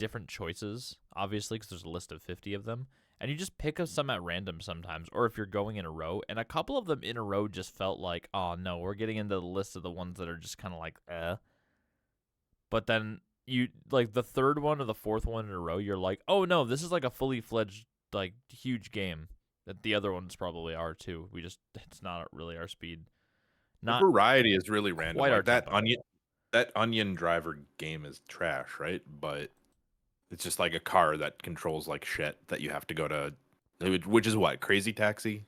different choices, obviously, because there's a list of 50 of them, and you just pick up some at random sometimes, or if you're going in a row, and a couple of them in a row just felt like, oh no, we're getting into the list of the ones that are just kind of like, eh. But then you, like, the third one or the fourth one in a row, you're like, oh no, this is like a fully fledged, like, huge game that the other ones probably are too. It's not really our speed. The Not variety is really random. quite our Like tempo. that onion driver game is trash, right? But it's just like a car that controls like shit that you have to go to, which is what, Crazy Taxi,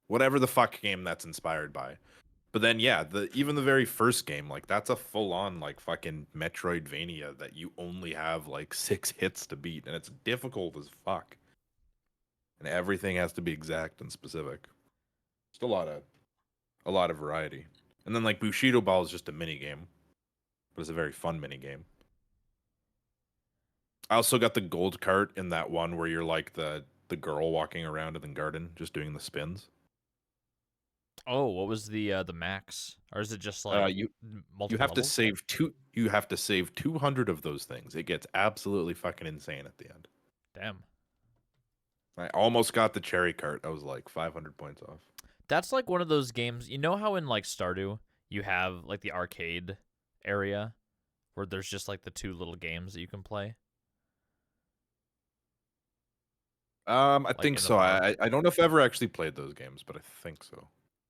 whatever the fuck game that's inspired by. But then yeah, even the very first game, like that's a full on like fucking Metroidvania that you only have like 6 hits to beat, and it's difficult as fuck. And everything has to be exact and specific. Just a lot of variety. And then like Bushido Ball is just a mini game, but it's a very fun mini game. I also got the gold cart in that one where you're like the girl walking around in the garden just doing the spins. Oh, what was the max? Or is it just like You multiple have to levels? save two. You have to save 200 of those things. It gets absolutely fucking insane at the end. Damn. I almost got the cherry cart. I was like 500 points off. That's like one of those games. You know how in like Stardew you have like the arcade area where there's just like the two little games that you can play, I like think in the so. farm. I don't know if I ever actually played those games, but I think so.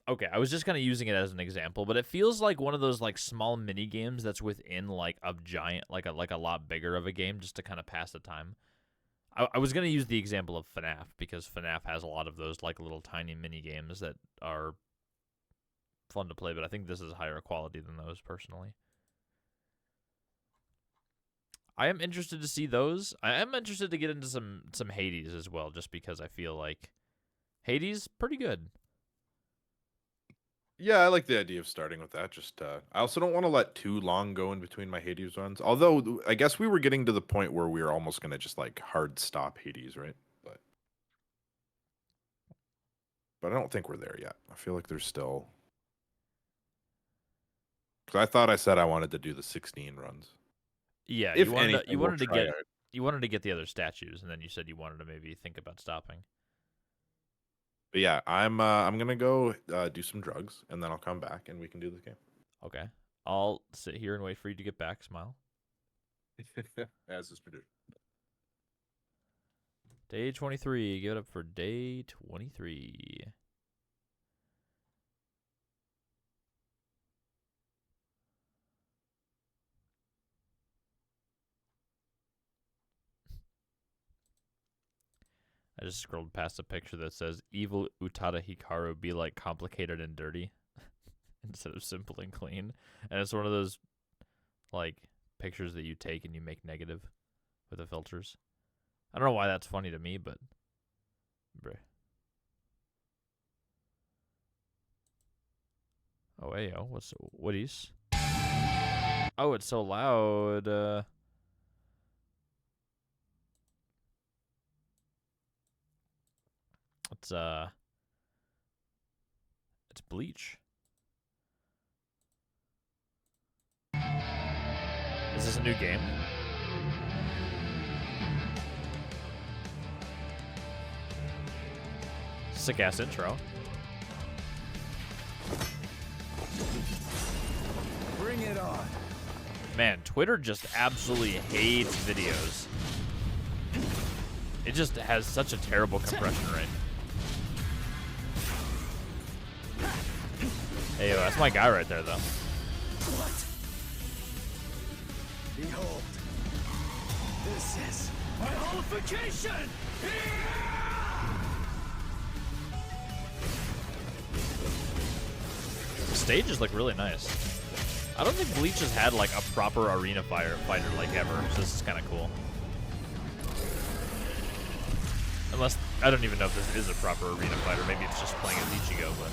Okay, I was just kind of using it as an example, but it feels like one of those like small mini games that's within like a giant, like a lot bigger of a game, just to kind of pass the time. I was gonna use the example of FNAF because FNAF has a lot of those like little tiny mini games that are fun to play, but I think this is higher quality than those personally. I am interested to see those. I am interested to get into some Hades as well, just because I feel like Hades pretty good. Yeah, I like the idea of starting with that. Just I also don't want to let too long go in between my Hades runs. Although I guess we were getting to the point where we were almost gonna just like hard stop Hades, right? But I don't think we're there yet. I feel like there's still, because I thought I said I wanted to do the 16 runs. Yeah, If anything, you we'll wanted to try get it. you wanted to get the other statues, and then you said you wanted to maybe think about stopping. But yeah, I'm gonna go do some drugs, and then I'll come back and we can do this game. Okay, I'll sit here and wait for you to get back. Smile. As is produced. Day 23. Give it up for day 23. I just scrolled past a picture that says "Evil Utada Hikaru be like complicated and dirty instead of simple and clean," and it's one of those like pictures that you take and you make negative with the filters. I don't know why that's funny to me, but bruh. Oh hey yo, what is? Oh, it's so loud. It's it's Bleach. Is this a new game? Sick ass intro. Bring it on. Man, Twitter just absolutely hates videos. It just has such a terrible compression rate. Hey, yo, that's my guy right there, though. What? Behold. This is my holification! The stages look really nice. I don't think Bleach has had like a proper arena fighter like ever, so this is kind of cool. Unless, I don't even know if this is a proper arena fighter. Maybe it's just playing as Ichigo, but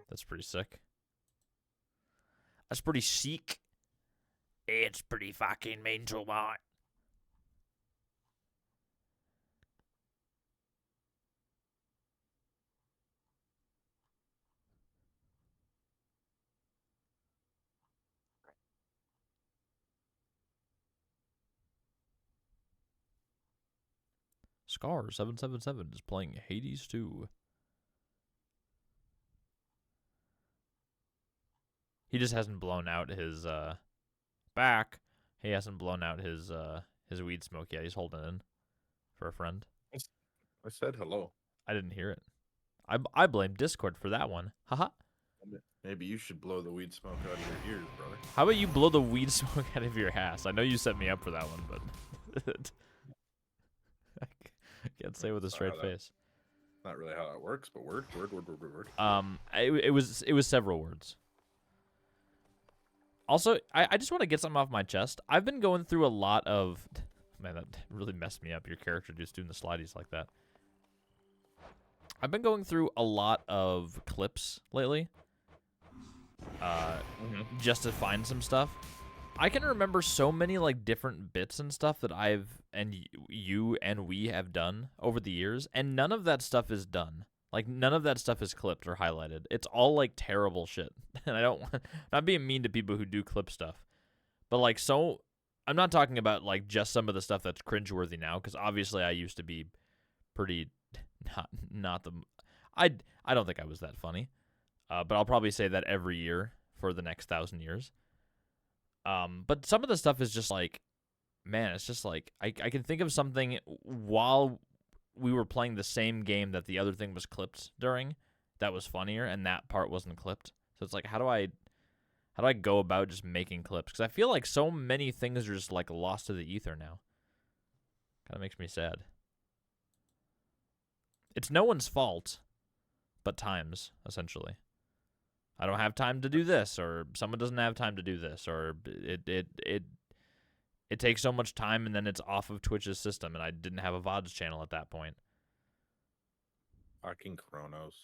that's pretty sick. That's pretty chic. It's pretty fucking mental, boy. Scar777 is playing Hades 2. He just hasn't blown out his back. He hasn't blown out his weed smoke yet. He's holding it in for a friend. I said hello. I didn't hear it. I blame Discord for that one. Haha. Maybe you should blow the weed smoke out of your ears, brother. How about you blow the weed smoke out of your ass? I know you set me up for that one, but I can't say it with a straight face. Not really how that works, but word. It was several words. Also, I just want to get something off my chest. I've been going through a lot of... Man, that really messed me up, your character just doing the slideys like that. I've been going through a lot of clips lately. Just to find some stuff. I can remember so many like different bits and stuff that I've and you and we have done over the years, and none of that stuff is done. Like none of that stuff is clipped or highlighted. It's all like terrible shit. And I don't want not being mean to people who do clip stuff, but like so I'm not talking about like just some of the stuff that's cringeworthy now, because obviously I used to be pretty not the I don't think I was that funny. But I'll probably say that every year for the next 1,000 years. But some of the stuff is just like, man, it's just like, I can think of something while we were playing the same game that the other thing was clipped during that was funnier, and that part wasn't clipped. So it's like, how do I go about just making clips? Because I feel like so many things are just like lost to the ether now. Kind of makes me sad. It's no one's fault, but time's, essentially. I don't have time to do this, or someone doesn't have time to do this, or it takes so much time, and then it's off of Twitch's system, and I didn't have a VODs channel at that point. Fucking Chronos.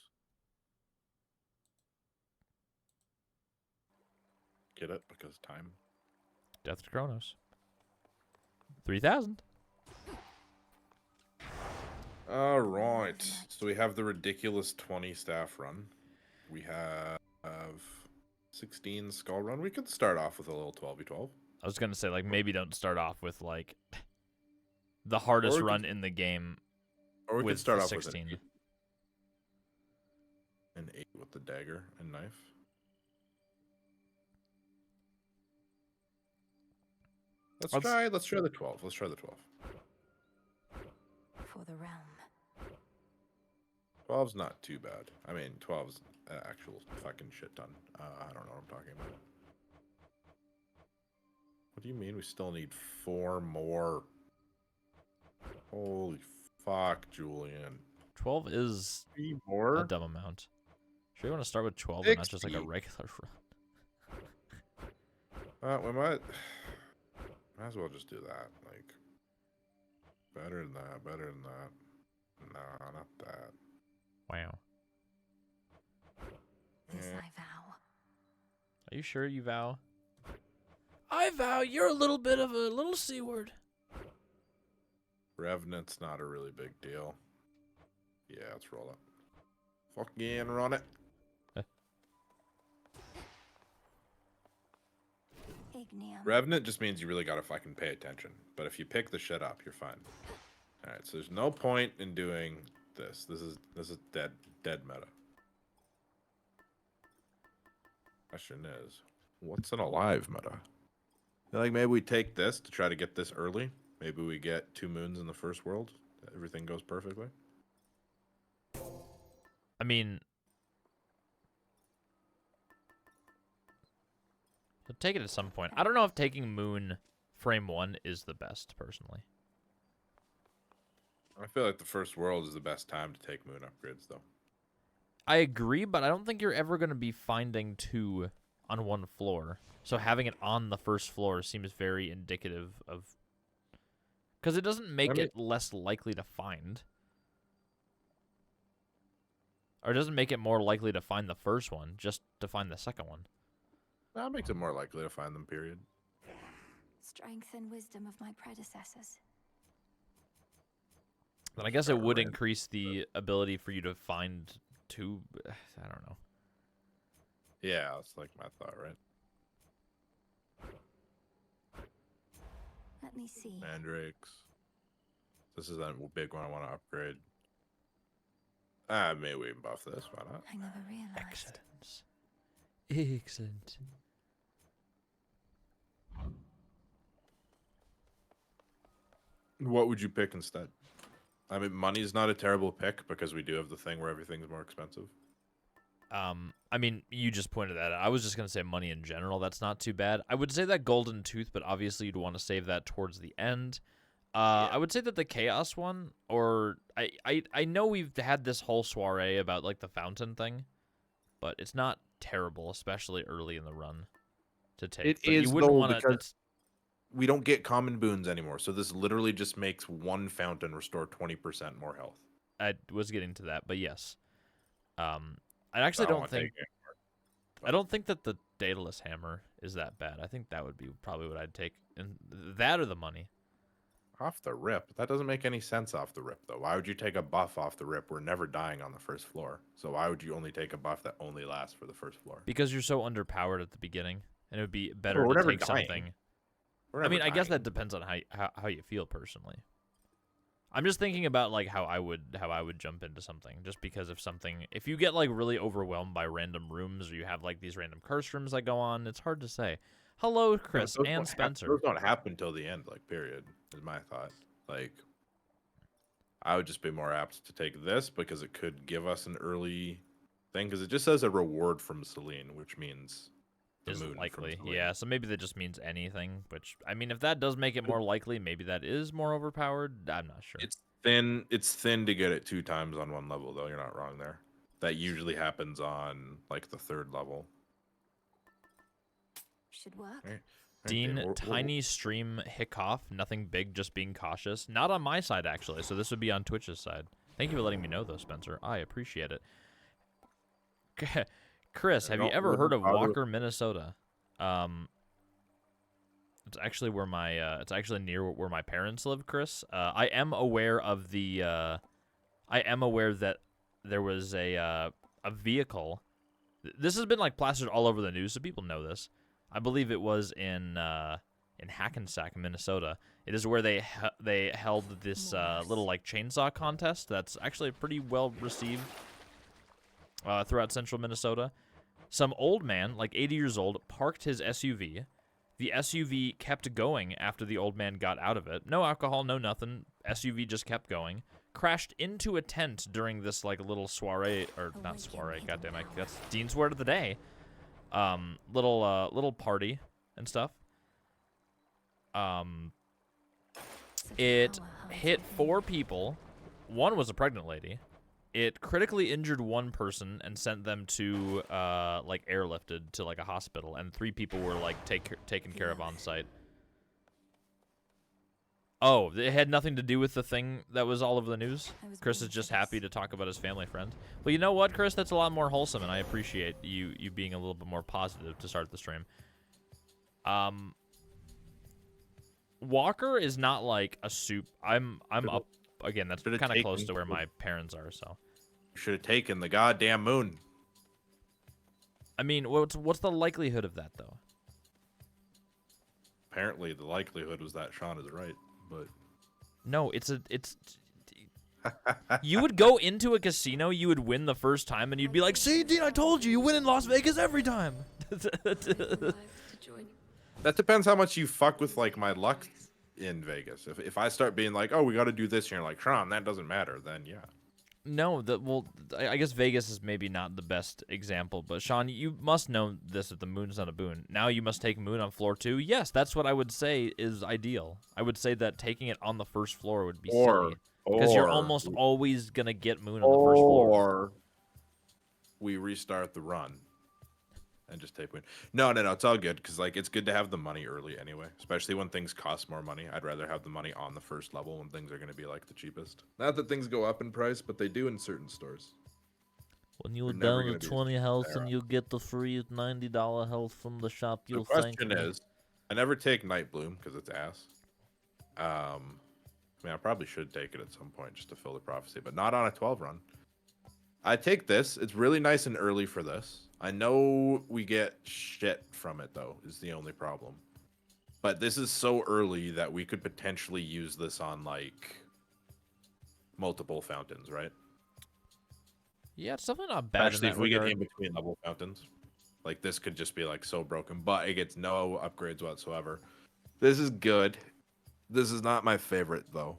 Get it? Because time. Death to Kronos. 3,000. All right. So we have the ridiculous 20 staff run. We have 16 skull run. We could start off with a little 12v12. I was going to say, like, maybe don't start off with, like, the hardest run in the game. Or we with could start off 16. with an 8 with the dagger and knife. Let's try the 12. Let's try the 12. For the realm. 12's not too bad. I mean, 12's actual fucking shit ton. I don't know what I'm talking about. What do you mean we still need 4 more? Holy fuck, Julian. 12 is 3 more? a dumb amount. Sure you want to start with 12 and not just like a 60. regular run? We might as well just do that. Like, better than that, better than that. Nah, not that. Wow. This Yeah. I vow. Are you sure you vow? I vow you're a little bit of a little C word. Revenant's not a really big deal. Yeah, let's roll it. Fucking run it. Ignium. Revenant just means you really gotta fucking pay attention. But if you pick the shit up, you're fine. Alright, so there's no point in doing this. This is dead meta. Question is, what's an alive meta? I feel like maybe we take this to try to get this early. Maybe we get 2 moons in the first world. Everything goes perfectly. I mean, so take it at some point. I don't know if taking Moon frame 1 is the best, personally. I feel like the first world is the best time to take moon upgrades, though. I agree, but I don't think you're ever going to be finding 2 on one floor. So having it on the first floor seems very indicative of... Because it doesn't make it less likely to find. Or it doesn't make it more likely to find the first one, just to find the second one. That makes it more likely to find them, period. Strength and wisdom of my predecessors. Then I guess it would increase the ability for you to find 2... I don't know. Yeah, that's like my thought, right? Let me see. Mandrakes. This is a big one I want to upgrade. Maybe we can buff this. Why not? I never realized. Excellent. Excellent. What would you pick instead? I mean, money's not a terrible pick because we do have the thing where everything's more expensive. I mean, you just pointed that out. I was just gonna say money in general. That's not too bad. I would say that golden tooth, but obviously you'd want to save that towards the end. I would say that the chaos one, or I know we've had this whole soiree about like the fountain thing, but it's not terrible, especially early in the run to take. It But is, you wouldn't though, want because we don't get common boons anymore. So this literally just makes one fountain restore 20% more health. I was getting to that, but yes. I actually I don't wanna think take it. I don't think that the Daedalus hammer is that bad. I think that would be probably what I'd take, and that or the money. Off the rip. That doesn't make any sense off the rip, though. Why would you take a buff off the rip? We're never dying on the first floor. So why would you only take a buff that only lasts for the first floor? Because you're so underpowered at the beginning, and it would be better we're to never take dying. something. We're I never mean, I guess dying. that depends on how you feel personally. I'm just thinking about like how I would jump into something, just because if you get like really overwhelmed by random rooms, or you have like these random curse rooms that go on, it's hard to say. Hello, No, Chris those and don't Spencer. Those don't happen till the end, like, period, is my thought. Like, I would just be more apt to take this because it could give us an early thing, because it just says a reward from Celine, which means the Is moon from likely, Celine. yeah. So maybe that just means anything. Which, I mean, if that does make it more likely, maybe that is more overpowered. I'm not sure. It's thin. It's thin to get it 2 times on one level, though. You're not wrong there. That usually happens on like the 3rd level. Should work. Right? Dean, tiny stream hiccough, nothing big, just being cautious. Not on my side, actually, so this would be on Twitch's side. Thank you for letting me know, though, Spencer. I appreciate it. Chris, have you ever heard of Walker, Minnesota? It's actually where it's actually near where my parents live, Chris. I am aware of I am aware that there was a vehicle. This has been like plastered all over the news, so people know this. I believe it was in Hackensack, Minnesota. It is where they held this little like chainsaw contest. That's actually pretty well received throughout central Minnesota. Some old man, like 80 years old, parked his SUV. The SUV kept going after the old man got out of it. No alcohol, no nothing. SUV just kept going. Crashed into a tent during this like little soiree, or not soiree. Goddamn, that's Dean's word of the day. Little party and stuff. It hit 4 people. One was a pregnant lady. It critically injured 1 person and sent them to like airlifted to like a hospital, and 3 people were like taken care of on site. Oh, it had nothing to do with the thing that was all over the news? Chris is just happy to talk about his family friend. Well, you know what, Chris? That's a lot more wholesome, and I appreciate you being a little bit more positive to start the stream. Walker is not like a soup. I'm up again. That's kind of close to where my parents are. So should have taken the goddamn moon. I mean, what's the likelihood of that though? Apparently, the likelihood was that Sean is right, but no, it's you would go into a casino, you would win the first time, and you'd be like, "See, Dean, I told you, you win in Las Vegas every time." That depends how much you fuck with like my luck in Vegas. If I start being like, "Oh, we got to do this," and you're like, "Sean, that doesn't matter," then yeah. No, I guess Vegas is maybe not the best example, but Sean, you must know this, that the moon's not a boon. Now you must take moon on floor 2. Yes, that's what I would say is ideal. I would say that taking it on the first floor would be silly, because you're almost always gonna get moon on the first floor. Or we restart the run and just take moon. No, it's all good, because like it's good to have the money early anyway, especially when things cost more money. I'd rather have the money on the first level when things are going to be like the cheapest. Not that things go up in price, but they do in certain stores. When you're never down to gonna be 20 health and you get the free $90 health from the shop, you'll The thank question me. is, I never take Night Bloom because it's ass. I mean, I probably should take it at some point just to fill the prophecy, but not on a 12 run. I take this. It's really nice and early for this. I know we get shit from it, though, is the only problem. But this is so early that we could potentially use this on, like, multiple fountains, right? Yeah, it's definitely not bad. Especially in if that we get regard. in between level fountains. Like this could just be like so broken, but it gets no upgrades whatsoever. This is good. This is not my favorite though.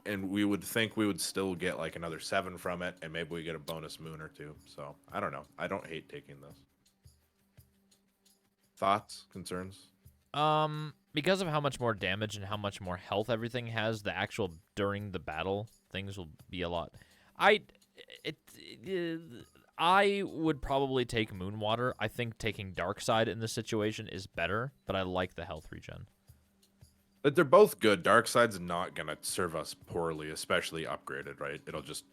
And we would think we would still get like another 7 from it, and maybe we get a bonus moon or 2. So I don't know. I don't hate taking this. Thoughts, concerns? Because of how much more damage and how much more health everything has, the actual during the battle things will be a lot. I would probably take Moonwater. I think taking Darkside in this situation is better, but I like the health regen. But they're both good. Darkside's not gonna serve us poorly, especially upgraded, right? It'll just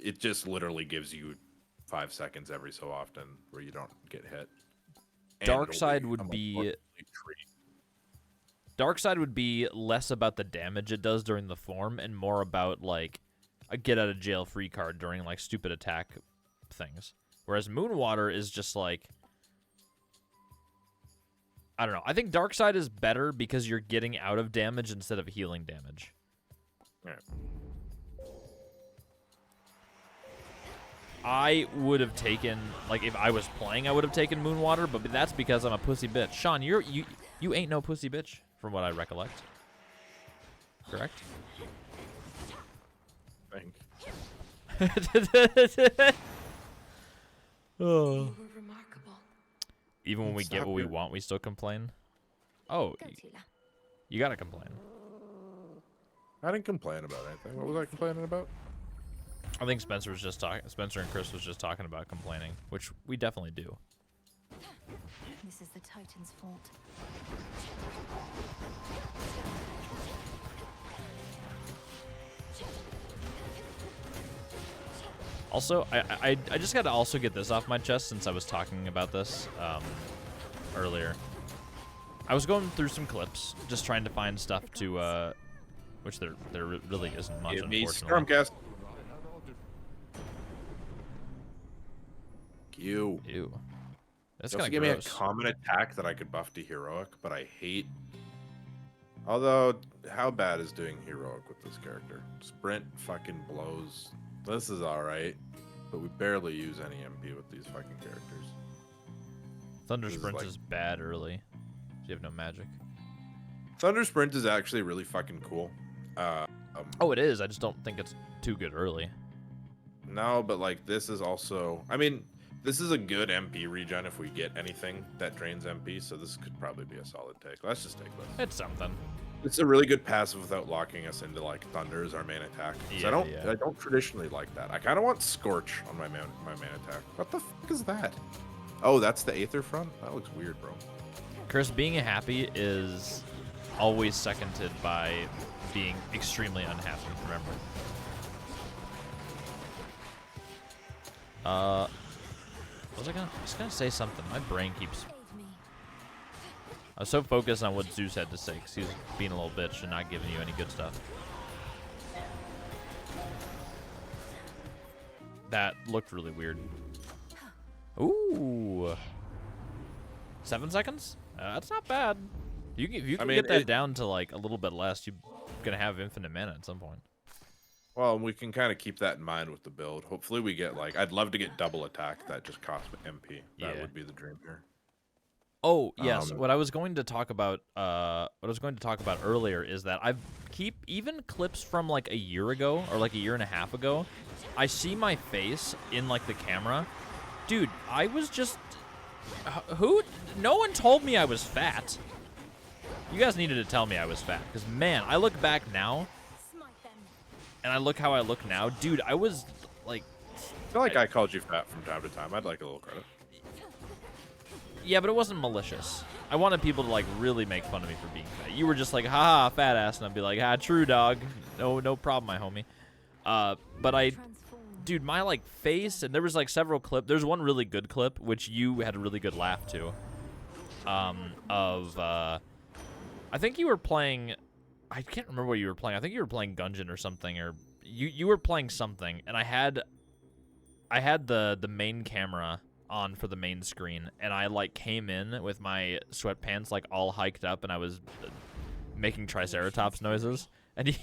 it just literally gives you 5 seconds every so often where you don't get hit. And it'll Darkside a would much be more complete treat. Darkside would be less about the damage it does during the form and more about like a get out of jail free card during like stupid attack things. Whereas Moonwater is just like, I don't know. I think Darkside is better because you're getting out of damage instead of healing damage. All right. I would have taken, like, if I was playing, I would have taken Moonwater, but that's because I'm a pussy bitch. Sean, you ain't no pussy bitch, from what I recollect. Correct? Oh. You were remarkable. Even when we get what we want, we still complain. Oh, Go, Tila. you gotta complain. I didn't complain about anything. What was I complaining about? I think Spencer was just talking. Spencer and Chris was just talking about complaining, which we definitely do. This is the Titan's fault. Also, I just got to also get this off my chest since I was talking about this earlier. I was going through some clips, just trying to find stuff to, which there really isn't much, Give me unfortunately. Stormcast. You. Ew. That's You also kind give of me a gross. common attack that I could buff to heroic, but I hate. Although, how bad is doing heroic with this character? Sprint fucking blows. This is alright, but we barely use any MP with these fucking characters. Thunder This is Sprint like- is bad early. You have no magic. Thunder Sprint is actually really fucking cool. Oh, it is. I just don't think it's too good early. No, but like this is also. I mean, this is a good MP regen if we get anything that drains MP. So this could probably be a solid take. Let's just take this. It's something. It's a really good passive without locking us into like Thunder as our main attack. 'Cause Yeah, I don't traditionally like that. I kind of want Scorch on my main attack. What the fuck is that? Oh, that's the Aether front? That looks weird, bro. Chris, being happy is always seconded by being extremely unhappy. Remember. What was I gonna? I was gonna say something. My brain keeps. Aid me. I was so focused on what Zeus had to say because he was being a little bitch and not giving you any good stuff. That looked really weird. Ooh. 7 seconds? That's not bad. If you can mean, get that down to like a little bit less, you're gonna have infinite mana at some point. Well, we can kind of keep that in mind with the build. Hopefully we get like, I'd love to get double attack that just costs MP. That Yeah. would be the dream here. Oh yes, what I was going to talk about, earlier is that I keep even clips from like a year ago or like a year and a half ago. I see my face in like the camera, dude. I was just who? No one told me I was fat. You guys needed to tell me I was fat because man, I look back now Smite them. and I look how I look now, dude. I was like, I feel like I called you fat from time to time. I'd like a little credit. yeah, but it wasn't malicious. I wanted people to like really make fun of me for being fat. You were just like, ha, fat ass, and I'd be like, ah, true, dog. No problem, my homie. But I, Transform. dude, my like face, and there was like several clips. There's one really good clip which you had a really good laugh to. I think you were playing. I can't remember what you were playing. I think you were playing Gungeon or something, or you were playing something, and I had the main camera on for the main screen, and I like came in with my sweatpants like all hiked up, and I was making Triceratops noises, and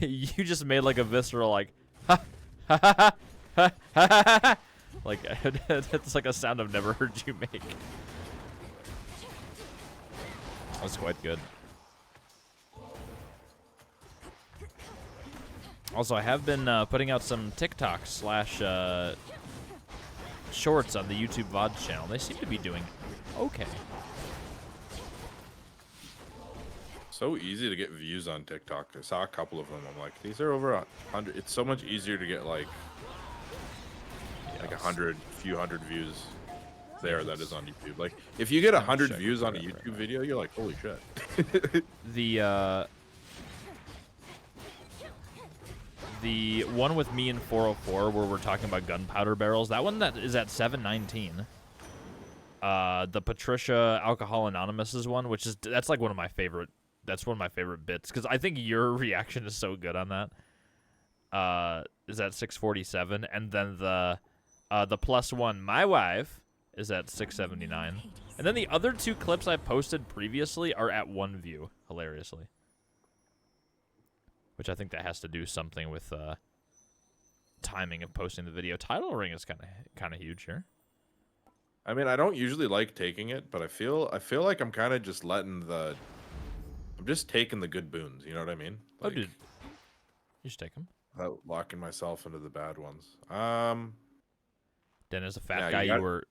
you just made like a visceral like, ha ha ha ha ha ha ha ha. Like that's like a sound I've never heard you make. That's quite good. Also, I have been putting out some TikTok/ shorts on the YouTube VOD channel. They seem to be doing okay. So easy to get views on TikTok. I saw a couple of them. I'm like, these are over 100. It's so much easier to get like a few hundred views there that is on YouTube. Like, if you get 100 views on a YouTube video, you're like, holy shit. The one with me in 404 where we're talking about gunpowder barrels, that one that is at 719. The Patricia Alcohol Anonymous one, that's like one of my favorite. That's one of my favorite bits because I think your reaction is so good on that. Is at 647, and then the +1 my wife is at 679, and then the other two clips I posted previously are at 1 view, hilariously. Which I think that has to do something with timing of posting the video. Title ring is kind of huge here. I mean, I don't usually like taking it, but I feel like I'm kind of just I'm just taking the good boons. You know what I mean? Like, Oh, dude, you just take them. Without locking myself into the bad ones. Then as a fat Yeah, guy,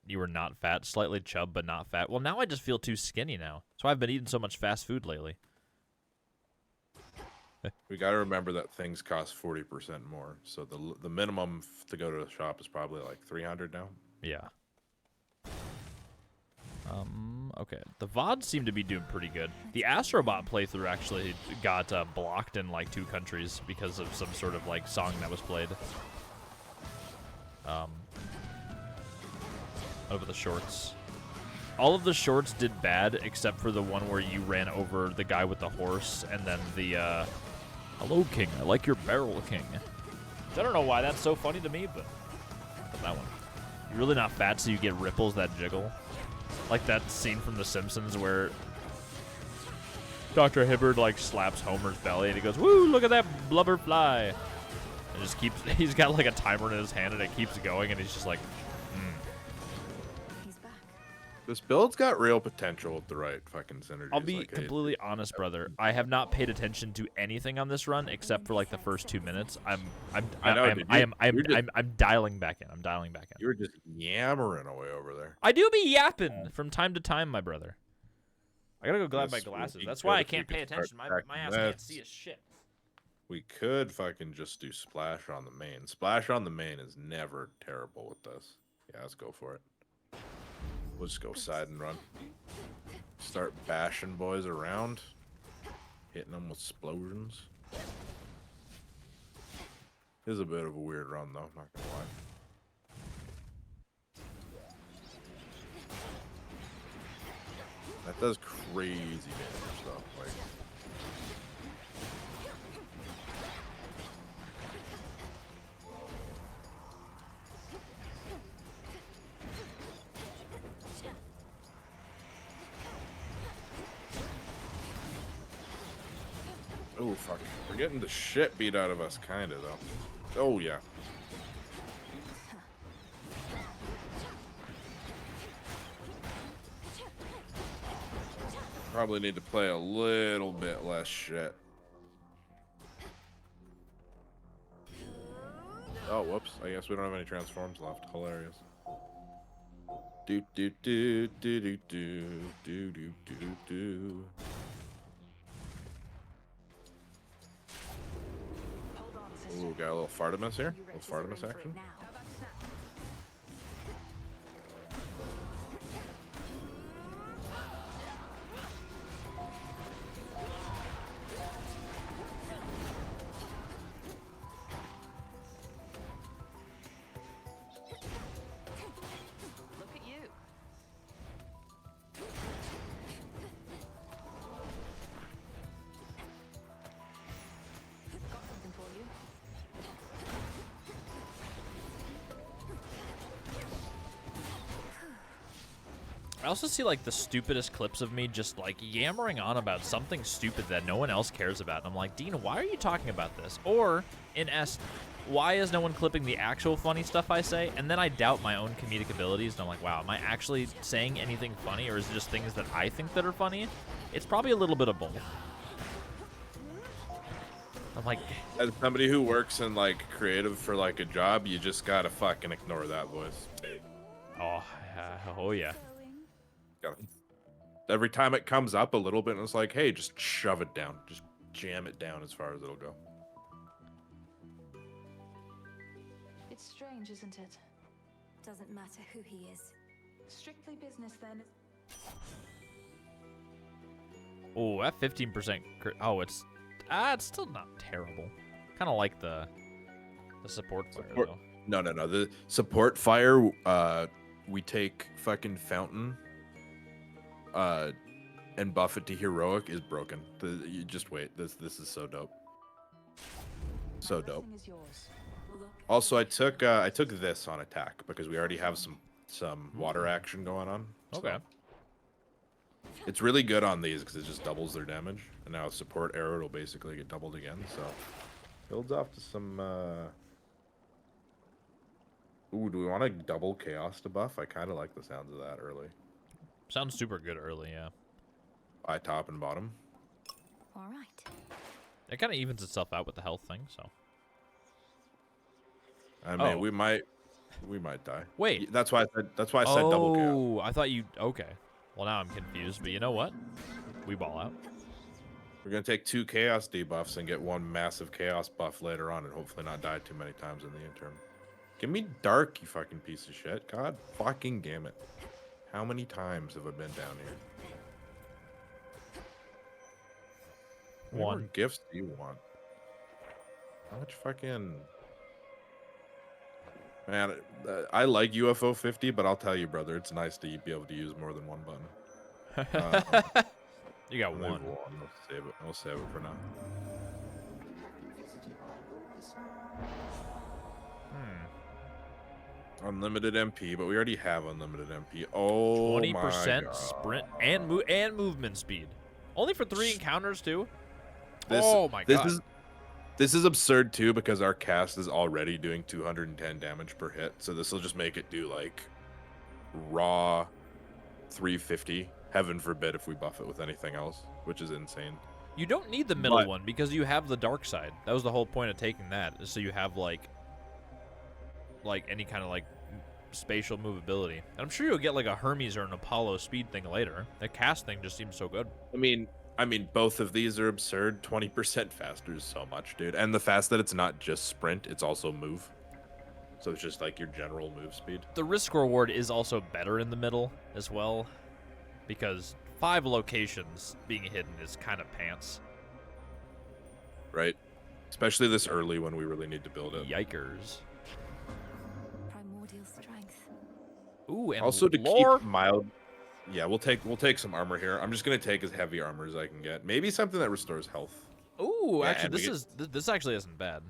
you were not fat, slightly chub, but not fat. Well, now I just feel too skinny now. So I've been eating so much fast food lately. We got to remember that things cost 40% more. So the minimum to go to the shop is probably like 300 now. Yeah. Okay. The VODs seem to be doing pretty good. The Astrobot playthrough actually got blocked in like 2 countries because of some sort of like song that was played. Over the shorts. All of the shorts did bad except for the one where you ran over the guy with the horse and then the hello king, I like your barrel king. I don't know why that's so funny to me, but that one. You're really not fat so you get ripples that jiggle. Like that scene from The Simpsons where Dr. Hibbert like slaps Homer's belly and he goes, "Woo, look at that blubber fly." And just keeps, he's got like a timer in his hand and it keeps going and he's just like, He's back. This build's got real potential with the right fucking synergies. I'll be like, completely honest, brother. I have not paid attention to anything on this run except for like the first 2 minutes. I'm dialing back in. I'm dialing back in. You were just yammering away over there. I do be yapping from time to time, my brother. I gotta go grab my glasses. That's why I can't pay attention. My ass can't see a shit. We could fucking just do splash on the main. Splash on the main is never terrible with this. Yeah, let's go for it. We'll just go side and run. Start bashing boys around. Hitting them with explosions. This is a bit of a weird run though, not gonna lie. That does crazy damage though. Like, oh fuck. We're getting the shit beat out of us kinda though. Oh yeah. Probably need to play a little bit less shit. Oh, whoops. I guess we don't have any transforms left. Hilarious. Do do do do do do do do do do. Ooh, got a little Fartimus here. A little Fartimus action. Look at you. Got something for you. I also see like the stupidest clips of me just like yammering on about something stupid that no one else cares about. And I'm like, Dean, why are you talking about this? Or in S, why is no one clipping the actual funny stuff I say? And then I doubt my own comedic abilities. And I'm like, wow, am I actually saying anything funny, or is it just things that I think that are funny? It's probably a little bit of both. I'm like, As somebody who works in like creative for like a job, you just gotta fucking ignore that voice. oh yeah. Gotta- Every time it comes up a little bit, and it's like, hey, just shove it down, just jam it down as far as it'll go. It's strange, isn't it? Doesn't matter who he is. Strictly business then. Oh, that 15%. Oh, it's still not terrible. Kind of like the support fire though. No. The support fire, we take fucking fountain, and buff it to heroic is broken. You just wait. This is so dope. So dope. Everything is yours. Also, I took this on attack because we already have some water action going on. so Okay. It's really good on these because it just doubles their damage. And now support arrow will basically get doubled again. So builds off to some. Ooh, do we want to double chaos to buff? I kind of like the sounds of that early. Sounds super good early, yeah. By top and bottom. All right. It kind of evens itself out with the health thing, so. I mean, Oh. we might die. Wait. That's why I said double chaos. Oh, I thought you. Okay. Well, now I'm confused, but you know what? We ball out. We're gonna take 2 chaos debuffs and get 1 massive chaos buff later on, and hopefully not die too many times in the interim. Give me dark, you fucking piece of shit. God fucking damn it. How many times have I been down here? How many more One. gifts do you want? How much fucking... Man, I like UFO 50, but I'll tell you, brother, it's nice to be able to use more than one button. You got I'll one. leave one. I'll save it for now. Unlimited MP, but we already have unlimited MP. Oh, 20% sprint and movement speed. Only for 3 encounters too. This, oh my god. This is absurd too because our cast is already doing 210 damage per hit, so this will just make it do like raw 350. Heaven forbid if we buff it with anything else, which is insane. You don't need the middle But- one because you have the dark side. That was the whole point of taking that, is so you have like any kind of like spatial movability. And I'm sure you'll get like a Hermes or an Apollo speed thing later. The cast thing just seems so good. I mean, both of these are absurd. 20% faster is so much, dude. And the fact that it's not just sprint, it's also move. So it's just like your general move speed. The risk reward is also better in the middle as well, because 5 locations being hidden is kind of pants. Right? Especially this early when we really need to build it. Yikers. Primordial strength. Ooh, and Also to lore. keep mild. Yeah, we'll take some armor here. I'm just gonna take as heavy armor as I can get. Maybe something that restores health. Ooh, Yeah, actually, and we this actually isn't bad.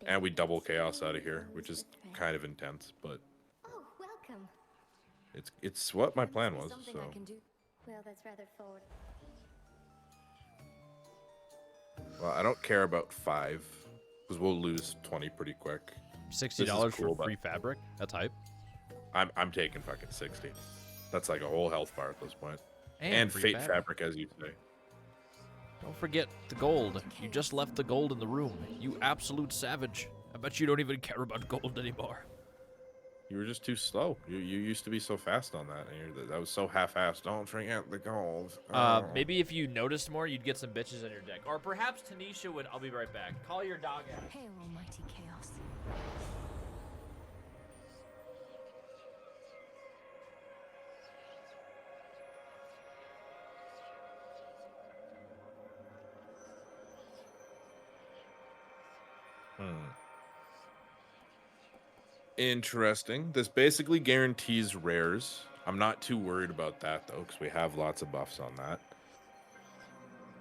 And we double chaos out of here, which is kind of intense, but Oh, welcome. it's what my plan was. Something So I can do. Well, that's rather forward. well, I don't care about 5 because we'll lose 20 pretty quick. $60 cool, for free fabric. That's hype. I'm taking fucking 60. That's like a whole health bar at this point. And free fate fabric, as you say. Don't forget the gold. You just left the gold in the room. You absolute savage. I bet you don't even care about gold anymore. You were just too slow. You used to be so fast on that, and that was so half-assed. Don't forget the gold. Oh. Maybe if you noticed more, you'd get some bitches on your deck. Or perhaps Tanisha would. I'll be right back. Call your dog out. Hail, almighty chaos. Interesting. This basically guarantees rares. I'm not too worried about that though, because we have lots of buffs on that.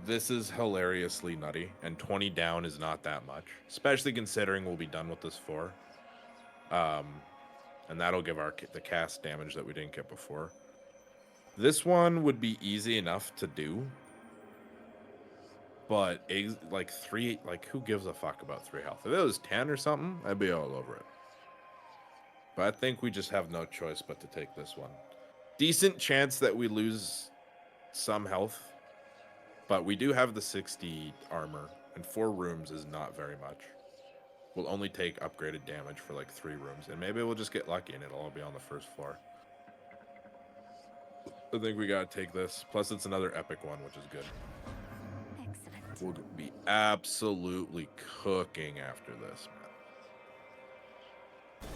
This is hilariously nutty, and 20 down is not that much, especially considering we'll be done with this 4. And that'll give the cast damage that we didn't get before. This one would be easy enough to do, but like 3, like who gives a fuck about 3 health? If it was 10 or something, I'd be all over it. But I think we just have no choice but to take this one. Decent chance that we lose some health, but we do have the 60 armor, and 4 rooms is not very much. We'll only take upgraded damage for like 3 rooms, and maybe we'll just get lucky and it'll all be on the first floor. I think we gotta take this. Plus, it's another epic one, which is good. Excellent. We'll be absolutely cooking after this, man.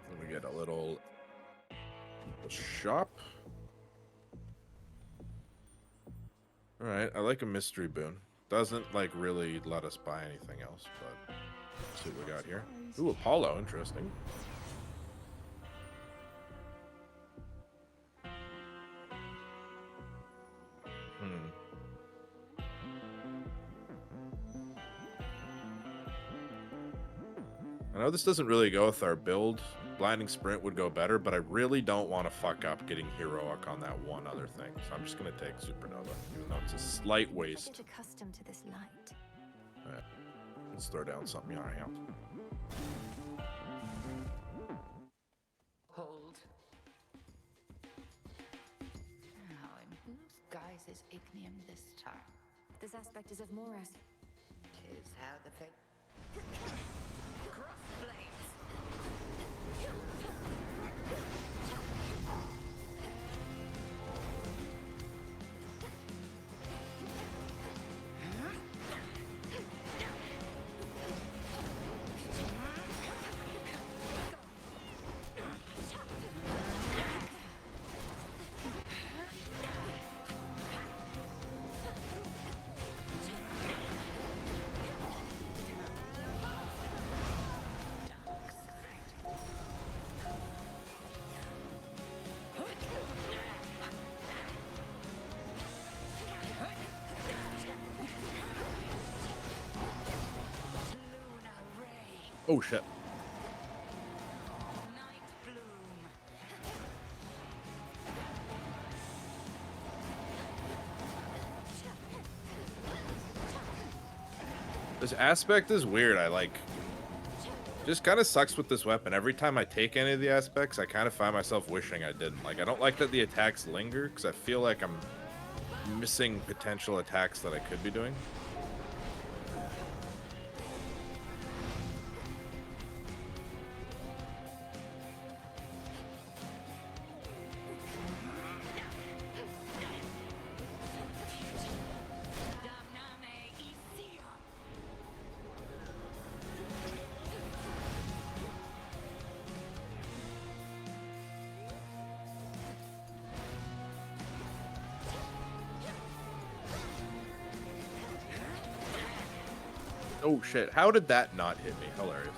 Let me get a little shop. All right, I like a mystery boon. Doesn't like really let us buy anything else, but let's see what we got here. Ooh, Apollo, interesting. I know this doesn't really go with our build. Blinding Sprint would go better, but I really don't want to fuck up getting Heroic on that one other thing. So I'm just going to take Supernova, even though it's a slight I waste. get accustomed to this light. All right. Let's throw down something on here. Hold. Now, in whose guise is Ignium this time? This aspect is of Mora's. Tis how the fate. Cross blades. Oh, shit. Night bloom. This aspect is weird. I like... Just kind of sucks with this weapon. Every time I take any of the aspects, I kind of find myself wishing I didn't. Like, I don't like that the attacks linger, because I feel like I'm missing potential attacks that I could be doing. Oh shit, how did that not hit me? Hilarious.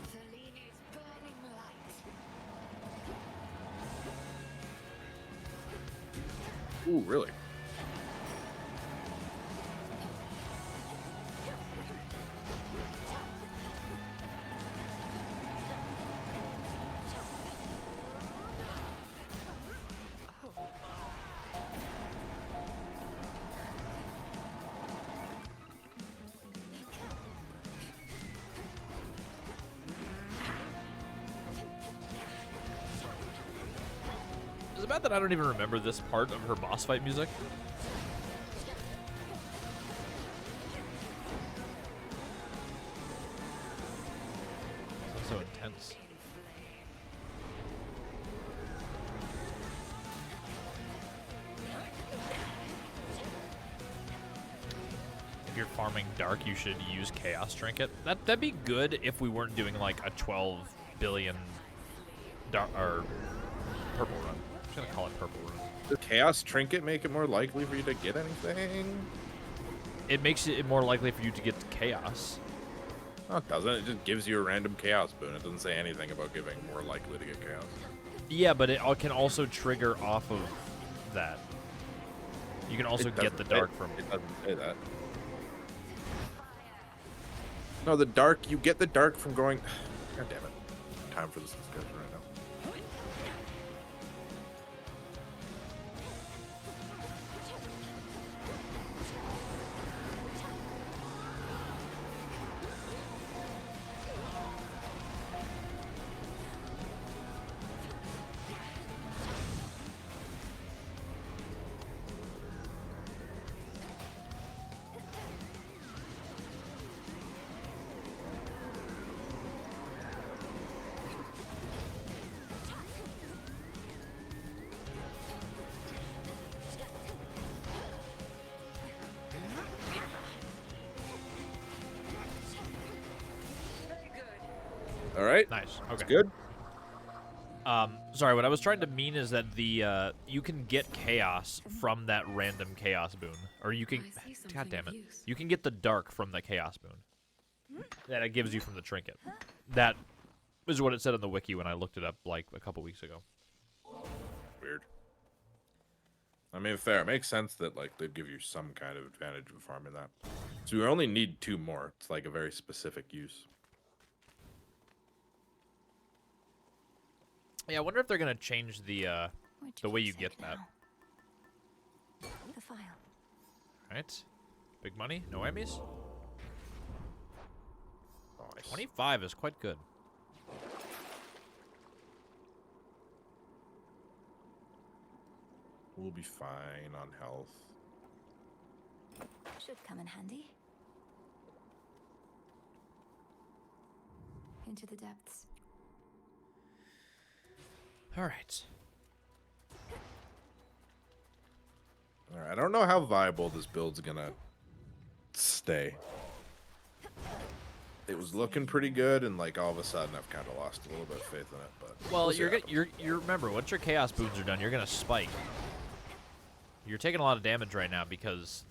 Seleni's burning light. Ooh, really? Is it bad that I don't even remember this part of her boss fight music? It's so intense. If you're farming dark, you should use Chaos Trinket. That'd be good if we weren't doing like a 12 billion dark or purple run. I'm just gonna call it purple run. Does Chaos Trinket make it more likely for you to get anything? It makes it more likely for you to get chaos. No, it doesn't. It just gives you a random chaos boon. It doesn't say anything about giving more likely to get chaos. Yeah, but it can also trigger off of that. You can also get the dark from. It doesn't say that. No, the dark. You get the dark from going. God damn it! Time for this discussion right now. All right. Nice. Okay. Good. Sorry, what I was trying to mean is that the you can get chaos from that random chaos boon, or you can. I see something God damn of it! use. You can get the dark from the chaos boon that it gives you from the trinket. That is what it said on the wiki when I looked it up like a couple weeks ago. Weird. I mean, fair. It makes sense that like they'd give you some kind of advantage of farming that. So you only need 2 more. It's like a very specific use. Yeah, I wonder if they're gonna change the Which way you keepsake get that. now? The file. Right? Big money? No Emmys? Nice. 25 is quite good. We'll be fine on health. Should come in handy. Into the depths. All right. All right. I don't know how viable this build's gonna stay. It was looking pretty good, and like all of a sudden, I've kind of lost a little bit of faith in it. But Well, we'll see you're what gonna, you're remember once your chaos boons are done, you're gonna spike. You're taking a lot of damage right now because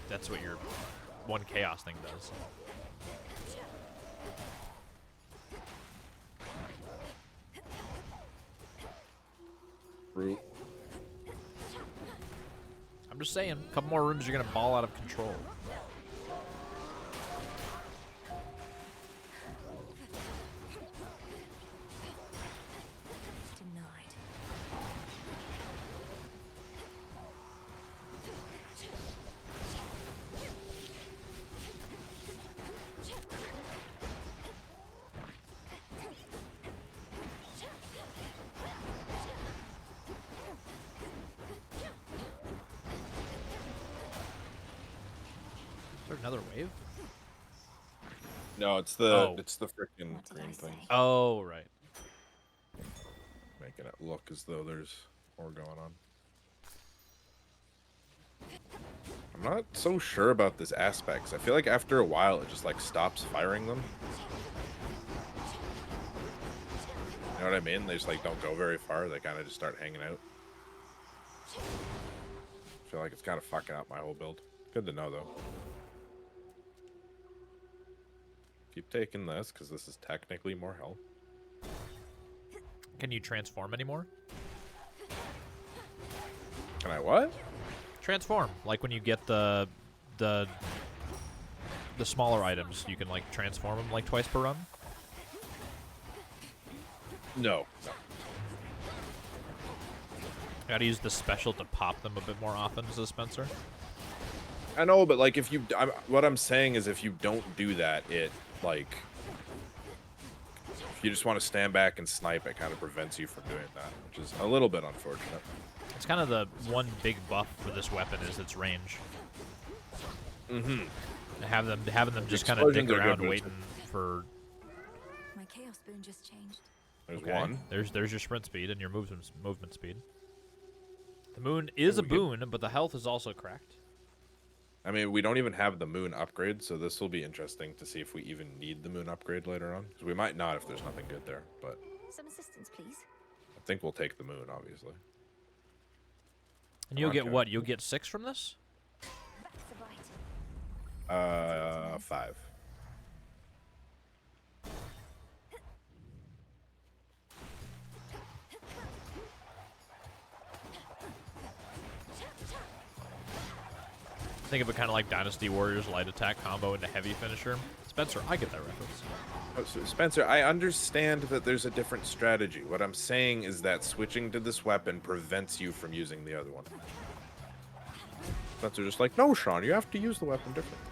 that's what your one chaos thing does. happens. I'm just saying, a couple more rooms, you're gonna ball out of control. Denied. Is there another wave? No, it's the Oh. freaking What did I green say? thing, Oh, right. making it look as though there's more going on. I'm not so sure about this aspects. I feel like after a while, it just like stops firing them. You know what I mean? They just like don't go very far. They kind of just start hanging out. I feel like it's kind of fucking up my whole build. Good to know though. Keep taking this because this is technically more health. Can you transform anymore? Can I what? Transform, like when you get the smaller items, you can like transform them like twice per run. No. Gotta use the special to pop them a bit more often, says Spencer. I know, but like if you, what I'm saying is if you don't do that, it like, if you just want to stand back and snipe, it kind of prevents you from doing that, which is a little bit unfortunate. It's kind of the one big buff for this weapon is its range. Mm-hmm. Having them just kind of dick Explosions are good, around but it's- waiting for. My chaos boon just changed. There's Okay, one. There's your sprint speed and your movement speed. The moon is a we get- boon, but the health is also cracked. I mean, we don't even have the moon upgrade, so this will be interesting to see if we even need the moon upgrade later on. Because we might not if there's nothing good there, but Some assistance, please. I think we'll take the moon, obviously. And you'll get Okay. what? You'll get 6 from this? That's a bite. 5. Think of it kind of like Dynasty Warriors light attack combo into heavy finisher. Spencer, I get that reference. Oh, so Spencer, I understand that there's a different strategy. What I'm saying is that switching to this weapon prevents you from using the other one. Spencer just like, no, Sean, you have to use the weapon differently.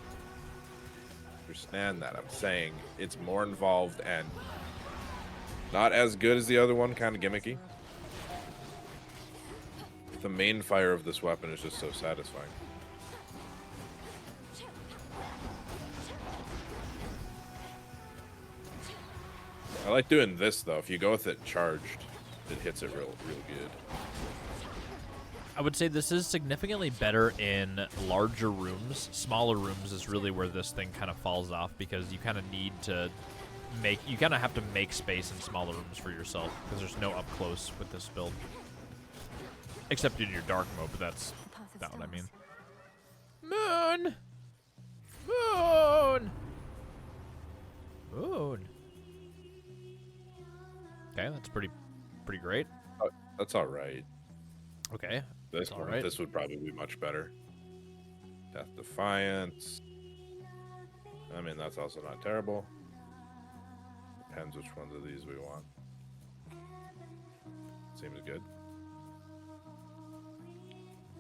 Understand that. I'm saying it's more involved and not as good as the other one, kind of gimmicky. The main fire of this weapon is just so satisfying. I like doing this though. If you go with it charged, it hits it real good. I would say this is significantly better in larger rooms. Smaller rooms is really where this thing kind of falls off because you kind of need to you kind of have to make space in smaller rooms for yourself because there's no up close with this build. Except in your dark mode, but that's not what I mean. Moon! Moon! Moon! Okay, that's pretty great. That's all right. Okay. This all one, right. this would probably be much better. Death Defiance. I mean, that's also not terrible. Depends which ones of these we want. Seems good.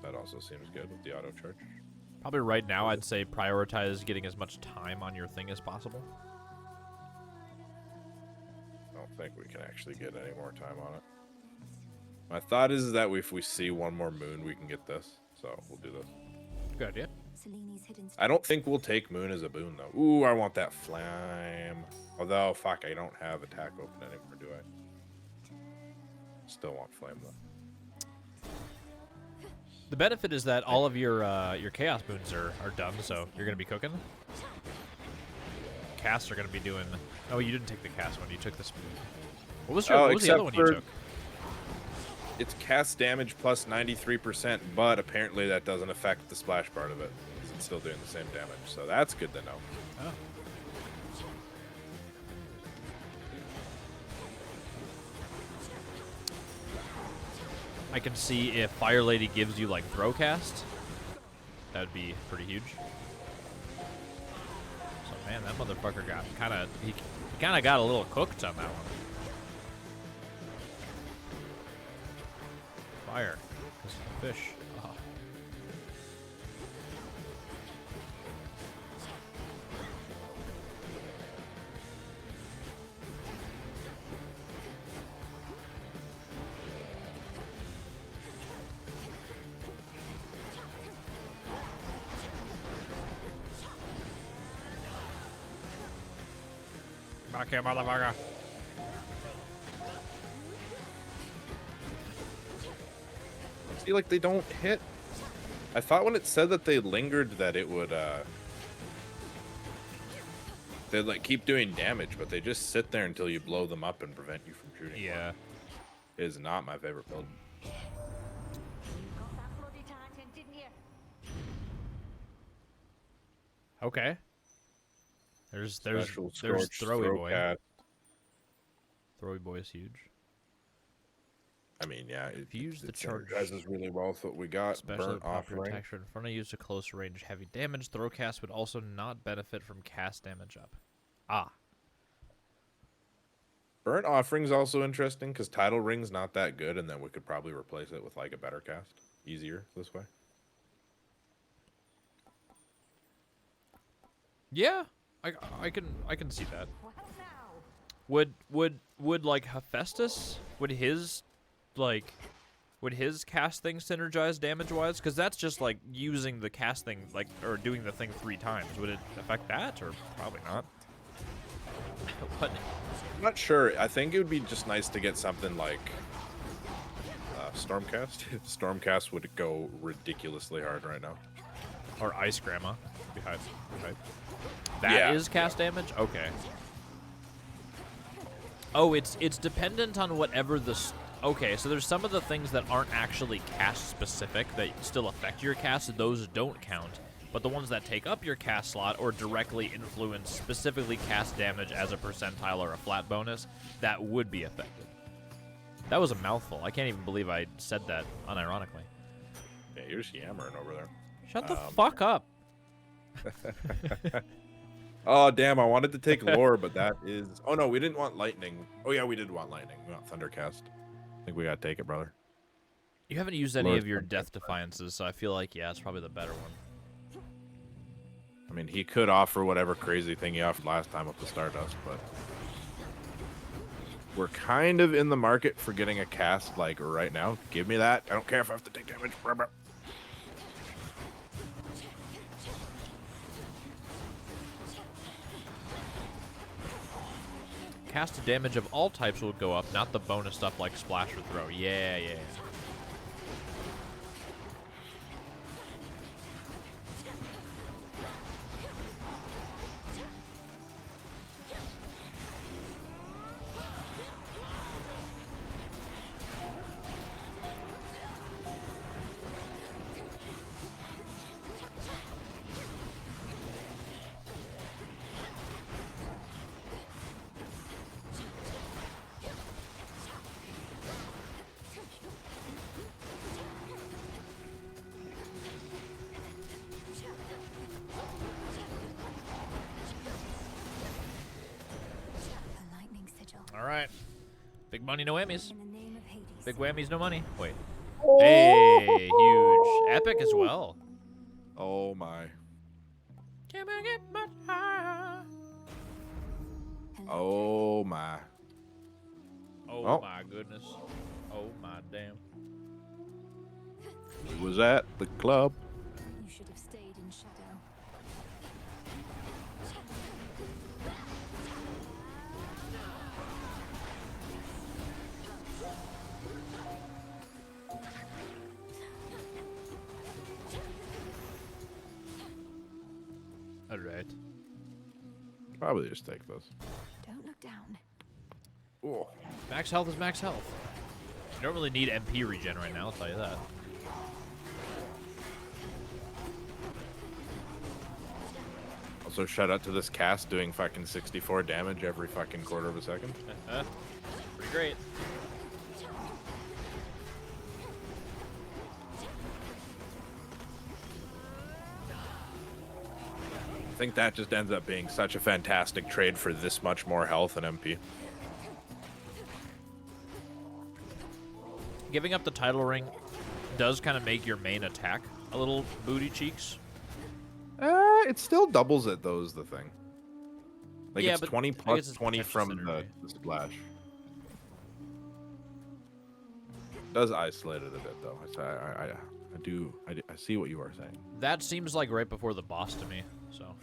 That also seems good with the auto charge. Probably right now, I'd say prioritize getting as much time on your thing as possible. I don't think we can actually get any more time on it. My thought is that if we see one more moon, we can get this. So we'll do this. Good idea. Seleni's hidden I don't think we'll take moon as a boon, though. Ooh, I want that flame. Although, fuck, I don't have attack open anymore, do I? Still want flame, though. The benefit is that all of your chaos boons are done, so you're gonna be cooking. Casts are gonna be doing. Oh, you didn't take the cast one. You took this. What was what was the other one you took? It's cast damage plus 93%, but apparently that doesn't affect the splash part of it. It's still doing the same damage, so that's good to know. Oh. I can see if Fire Lady gives you like throw cast. That would be pretty huge. So man, that motherfucker got he kind of got a little cooked on that one. Fire. This is a fish. Oh. Back here, motherfucker. See, like, they don't hit. I thought when it said that they lingered that it would, they'd, like, keep doing damage, but they just sit there until you blow them up and prevent you from shooting. Yeah. It is not my favorite build. Got that bloody titan, didn't you? Okay. There's Special Throwy throw Boy. cat. Throwy Boy is huge. I mean, yeah, Use the charge. synergizes really well with what we got. Especially Burnt popular Offering. attack in front of you to close range heavy damage. Throwcast would also not benefit from cast damage up. Ah. Burnt Offering's also interesting because Tidal Ring's not that good, and then we could probably replace it with like a better cast. Easier this way. Yeah, I can see that. Well, now. Would like Hephaestus, would his cast thing synergize damage wise? Because that's just like using the cast thing like or doing the thing 3 times. Would it affect that or probably not? What? I'm not sure. I think it would be just nice to get something like Stormcast. Stormcast would go ridiculously hard right now. Or Ice Grandma behind. That is cast damage? Okay. Oh, it's dependent on whatever the... Okay, so there's some of the things that aren't actually cast specific that still affect your cast. Those don't count. But the ones that take up your cast slot or directly influence specifically cast damage as a percentile or a flat bonus, that would be affected. That was a mouthful. I can't even believe I said that unironically. Yeah, you're just yammering over there. Shut the fuck up. Oh, damn, I wanted to take lore, but that is... Oh, no, we didn't want lightning. Oh, yeah, we did want lightning. We want Thundercast. I think we gotta take it, brother. You haven't used any Lord of your Thundercast. Death Defiances, so I feel like, yeah, it's probably the better one. I mean, he could offer whatever crazy thing he offered last time with the Stardust, but... We're kind of in the market for getting a cast, like, right now. Give me that. I don't care if I have to take damage. Casted damage of all types will go up, not the bonus stuff like Splash or Throw. Yeah, yeah. A lightning sigil. All right. Big money, no whammies. In the name of Hades. Big whammies, no money. Wait. Hey, huge. Epic as well. Oh, my. Can I get much higher? Oh, my. Oh, Oh. my goodness. Oh, my damn. He was at the club. You should have stayed in shadow. All right. Probably just take this. Don't look down. Oh. Max health is max health. You don't really need MP regen right now, I'll tell you that. Also, shout out to this cast doing fucking 64 damage every fucking quarter of a second. Pretty great. I think that just ends up being such a fantastic trade for this much more health and MP. Giving up the title ring does kind of make your main attack a little booty cheeks. It still doubles it, though, is the thing. Like, Yeah, it's but 20 I guess plus it's 20 potential from synergy. the splash. Does isolate it a bit, though. I see what you are saying. That seems like right before the boss to me, so.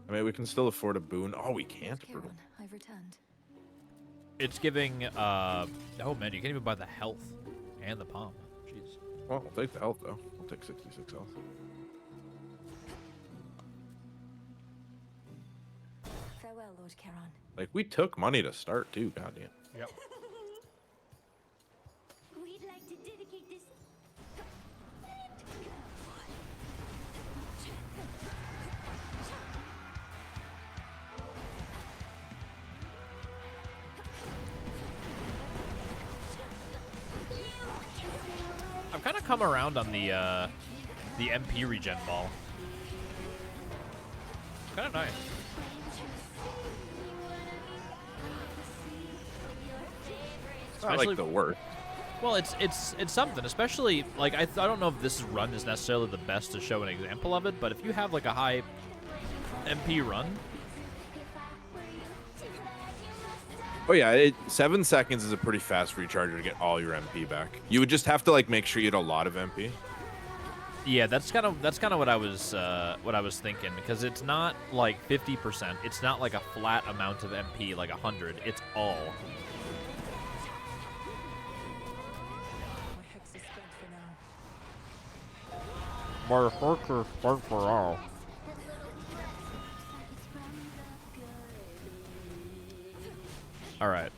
I mean, we can still afford a boon. Oh, we can't. Brutal. Charon, I've returned. It's giving, oh man, you can't even buy the health and the palm. Jeez. Well, we'll take the health, though. We'll take 66 health. Farewell, Lord Charon. Like, we took money to start, too. Goddamn. Yep. We'd like to dedicate this. I've kind of come around on the MP regen ball. Kind of nice. It's not like the worst. Well, it's something, especially like I don't know if this run is necessarily the best to show an example of it, but if you have like a high MP run, Oh yeah, 7 seconds is a pretty fast recharger to get all your MP back. You would just have to like make sure you had a lot of MP. yeah, that's kind of what I was thinking, because it's not like 50%. It's not like a flat amount of MP like 100. It's all. My hex is spent for now. Motherfucker, spent for all. All right.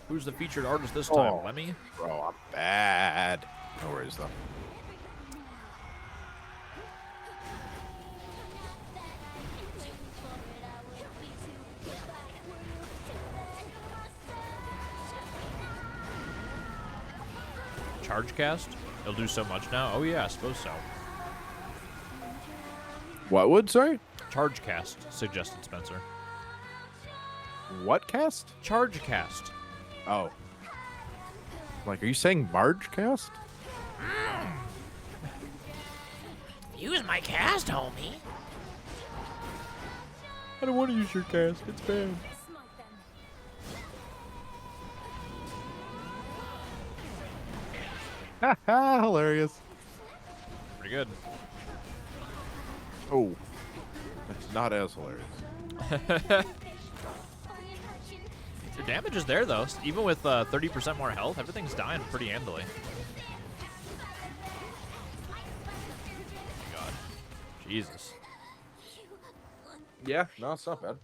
Who's the featured artist this time? Oh. Lemmy? Bro, I'm bad. No worries though. Charge cast? It'll do so much now? Oh yeah, I suppose so. What would? Sorry. Charge cast, suggested Spencer. What cast? Charge cast. Oh. Like, are you saying Marge cast? Use my cast, homie. I don't want to use your cast. It's bad. Haha, hilarious. Pretty good. Oh. It's not as hilarious. Your damage is there, though. Even with 30% more health, everything's dying pretty handily. God. Jesus. Yeah, no, it's not bad.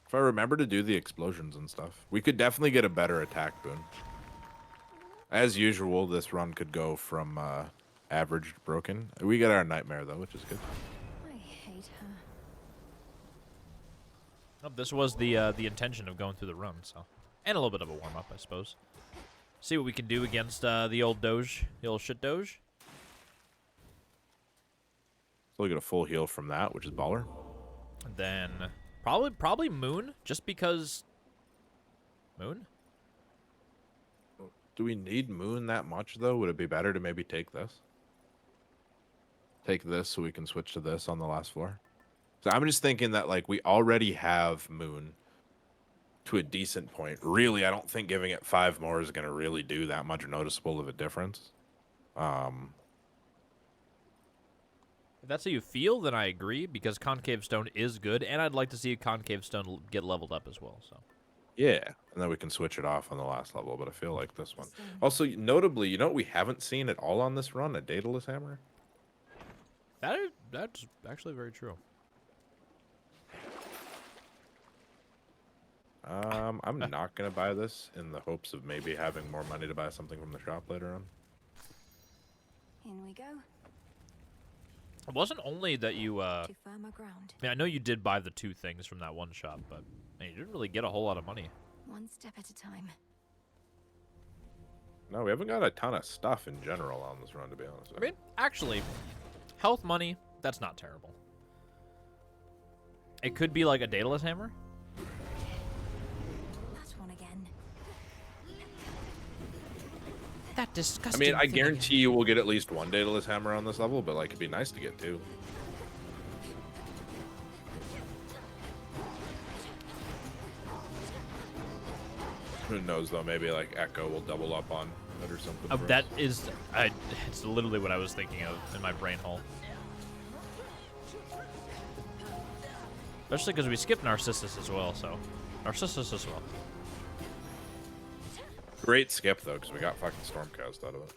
If I remember to do the explosions and stuff, we could definitely get a better attack boon. As usual, this run could go from average to broken. We get our nightmare, though, which is good. I hate her. Well, this was the intention of going through the run, so. And a little bit of a warm-up, I suppose. See what we can do against the old Doge, the old shit Doge. So we get a full heal from that, which is baller. And then probably Moon, just because Moon? Do we need Moon that much, though? Would it be better to maybe take this? Take this so we can switch to this on the last floor? So I'm just thinking that, like, we already have Moon to a decent point. Really, I don't think giving it 5 more is going to really do that much noticeable of a difference. If that's how you feel, then I agree, because Concave Stone is good, and I'd like to see a Concave Stone get leveled up as well, so. Yeah, and then we can switch it off on the last level, but I feel like this one. Also, notably, you know what we haven't seen at all on this run? A Daedalus Hammer? That's actually very true. I'm not going to buy this in the hopes of maybe having more money to buy something from the shop later on. In we go. It wasn't only that you, To firmer ground. I mean, I know you did buy the 2 things from that one shop, but man, you didn't really get a whole lot of money. One step at a time. No, we haven't got a ton of stuff in general on this run, to be honest. I mean, actually, health money, that's not terrible. It could be like a Daedalus Hammer. That one again. That disgusting I mean, I thing guarantee you we'll get at least one Daedalus Hammer on this level, but, like, it'd be nice to get 2. Who knows, though? Maybe, like, Echo will double up on it or something. for That us. is, it's literally what I was thinking of in my brain hole. Especially because we skipped Narcissus as well, so. Narcissus as well. Great skip, though, because we got fucking Stormcast out of it.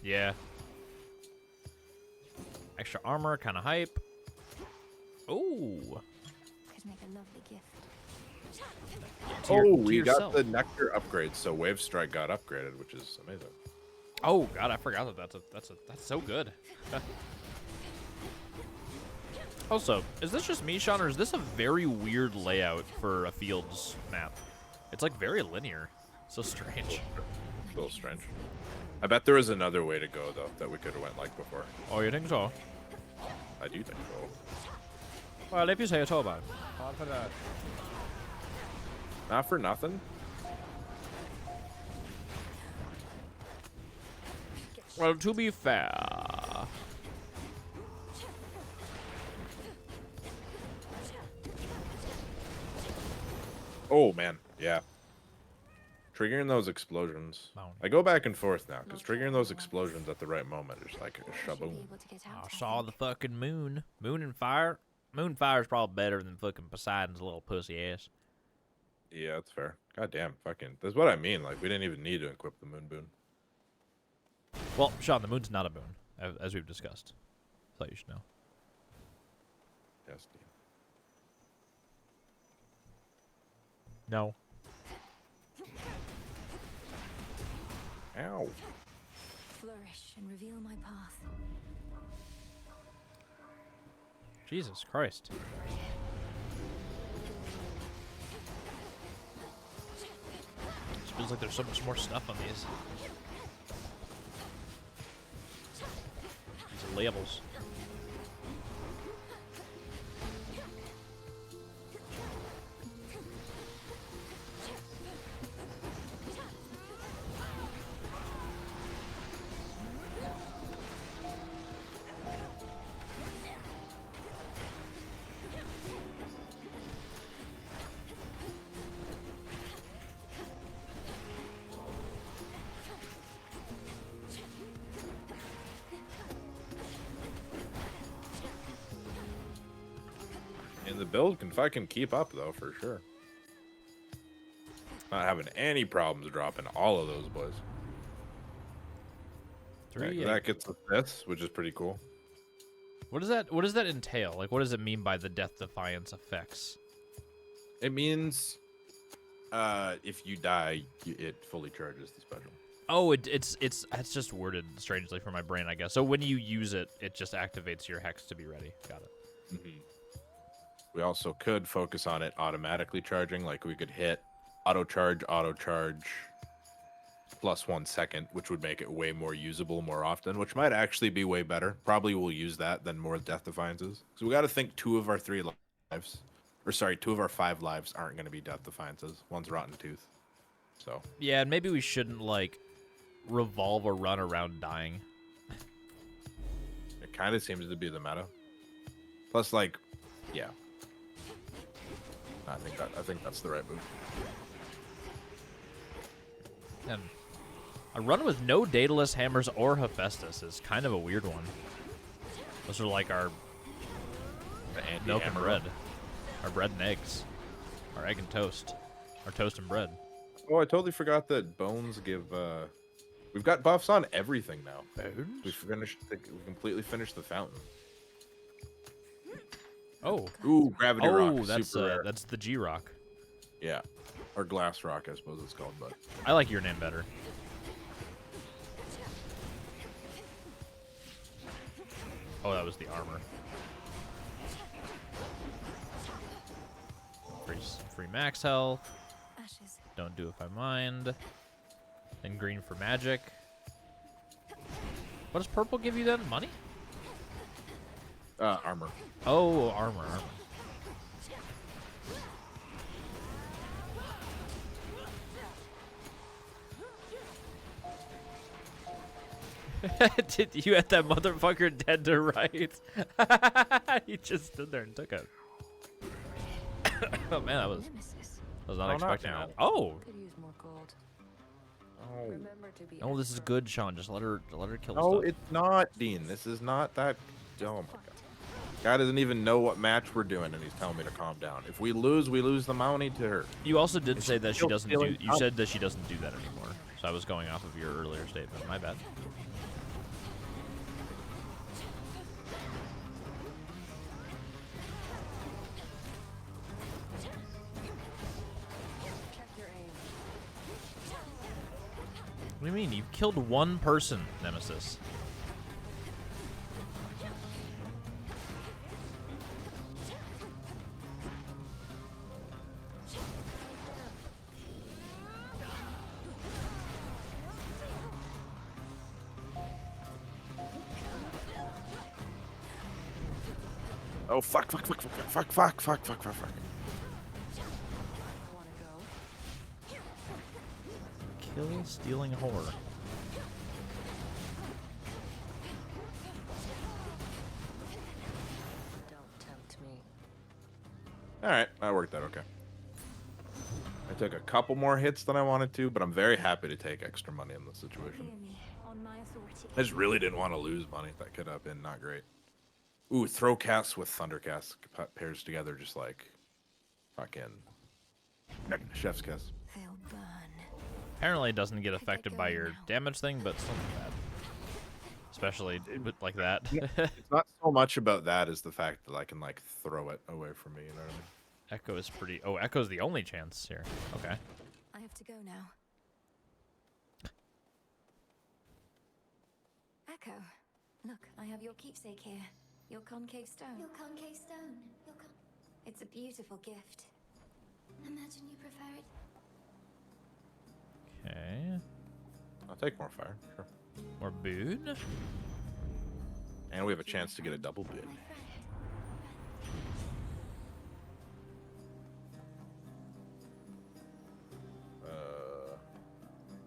Yeah. Extra armor, kind of hype. Ooh. Could make a lovely gift. We got the Nectar upgrade, so Wave Strike got upgraded, which is amazing. Oh god, I forgot that that's so good. Also, is this just me, Sean, or is this a very weird layout for a Fields map? It's like very linear. So strange. A little strange. I bet there was another way to go, though, that we could have went like before. Oh, you think so? I do think so. Well, if you say so, man. Not for nothing. Well, to be fair. Oh, man. Yeah. Triggering those explosions. I go back and forth now, because triggering those explosions at the right moment is like a Should be shaboom. able to get out, I I saw the think. fucking moon. Moon and fire. Moon fire is probably better than fucking Poseidon's little pussy ass. Yeah, that's fair. God damn, fucking. That's what I mean. Like, we didn't even need to equip the moon boon. Well, Sean, the moon's not a moon, as we've discussed. Thought you should know. Yes, Dean. No. Ow. flourish and reveal my path. Jesus Christ. Just feels like there's so much more stuff on these. These labels. And the build can fucking keep up though, for sure. Not having any problems dropping all of those boys. Three. That gets us this, which is pretty cool. What does that entail? Like, what does it mean by the Death Defiance effects? It means if you die, it fully charges the special. Oh, it's just worded strangely for my brain, I guess. So when you use it, it just activates your hex to be ready. Got it. Mm-hmm. We also could focus on it automatically charging. Like we could hit auto charge plus 1 second, which would make it way more usable more often, which might actually be way better. Probably we'll use that than more Death Defiances. So we got to think 2 of our 3 lives, or sorry, 2 of our 5 lives aren't going to be Death Defiances. One's Rotten Tooth. So Yeah, and maybe we shouldn't like revolve or run around dying. it kind of seems to be the meta. Plus, like, yeah, I think that's the right move. And a run with no Daedalus, Hammers, or Hephaestus is kind of a weird one. Those are like our milk and bread. Our bread and eggs. Our egg and toast. Our toast and bread. Oh, I totally forgot that bones give. We've got buffs on everything now. Bones? We completely finished the fountain. Oh. Ooh, gravity rock. Oh, that's super rare. that's the G rock. Yeah, or glass rock, I suppose it's called. But I like your name better. Oh, that was the armor. Free max health. Ashes. Don't do if I mind. Then green for magic. What does purple give you then? Money? armor. Oh, armor. Did you had that motherfucker dead to rights? He just stood there and took it. Oh man, I was not not expecting now. that. Oh, Could use more gold. Oh, Remember to be oh, this is good, Sean. Just let her kill no, stuff. it's not, Dean. This is not that. Oh my god. Guy doesn't even know what match we're doing, and he's telling me to calm down. If we lose the Mountie to her. You also did Is say she that she still doesn't do. feeling You said that she doesn't do that anymore. So I was going off of your earlier statement. My bad. check your aim. What do you mean? You've killed one person, Nemesis. Oh fuck! Wanna go? Kill stealing whore. Don't tempt me. All right, that worked out okay. I took a couple more hits than I wanted to, but I'm very happy to take extra money in this situation. Hear me on my authority. I just really didn't want to lose money. That could have been not great. Ooh, throw cast with thunder cast pairs together just like fucking chef's kiss. They'll burn. Apparently, it doesn't get affected by your damage thing, but still not bad. Especially like that. It's not so much about that as the fact that I can like throw it away from me. You know what I mean? Echo is pretty. Oh, Echo's the only chance here. Okay. I have to go now. Echo, look, I have your keepsake here. Your concave stone. Your concave stone. It's a beautiful gift. Imagine you prefer it. Okay. I'll take more fire. Sure. More boon. And we have a chance to get a double bid. My friend.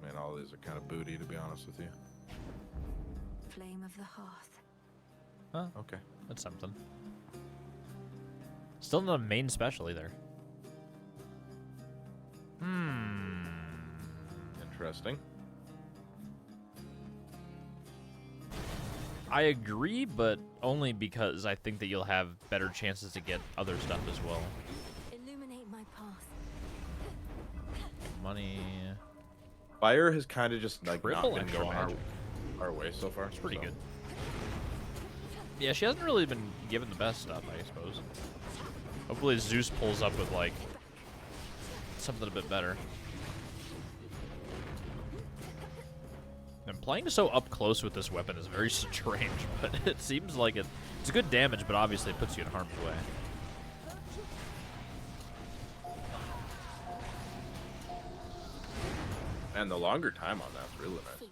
Man, all these are kind of booty, to be honest with you. Flame of the hearth. Huh, Okay. that's something. Still not a main special either. Interesting. I agree, but only because I think that you'll have better chances to get other stuff as well. Illuminate my path. Money. Fire has kind of just like Triple not been extra going magic. our way so far. It's pretty so. good. Yeah, she hasn't really been given the best stuff, I suppose. Hopefully Zeus pulls up with, like, something a bit better. And playing so up close with this weapon is very strange, but it seems like it's good damage, but obviously it puts you in harm's way. And the longer time on that's really nice.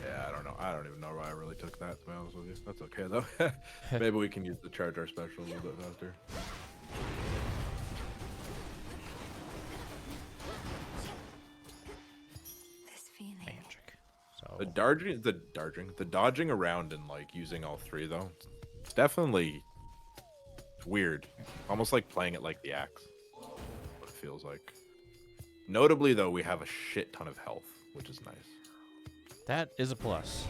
Yeah, I don't know. I don't even know why I really took that, to be honest with you. That's okay, though. Maybe we can use the charge our special a little bit faster. This feeling. Magic. So The dodging around and like using all three though, it's definitely weird. Almost like playing it like the axe. What it feels like. Notably though, we have a shit ton of health, which is nice. that is a plus.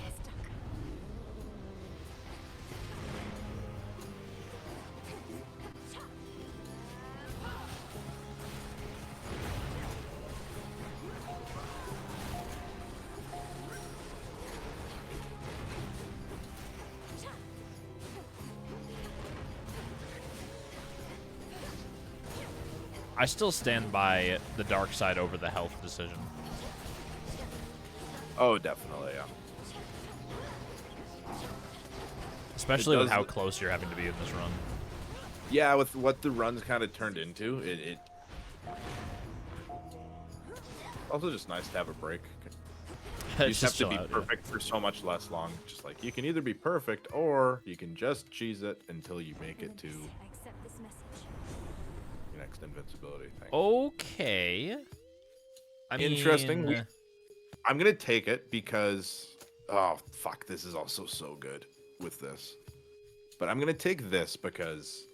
I still stand by the dark side over the health decision. Oh, definitely, yeah. Especially with does- how close you're having to be in this run. Yeah, with what the run's kind of turned into, it also just nice to have a break. You It's just have chill to be out, yeah. perfect for so much less long. Just like you can either be perfect or you can just cheese it until you make it to your I accept this message. next invincibility thing. Okay. I mean, Interesting. I'm gonna take it because oh fuck, this is also so good with this. But I'm gonna take this because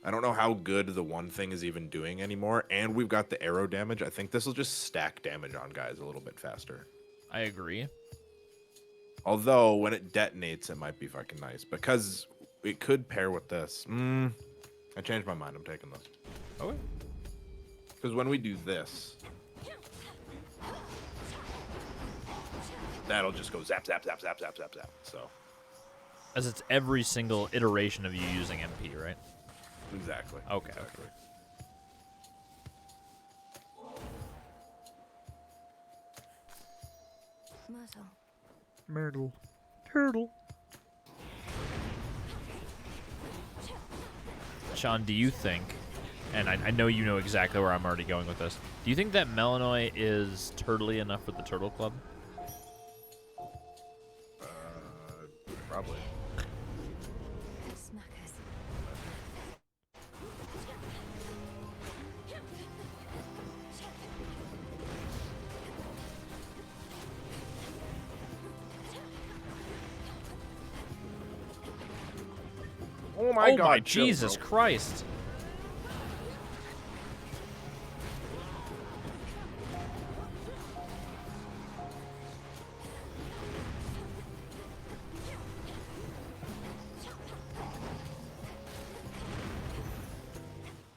I don't know how good the one thing is even doing anymore, and we've got the arrow damage. I think this will just stack damage on guys a little bit faster. I agree. Although when it detonates, it might be fucking nice because it could pair with this. I changed my mind. I'm taking this. Okay. Because when we do this, that'll just go zap, zap, zap, zap, zap, zap, zap. So, As it's every single iteration of you using MP, right? exactly. Okay, Exactly. Myrtle. Myrtle. Turtle. Sean, do you think, and I know you know exactly where I'm already going with this, do you think that Melanoy is turtly enough for the Turtle Club? Probably. Smackers. Oh my god! my chill, Jesus bro. Christ!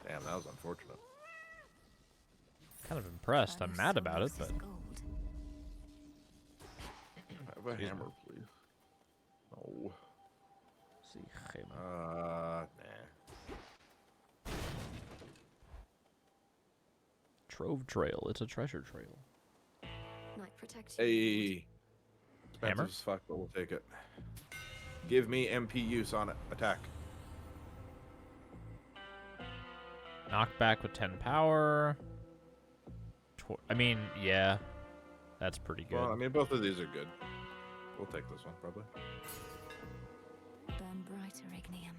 Damn, that was unfortunate. Kind of impressed. I'm mad about it, but Gold. Have a Jeez, hammer, man. please. No. See, hammer. Nah. Trove Trail. It's a treasure trail. Might protect you. Hey. Hammer? Expensive as fuck, but we'll take it. Give me MP use on it. Attack. Knockback with 10 power. I mean, yeah. That's pretty good. Well, I mean, both of these are good. We'll take this one, probably. Burn brighter, Ignium.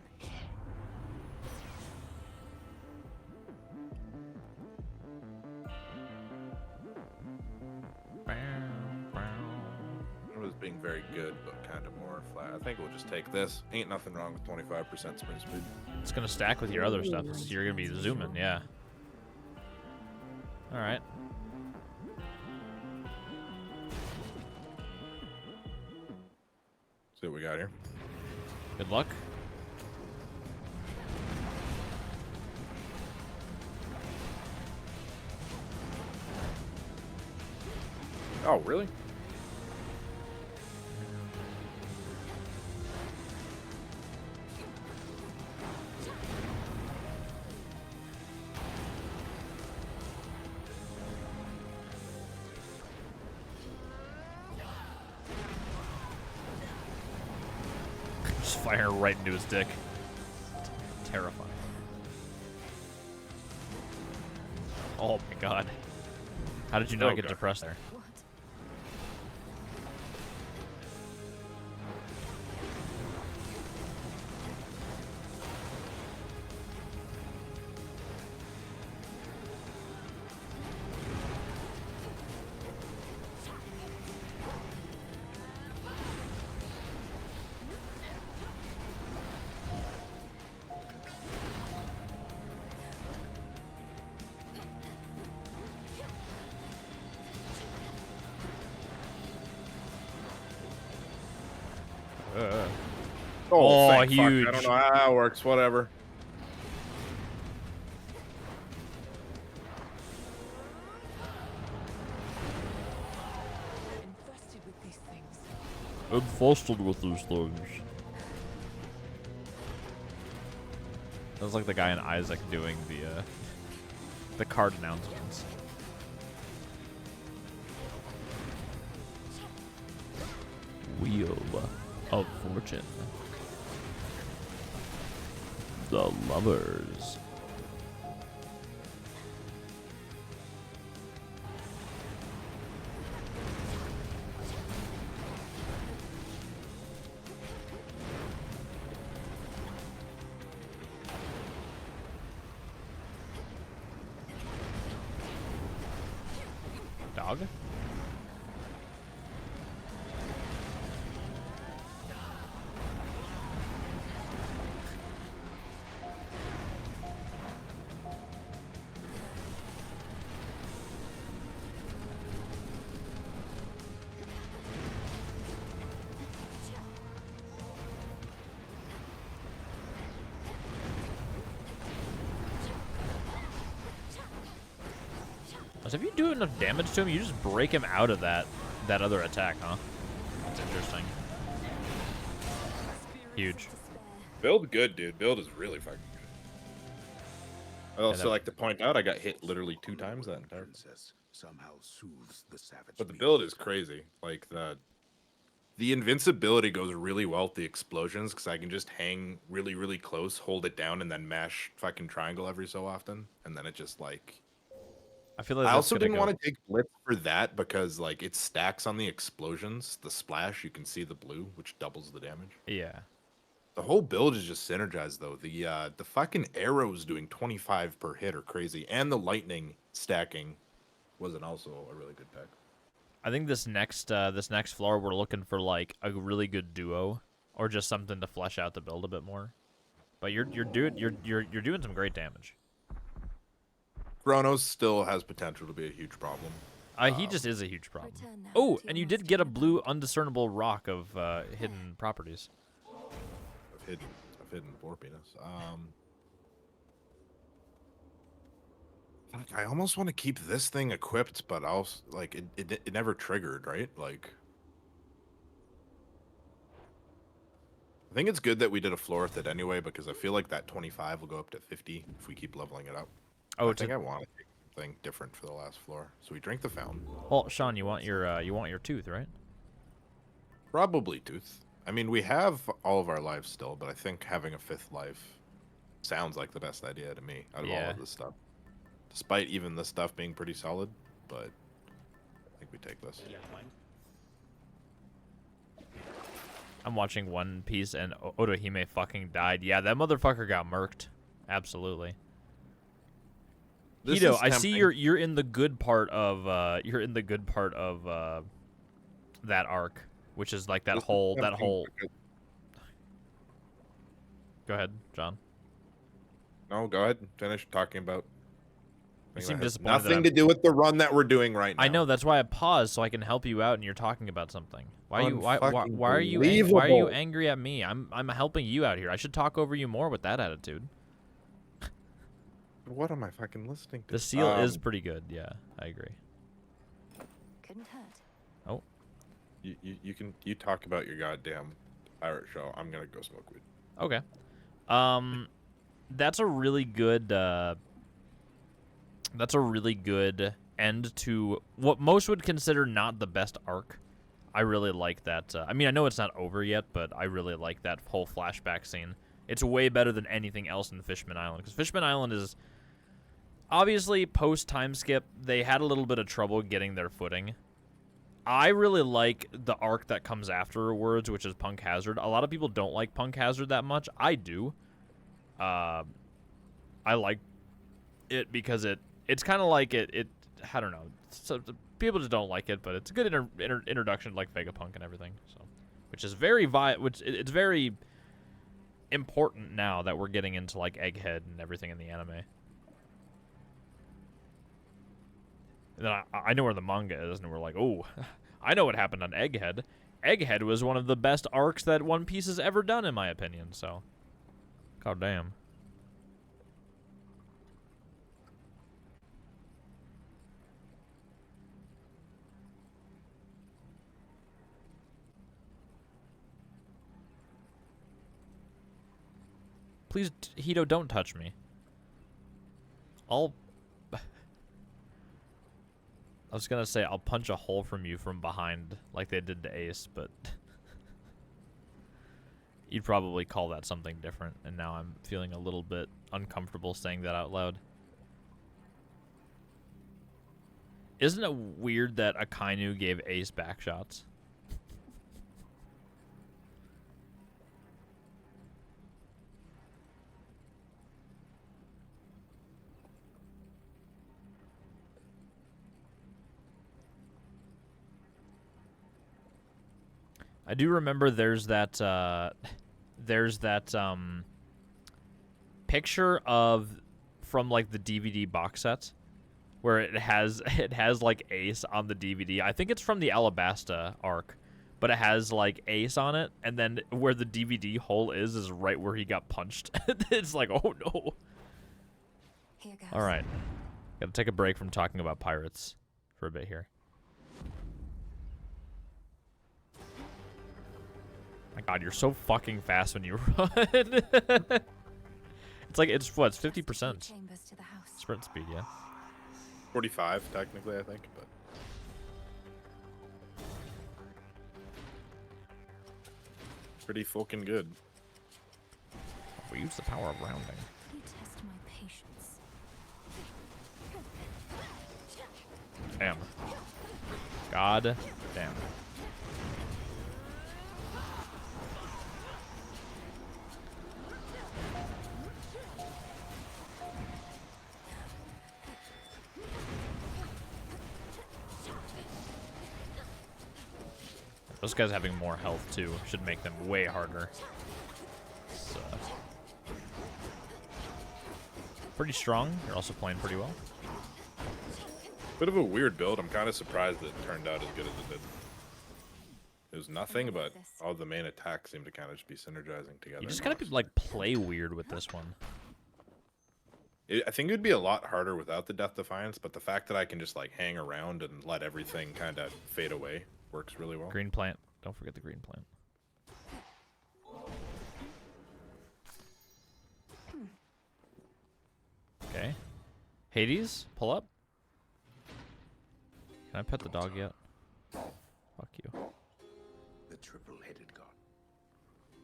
It was being very good, but kind of more flat. I think we'll just take this. Ain't nothing wrong with 25% sprint speed. It's going to stack with your other stuff. So you're going to be zooming, yeah. All right. See what we got here. Good luck. Oh, really? Just fire right into his dick. Terrifying. Oh my god. How did you not Oh, get God. depressed there? What? Oh, thank fuck. huge. I don't know how it works. Whatever. Infested with these things. Infested with these things. That was like the guy in Isaac doing the card announcements. Wheel of Fortune. The Lovers. Dog? So if you do enough damage to him, you just break him out of that other attack, huh? That's interesting. Huge. Build good, dude. Build is really fucking good. I also that- like to point out I got hit literally 2 times that entire. Princess somehow soothes the savage. But the beast. build is crazy. Like the invincibility goes really well with the explosions because I can just hang really, really close, hold it down, and then mash fucking triangle every so often, and then it just like. I feel like I that's also gonna didn't go. want to take blitz for that because like it stacks on the explosions, the splash. You can see the blue, which doubles the damage. Yeah. The whole build is just synergized though. The fucking arrows doing 25 per hit are crazy, and the lightning stacking wasn't also a really good pick. I think this next floor we're looking for like a really good duo or just something to flesh out the build a bit more. But you're doing some great damage. Chronos still has potential to be a huge problem. He just is a huge problem. Return now Oh, to and your you did master get a weapon. blue undiscernible rock of hidden properties. Of hidden porpiness. Fuck, I almost want to keep this thing equipped, but also like it never triggered, right? Like I think it's good that we did a floor with it anyway, because I feel like that 25 will go up to 50 if we keep leveling it up. Oh, I think I want to take something different for the last floor. So we drink the fountain. Well, Sean, you want your tooth, right? Probably tooth. I mean, we have all of our lives still, but I think having a 5th life sounds like the best idea to me out of all of this stuff. Despite even this stuff being pretty solid, but I think we take this. I'm watching One Piece and Otohime fucking died. Yeah, that motherfucker got murked. Absolutely. This Hito, is I see tempting. you're in the good part of that arc, which is like that This is whole tempting because- Go ahead, John. No, go ahead. Finish talking about. You thing seem that has disappointed that nothing to do with the run that we're doing right now. I know, that's why I paused so I can help you out and you're talking about something. Why are you why are you Unfucking angry at me? I'm helping you out here. I should talk over you more with that attitude. What am I fucking listening to? The seal is pretty good. Yeah, I agree. Couldn't hurt. Oh, you talk about your goddamn pirate show. I'm gonna go smoke weed. okay. That's a really good end to what most would consider not the best arc. I really like that. I mean, I know it's not over yet, but I really like that whole flashback scene. It's way better than anything else in Fishman Island, because Fishman Island is obviously post time skip. They had a little bit of trouble getting their footing. I really like the arc that comes afterwards, which is Punk Hazard. A lot of people don't like Punk Hazard that much. I do. I like it because it's kind of like it. I don't know. So people just don't like it, but it's a good introduction to like Vegapunk and everything. So, which is very it's very important now that we're getting into like Egghead and everything in the anime. And then I know where the manga is, and we're like, oh, I know what happened on Egghead. Egghead was one of the best arcs that One Piece has ever done, in my opinion. So, god damn. Please, Hito, don't touch me. I was gonna say I'll punch a hole from you from behind like they did to Ace, but you'd probably call that something different, and now I'm feeling a little bit uncomfortable saying that out loud. Isn't it weird that Akainu gave Ace back shots? I do remember there's that picture of from like the DVD box set where it has like Ace on the DVD. I think it's from the Alabasta arc, but it has like Ace on it, and then where the DVD hole is right where he got punched. It's like, oh no. Here goes. All right, gotta take a break from talking about pirates for a bit here. My god, you're so fucking fast when you run. It's like, it's 50% Chambers to the house. sprint speed, yeah. 45 technically, I think, but pretty fucking good. We use the power of rounding. You test my patience. Damn. God damn. Those guys having more health too should make them way harder. So, pretty strong. You're also playing pretty well. Bit of a weird build. I'm kind of surprised that it turned out as good as it did. It was nothing, but all the main attacks seem to kind of just be synergizing together. You just gotta be, like, play weird with this one. I think it would be a lot harder without the Death Defiance, but the fact that I can just like hang around and let everything kind of fade away works really well. Green plant. Don't forget the green plant. Hades, pull up. Can I pet the dog yet? Fuck you. The triple-headed god.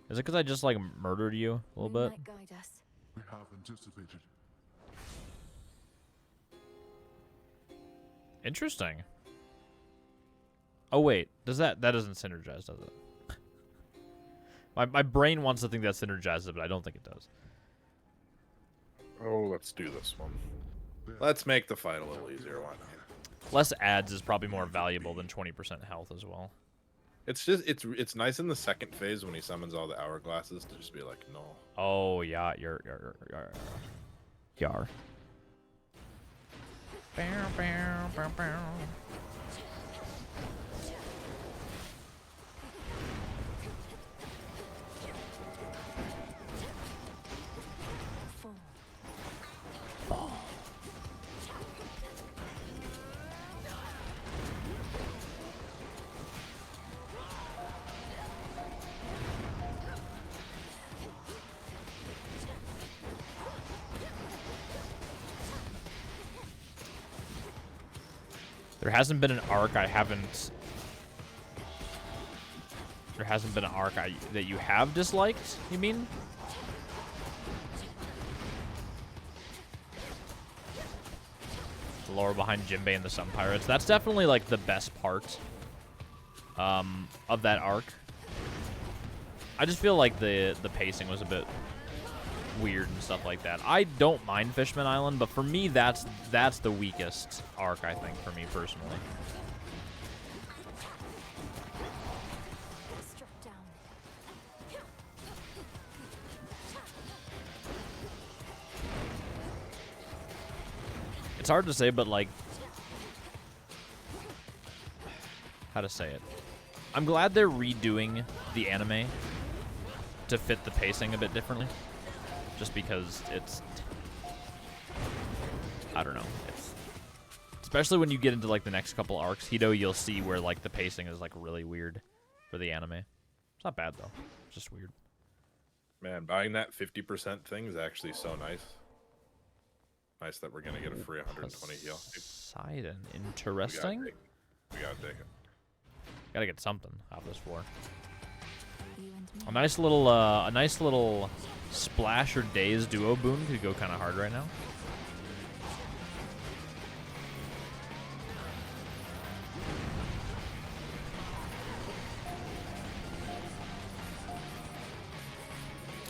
Is it because I just like murdered you a little bit? Moonlight guide us. We have anticipated. Interesting. Oh wait, that doesn't synergize, does it? My brain wants to think that synergizes, but I don't think it does. Oh, let's do this one. Let's make the fight a little easier. Why not? Less ads is probably more valuable than 20% health as well. It's just it's nice in the second phase when he summons all the hourglasses to just be like, no. Oh yeah, you're Yar. Bow, bow, bow, bow. There hasn't been an arc I haven't. There hasn't been an arc that you have disliked, you mean? The lore behind Jinbei and the Sun Pirates. That's definitely like the best part of that arc. I just feel like the pacing was a bit weird and stuff like that. I don't mind Fishman Island, but for me that's the weakest arc, I think, for me personally. Struck down. It's hard to say, but like, how to say it? I'm glad they're redoing the anime to fit the pacing a bit differently. Just because it's, I don't know. It's especially when you get into like the next couple arcs, Hito, you'll see where like the pacing is like really weird for the anime. It's not bad though. It's just weird. Man, buying that 50% thing is actually so nice. Nice that we're gonna get a free 120 heal. Poseidon, interesting. We gotta take it. Gotta get something out of this floor. You and me. A nice little Splash or Daze duo boon could go kind of hard right now.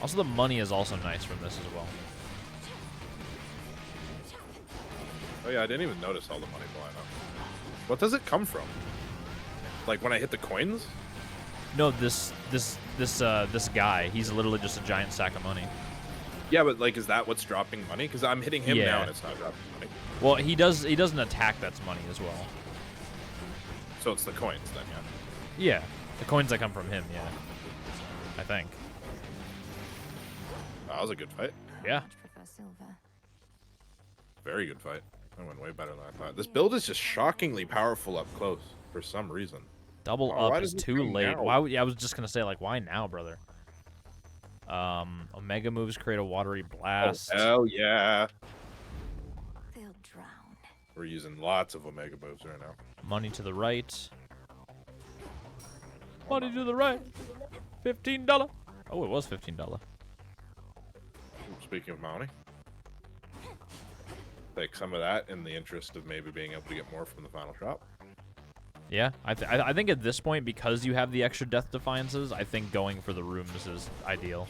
Also, the money is also nice from this as well. Oh yeah, I didn't even notice all the money flying up. What does it come from? Like when I hit the coins? No, this guy, he's literally just a giant sack of money. Yeah, but like, is that what's dropping money? Because I'm hitting him Yeah. now and it's not dropping money. Well, he does an attack that's money as well. So it's the coins then, yeah. Yeah, the coins that come from him, yeah. I think. That was a good fight. Yeah. Much prefer silver. Very good fight. That went way better than I thought. This build is just shockingly powerful up close for some reason. Double Wow, why up is does it too come late. now? Why would, yeah, I was just gonna say, like, why now, brother? Omega moves create a watery blast. Oh, hell yeah. They'll drown. We're using lots of Omega moves right now. Money to the right. Money to the right. $15. Oh, it was $15. Speaking of money, take some of that in the interest of maybe being able to get more from the final shop. Yeah, I think at this point, because you have the extra death defiances, I think going for the rooms is ideal.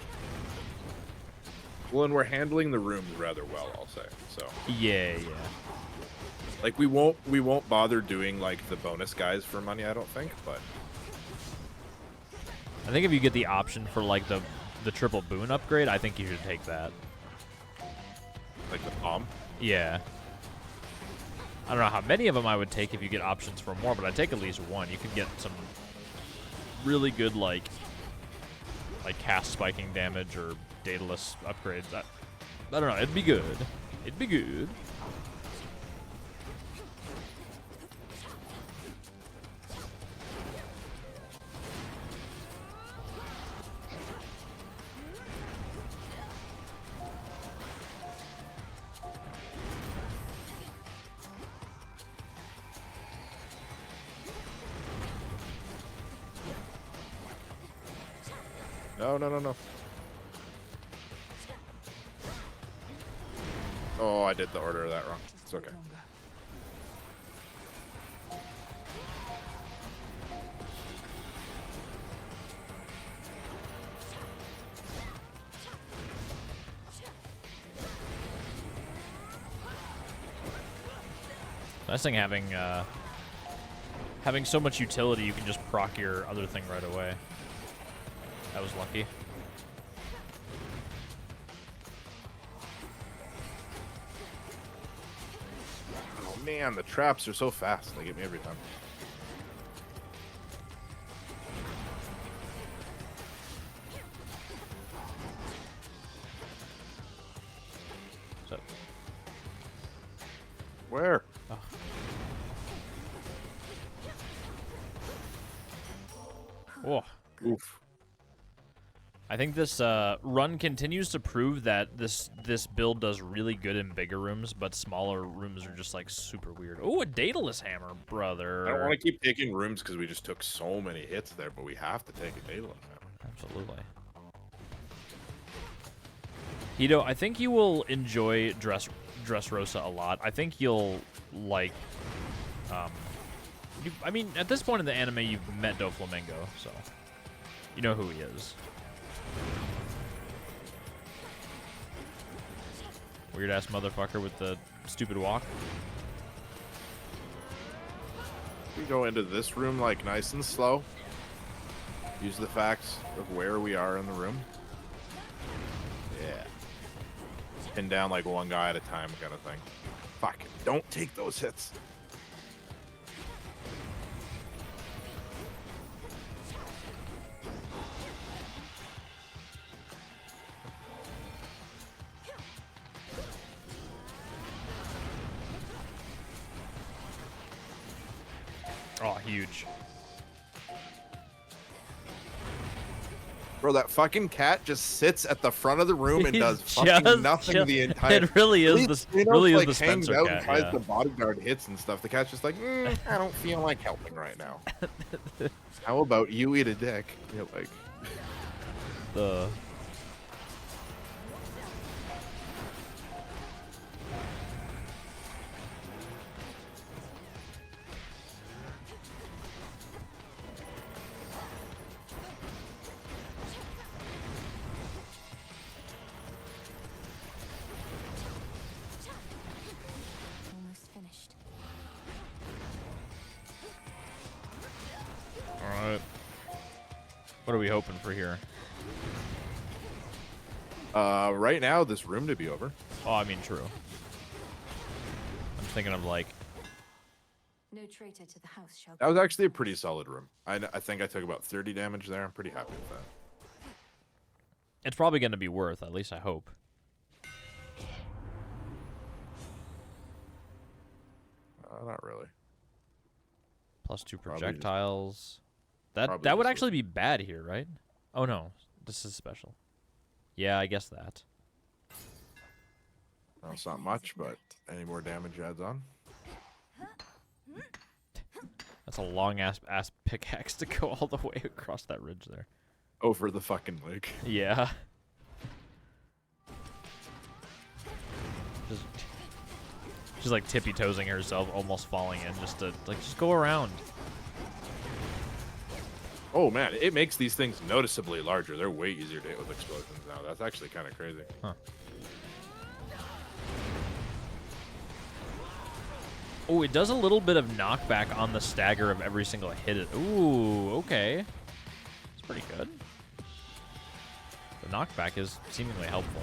Well, and we're handling the rooms rather well, I'll say. So Yeah. like we won't bother doing like the bonus guys for money, I don't think, but I think if you get the option for like the triple boon upgrade, I think you should take that. like the palm. Yeah. I don't know how many of them I would take if you get options for more, but I'd take at least one. You could get some really good like cast spiking damage or dataless upgrades. I don't know. It'd be good. It'd be good. No, no, no, no. Oh, I did the order of that wrong. It's okay. Nice thing having so much utility, you can just proc your other thing right away. That was lucky. Oh man, the traps are so fast. They get me every time. So, Where? oh. Whoa. Oof. I think this run continues to prove that this build does really good in bigger rooms, but smaller rooms are just like super weird. Oh, a Daedalus hammer, brother. I don't want to keep taking rooms because we just took so many hits there, but we have to take a Daedalus hammer. Absolutely. Hito, I think you will enjoy Dressrosa a lot. I think you'll like. I mean, at this point in the anime, you've met Doflamingo, so you know who he is. Weird ass motherfucker with the stupid walk. We go into this room like nice and slow. Use the facts of where we are in the room. Yeah. Pin down like one guy at a time kind of thing. Fuck. Don't take those hits. Oh, huge. Bro, that fucking cat just sits at the front of the room and He's does fucking just nothing chill- the entire. It really is really is the hangs Spencer out cat. and tries Yeah. to bodyguard hits and stuff. The cat's just like, I don't feel like helping right now. How about you eat a dick? You're like, The Almost finished. all right. What are we hoping for here? right now, this room to be over. Oh, I mean, true. I'm thinking of like. No traitor to the house shall. That was actually a pretty solid room. I think I took about 30 damage there. I'm pretty happy with that. It's probably going to be worth. At least I hope. Not really. +2 Probably just- projectiles. That probably would just actually be bad here, right? Oh no, this is special. Yeah, I guess that. No, it's not much, but any more damage adds on. That's a long ass pickaxe to go all the way across that ridge there. Over the fucking lake. Yeah. She's like tippy-toesing herself, almost falling in, just to like just go around. Oh man, it makes these things noticeably larger. They're way easier to hit with explosions now. That's actually kind of crazy. Huh. Oh, it does a little bit of knockback on the stagger of every single hit. Ooh, okay. It's pretty good. The knockback is seemingly helpful.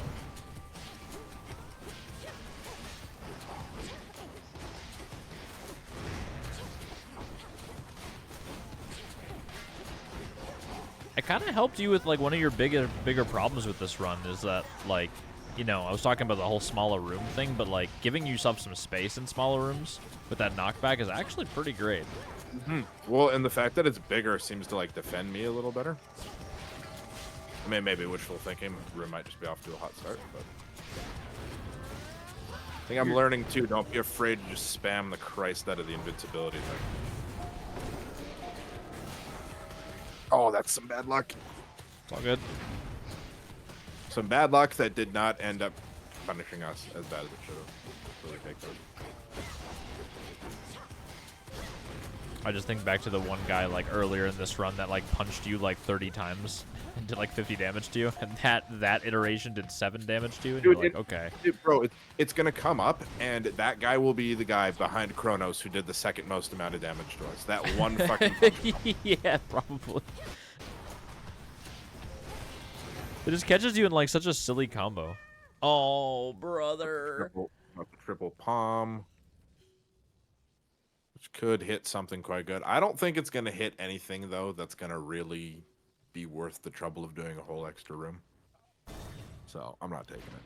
It kind of helped you with like one of your bigger problems with this run is that like, you know, I was talking about the whole smaller room thing, but like giving yourself some space in smaller rooms with that knockback is actually pretty great. Mm-hmm. Well, and the fact that it's bigger seems to like defend me a little better. I mean, maybe wishful thinking. The room might just be off to a hot start, but I think I'm learning too. Don't be afraid to just spam the Christ out of the invincibility thing. Oh, that's some bad luck. It's all good. Some bad luck that did not end up punishing us as bad as it should have. Really take those. I just think back to the one guy like earlier in this run that like punched you like 30 times and did like 50 damage to you, and that iteration did 7 damage to you, and Dude, you're like, okay. Bro, it's gonna come up, and that guy will be the guy behind Kronos who did the second most amount of damage to us. That one fucking punch. Yeah, probably. It just catches you in like such a silly combo. Oh, brother. Triple palm. Which could hit something quite good. I don't think it's going to hit anything, though, that's going to really be worth the trouble of doing a whole extra room. So, I'm not taking it.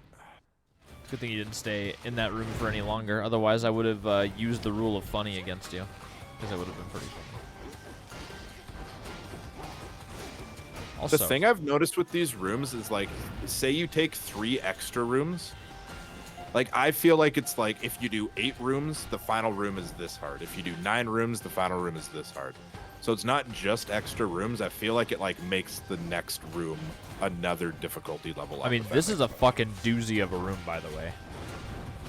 Good thing you didn't stay in that room for any longer. Otherwise, I would have used the rule of funny against you. Because that would have been pretty funny. Also, The thing I've noticed with these rooms is, like, say you take 3 extra rooms. Like, I feel like it's like, if you do 8 rooms, the final room is this hard. If you do 9 rooms, the final room is this hard. So it's not just extra rooms. I feel like it, like, makes the next room another difficulty level up. I mean, this is a fucking doozy of a room, by the way.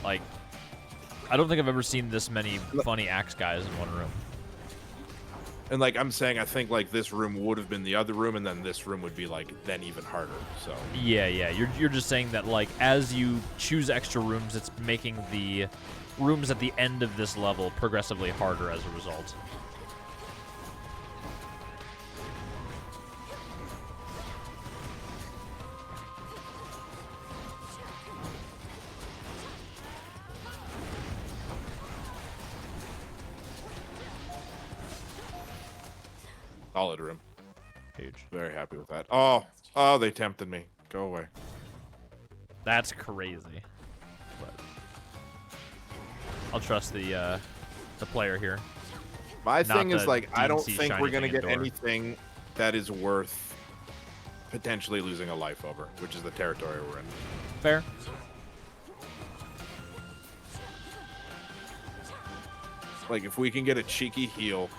Like, I don't think I've ever seen this many funny axe guys in one room. And, like, I'm saying, I think, like, this room would have been the other room, and then this room would be, like, then even harder, so. Yeah, yeah. You're just saying that, like, as you choose extra rooms, it's making the rooms at the end of this level progressively harder as a result. Solid room. Huge. Very happy with that. Oh, they tempted me. Go away. That's crazy. But I'll trust the player here. My Not thing is, the like, I don't DNC think shiny we're going to thing in get door. anything that is worth potentially losing a life over, which is the territory we're in. Fair. Like, if we can get a cheeky heal.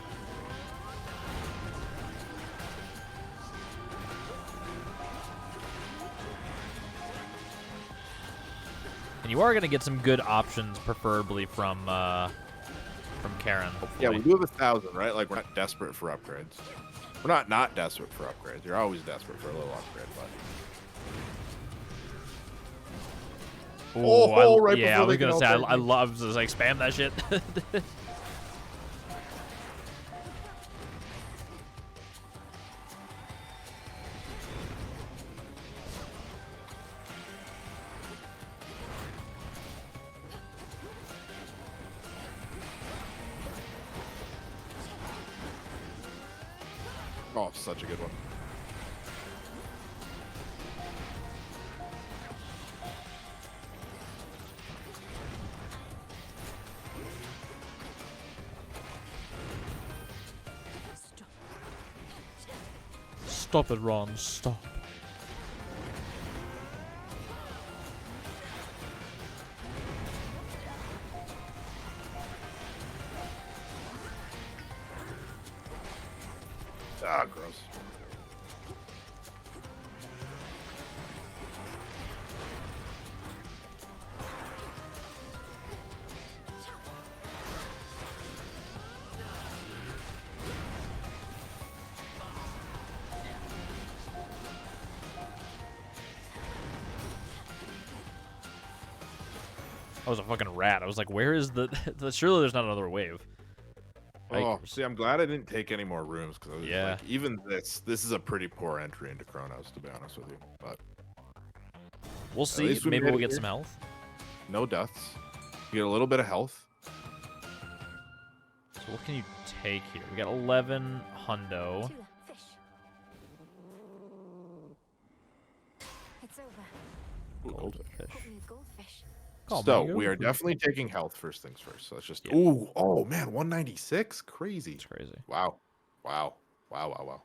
And you are going to get some good options, preferably from Karen. Yeah, Hopefully. we do have 1,000, right? Like, we're not desperate for upgrades. We're not desperate for upgrades. You're always desperate for a little upgrade, but. Oh, right yeah, I before was they can gonna say all I love to like spam that shit. Oh, such a good one. Stop it, Ron. Stop. Ah, gross. I was a fucking rat. I was like, where is the surely there's not another wave. Oh, see, I'm glad I didn't take any more rooms because I was Yeah. like, even this is a pretty poor entry into Chronos, to be honest with you. But We'll see. least we Maybe made we'll it get here. some health. no deaths. You get a little bit of health. So what can you take here? We got 11 hundo. Tula, fish. It's over. Goldfish. Caught me a goldfish. Call So me we are goldfish. definitely taking health first things first. So let's just. Yeah. Ooh, oh man, 196, crazy. It's crazy. Wow, wow, wow, wow, wow.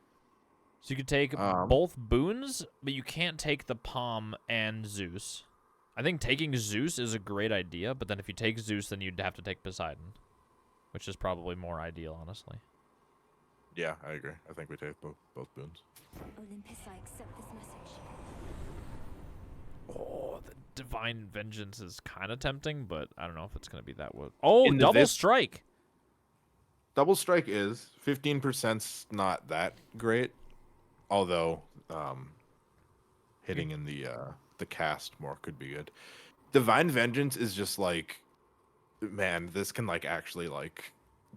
So you could take both boons, but you can't take the Palm and Zeus. I think taking Zeus is a great idea, but then if you take Zeus, then you'd have to take Poseidon, which is probably more ideal, honestly. Yeah, I agree. I think we take both boons. Olympus, I accept this message. Oh, the divine vengeance is kind of tempting, but I don't know if it's gonna be that wood. Oh, In the double Vis- strike. Double strike is 15%'s not that great, although hitting in the cast more could be good. Divine vengeance is just like, man, this can like actually like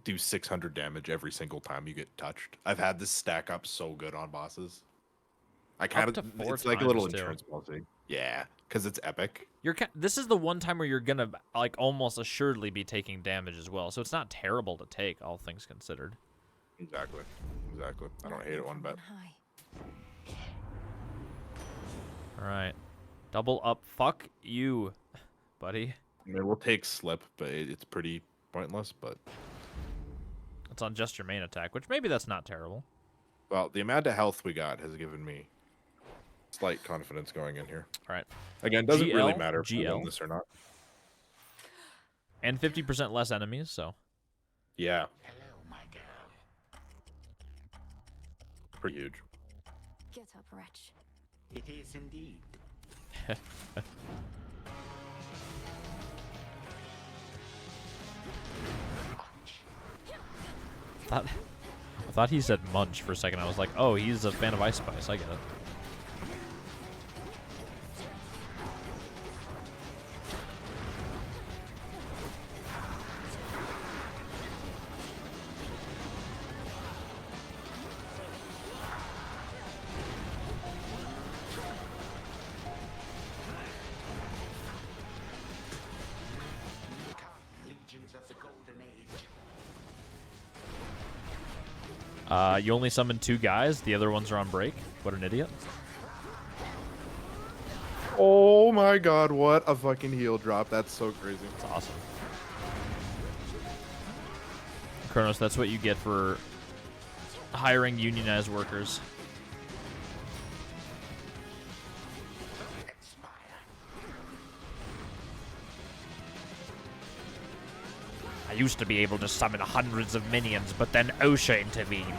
do 600 damage every single time you get touched. I've had this stack up so good on bosses. I kind Up to of 4 it's like a little times, too. insurance policy. Yeah, because it's epic. This is the one time where you're gonna like almost assuredly be taking damage as well, so it's not terrible to take, all things considered. Exactly. I don't hate it one bit. High. All right, double up. Fuck you, buddy. I mean, we'll take slip, but it's pretty pointless. But It's on just your main attack, which maybe that's not terrible. well, the amount of health we got has given me slight confidence going in here. All right, Again, doesn't really GL, matter if we GL. win this or not. and 50% less enemies. So Yeah, Hello, my girl. pretty huge. Get up, wretch. It is indeed. I thought he said munch for a second. I was like, oh, he's a fan of Ice Spice. I get it. Legions of the Golden Age. You only summoned 2 guys. The other ones are on break. What an idiot. Oh my god, what a fucking heal drop. That's so crazy. It's awesome. Kronos, that's what you get for hiring unionized workers. I used to be able to summon hundreds of minions, but then OSHA intervened.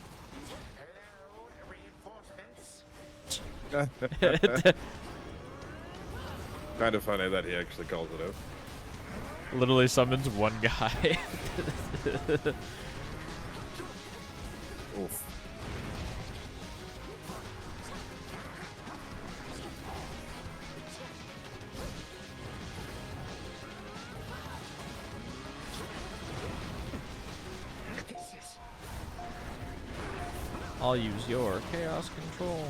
Hello, reinforcements. Kind of funny that he actually calls it out. Literally summons one guy. Oof. I'll use your chaos control.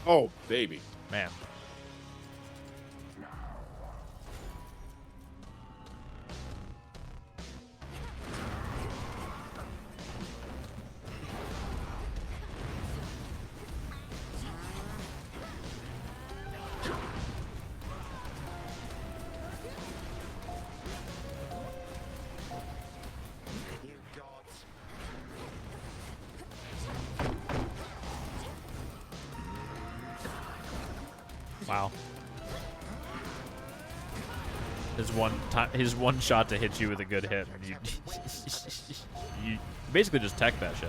Oh, baby. Man. You gods. Wow. His one shot to hit you with a good hit. And you basically just tech that shit.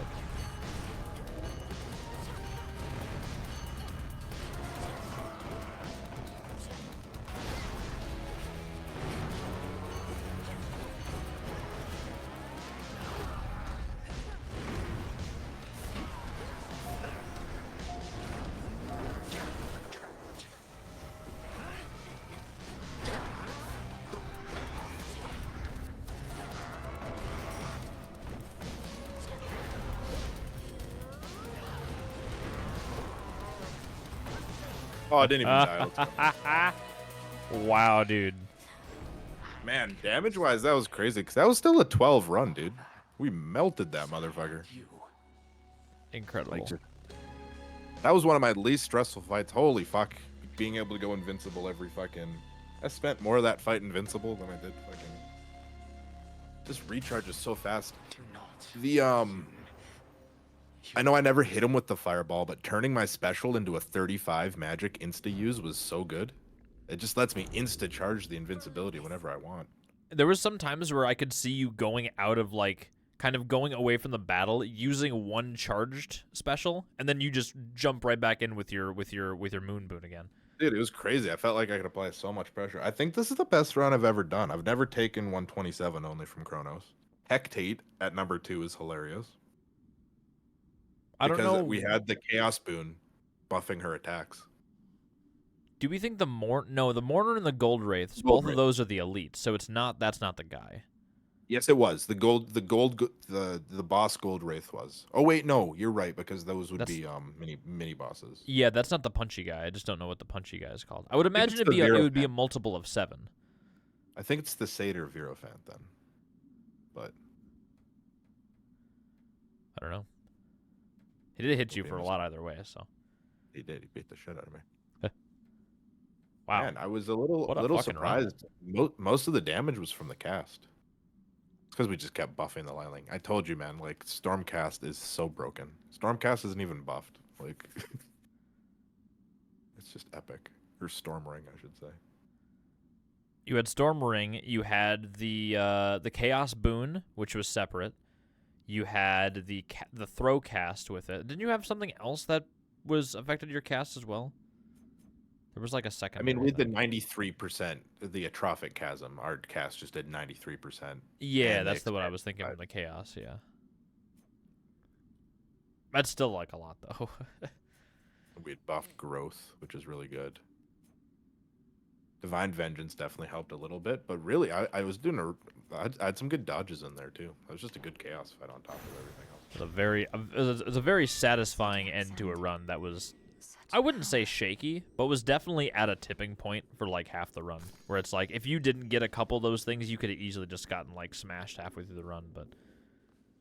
Oh, I didn't even die. Let's go. Wow, dude. Man, damage-wise, that was crazy, because that was still a 12 run, dude. We melted that motherfucker. Incredible. Like, that was one of my least stressful fights. Holy fuck. Being able to go invincible every fucking... I spent more of that fight invincible than I did fucking... Just recharges so fast. The, I know I never hit him with the fireball, but turning my special into a 35 magic insta-use was so good. It just lets me insta-charge the invincibility whenever I want. There was some times where I could see you going out of, like, kind of going away from the battle, using one charged special, and then you just jump right back in with your moon boon again. Dude, it was crazy. I felt like I could apply so much pressure. I think this is the best run I've ever done. I've never taken 127 only from Chronos. Hectate at number 2 is hilarious. I don't know. Because we had the Chaos Boon buffing her attacks. Do we think the Mourner and the Gold Wraiths, Gold both Wraith. of those are the elite, so that's not the guy. Yes, it was. The boss Gold Wraith was. Oh wait, no, you're right, because those would be mini bosses. Yeah, that's not the punchy guy. I just don't know what the punchy guy is called. I would think imagine it's the it would be a Virofant. multiple of 7. I think it's the Satyr Virofant then. But I don't know. He did hit you Okay, for a lot either way, so. he did. He beat the shit out of me. Wow. Man, I was a What a little fucking run. surprised. Most of the damage was from the cast. It's because we just kept buffing the lining. I told you, man. Like Stormcast is so broken. Stormcast isn't even buffed. Like it's just epic. Or Storm Ring, I should say. You had Storm Ring, you had the Chaos Boon, which was separate. You had the throw cast with it. Didn't you have something else that was affected your cast as well? There was like a second. I mean, we did 93%. The Atrophic Chasm, our cast just did 93%. Yeah, and that's the one I was thinking of, the Chaos, yeah. That's still like a lot, though. We had buffed Growth, which is really good. Divine Vengeance definitely helped a little bit, but really, I was doing I had some good dodges in there too. It was just a good chaos fight on top of everything else. It was a very satisfying end to a run that was, I wouldn't say shaky, but was definitely at a tipping point for like half the run, where it's like if you didn't get a couple of those things, you could have easily just gotten like smashed halfway through the run. But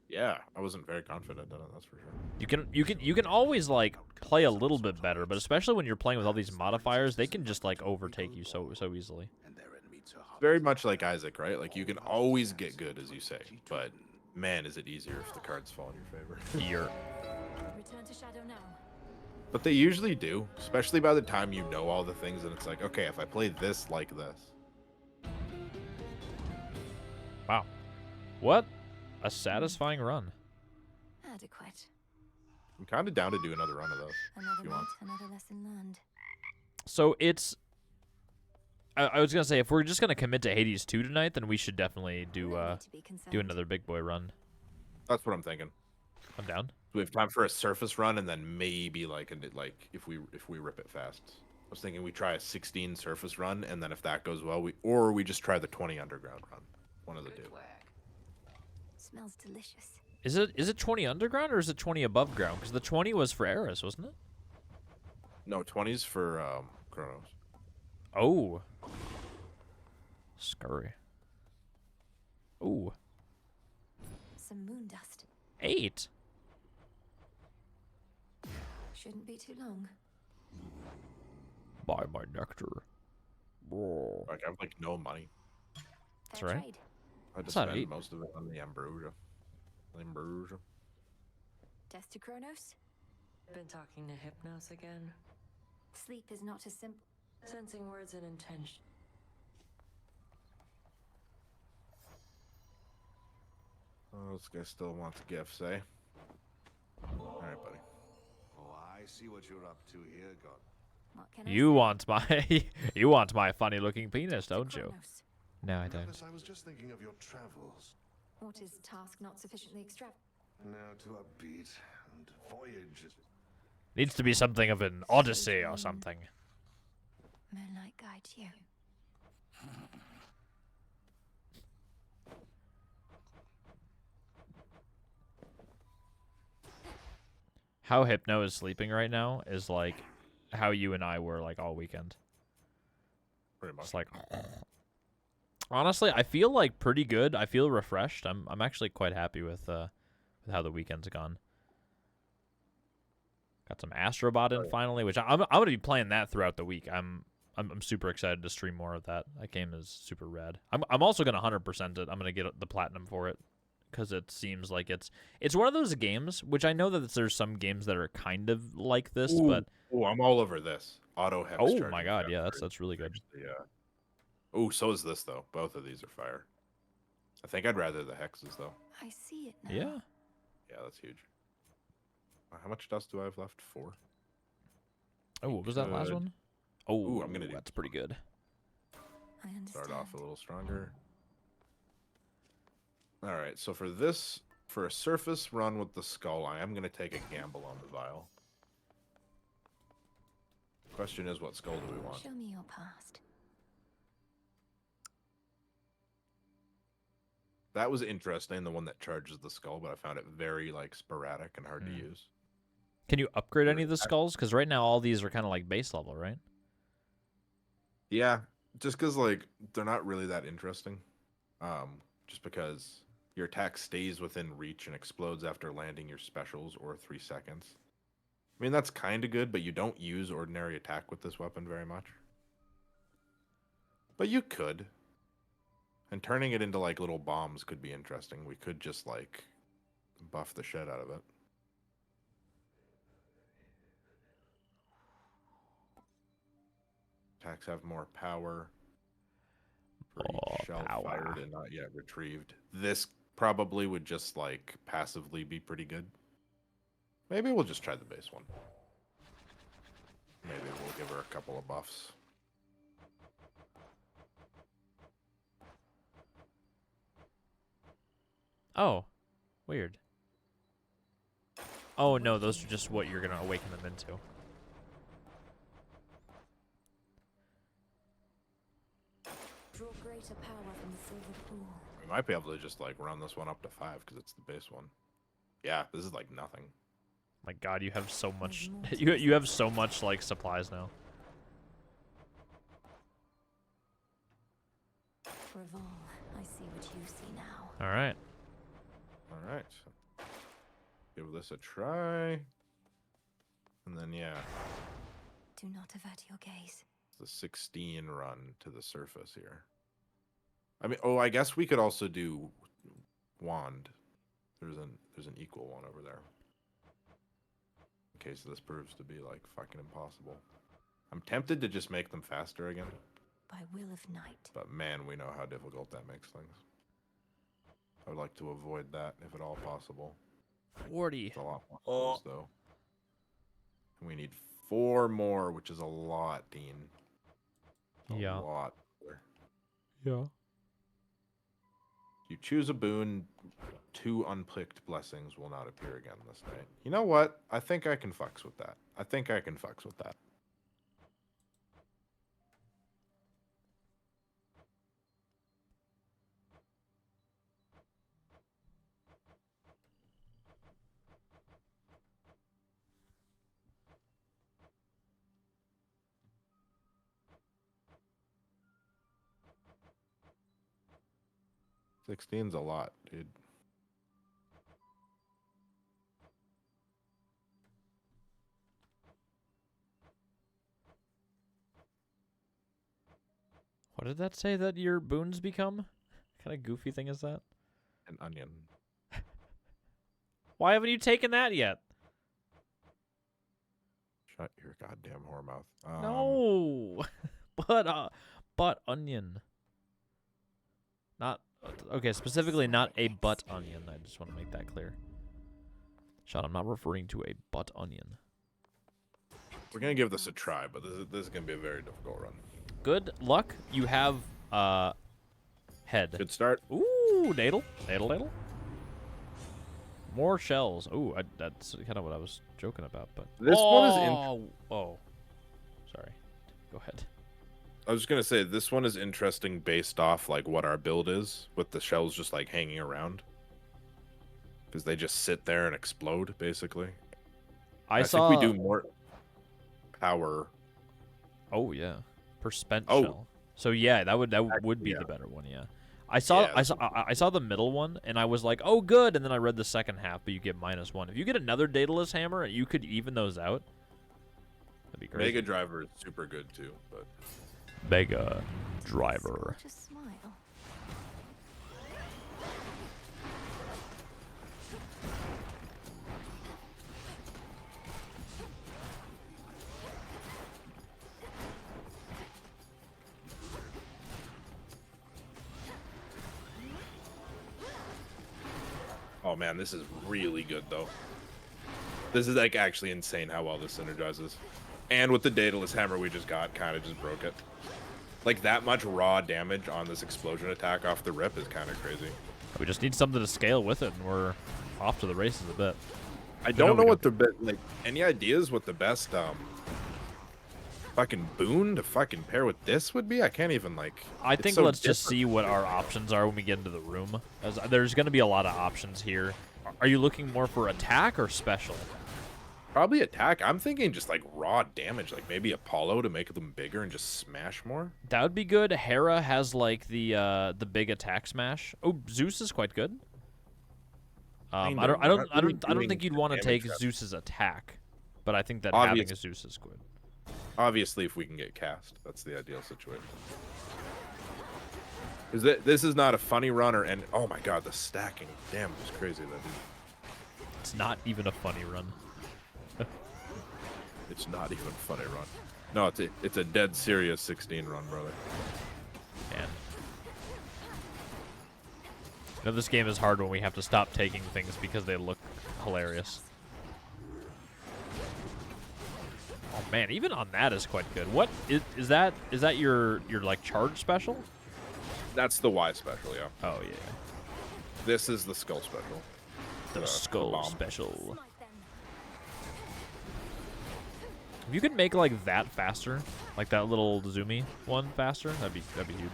Yeah, I wasn't very confident in it, that's for sure. you can always like play a little bit better, but especially when you're playing with all these modifiers, they can just like overtake you so easily. Very much like Isaac, right? Like you can always get good, as you say, but man, is it easier if the cards fall in your favor. You're Return to Shadow now. But they usually do, especially by the time you know all the things, and it's like, okay, if I play this like this. wow, what a satisfying run. Adequate. I'm kind of down to do another run of those. Another you night, want. another lesson learned. So it's. I was gonna say if we're just gonna commit to Hades 2 tonight, then we should definitely do No need to be concerned. do another big boy run. That's what I'm thinking. I'm down. We have time for a surface run, and then maybe like if we rip it fast. I was thinking we try a 16 surface run, and then if that goes well, we just try the 20 underground run. One of the two. Smells delicious. Is it 20 underground or is it 20 above ground? Because the 20 was for Eris, wasn't it? No, 20's for Chronos. Oh. Scurry. Ooh. Some moon dust. 8. Shouldn't be too long. Buy my nectar. Bro. Like I have like no money. That's Fair right. trade. I just not spend 8. most of it on the Ambrosia. Death to Kronos? Been talking to Hypnos again. Sleep is not as simple. Sensing words and intention. Oh, this guy still wants gifts, eh? All right, buddy. Oh, I see what you're up to here, God. What can I You say? want my you want my funny looking penis, To don't you? Kronos. No, I don't. Alice, I was just thinking of your travels. What is task not sufficiently extravagant? Now to a beat and voyage. Needs to be something of an odyssey or something. Moonlight guides you. How Hypno is sleeping right now is like how you and I were like all weekend. Pretty much. It's like Honestly, I feel like pretty good. I feel refreshed. I'm actually quite happy with how the weekend's gone. Got some Astrobot in finally, which I'm gonna be playing that throughout the week. I'm super excited to stream more of that. That game is super rad. I'm also gonna 100% it. I'm gonna get the platinum for it because it seems like it's one of those games which I know that there's some games that are kind of like this, but Oh, I'm all over this. Auto hex. oh charging my god, yeah, faster. that's really good. Yeah. Oh, so is this though. Both of these are fire. I think I'd rather the hexes though. I see it now. Yeah. Yeah, that's huge. How much dust do I have left? 4. Oh, what was that last Good. one? Oh, Ooh, I'm gonna do that's pretty good. I understand. Start off a little stronger. All right, so for this, for a surface run with the skull, I am going to take a gamble on the vial. Question is, what skull do we want? Show me your past. That was interesting, the one that charges the skull, but I found it very like sporadic and hard to use. Can you upgrade any of the skulls? Because right now all these are kind of like base level, right? Yeah, just because like they're not really that interesting. Just because your attack stays within reach and explodes after landing your specials or 3 seconds. I mean, that's kind of good, but you don't use ordinary attack with this weapon very much. But you could. And turning it into like little bombs could be interesting. We could just like buff the shit out of it. Attacks have more power for each shell fired and not yet retrieved. This probably would just like passively be pretty good. Maybe we'll just try the base one. Maybe we'll give her a couple of buffs. Oh, weird. Oh no, those are just what you're gonna awaken them into. Draw greater power from the silver pool. We might be able to just like run this one up to 5 because it's the base one. Yeah, this is like nothing. My god, you have so much. You have so much like supplies now. Revol, I see what you see now. All right. All right. Give this a try. And then, yeah, Do not avert your gaze. the 16 run to the surface here. I mean, oh, I guess we could also do wand. There's an equal one over there. In case this proves to be like fucking impossible. I'm tempted to just make them faster again. By will of night. But man, we know how difficult that makes things. I would like to avoid that if at all possible. 40. It's a lot more close, though. And we need 4 more, which is a lot, Dean. A lot. Yeah. You choose a boon, 2 unpicked blessings will not appear again this night. You know what? I think I can fucks with that. I think I can fucks with that. $16's a lot, dude. What did that say that your boons become? What kind of goofy thing is that? An onion. Why haven't you taken that yet? Shut your goddamn whore mouth. No. But onion. Not okay, specifically not a butt onion. I just want to make that clear. Shot, I'm not referring to a butt onion. We're gonna give this a try, but this is gonna be a very difficult run. Good luck. You have head. Good start. Ooh, natal. More shells. Ooh, that's kind of what I was joking about, but This one is oh. Sorry. Go ahead. I was gonna say this one is interesting based off like what our build is, with the shells just like hanging around, because they just sit there and explode basically. I think we do more power. Oh yeah, per spent Oh. shell. So yeah, that would be yeah. the better one. Yeah. I saw Yeah, I saw the middle one and I was like, oh good, and then I read the second half, but you get -1. If you get another Daedalus hammer, you could even those out. That'd be crazy. Mega Driver is super good too, but Mega Driver. Just smile. oh man, this is really good though. This is like actually insane how well this synergizes. And with the Daedalus hammer we just got, kind of just broke it. Like that much raw damage on this explosion attack off the rip is kind of crazy. We just need something to scale with it, and we're off to the races a bit. I don't know what the like. Any ideas what the best fucking boon to fucking pair with this would be? I can't even like. I it's think so let's just different. see what our options are when we get into the room. As there's going to be a lot of options here. Are you looking more for attack or special? Probably attack. I'm thinking just like raw damage, like maybe Apollo to make them bigger and just smash more. That would be good. Hera has like the big attack smash. Oh, Zeus is quite good. I Kinda. don't We're not really think doing you'd want to damage take rep. Zeus's attack, but I think that Obvious. having a Zeus is good. Obviously, if we can get cast, that's the ideal situation. Because this is not a funny runner, and oh my god, the stacking, damn, it was crazy. That It's not even a funny run. it's not even a funny run. No, it's a dead serious 16 run, brother. Man. You know, this game is hard when we have to stop taking things because they look hilarious. Oh man, even on that is quite good. What is that? Is that your like charge special? That's the Y special, yeah. Oh yeah, This is the skull special. the skull bomb. special. If you could make like that faster, like that little zoomy one faster, that'd be huge.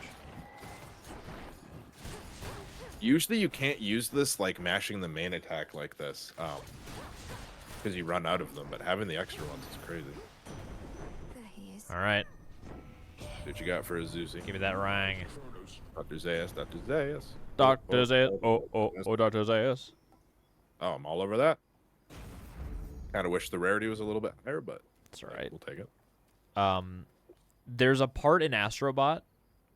Usually you can't use this like mashing the main attack like this, because you run out of them. But having the extra ones is crazy. There he is. All right, What you got for a Zuzi? give me that rang. Dr. Zayas, Dr. Zayas. Dr. Zayas. Oh, Dr. Zayas. Oh, I'm all over that. Kind of wish the rarity was a little bit higher, but That's all right. we'll take it. There's a part in Astrobot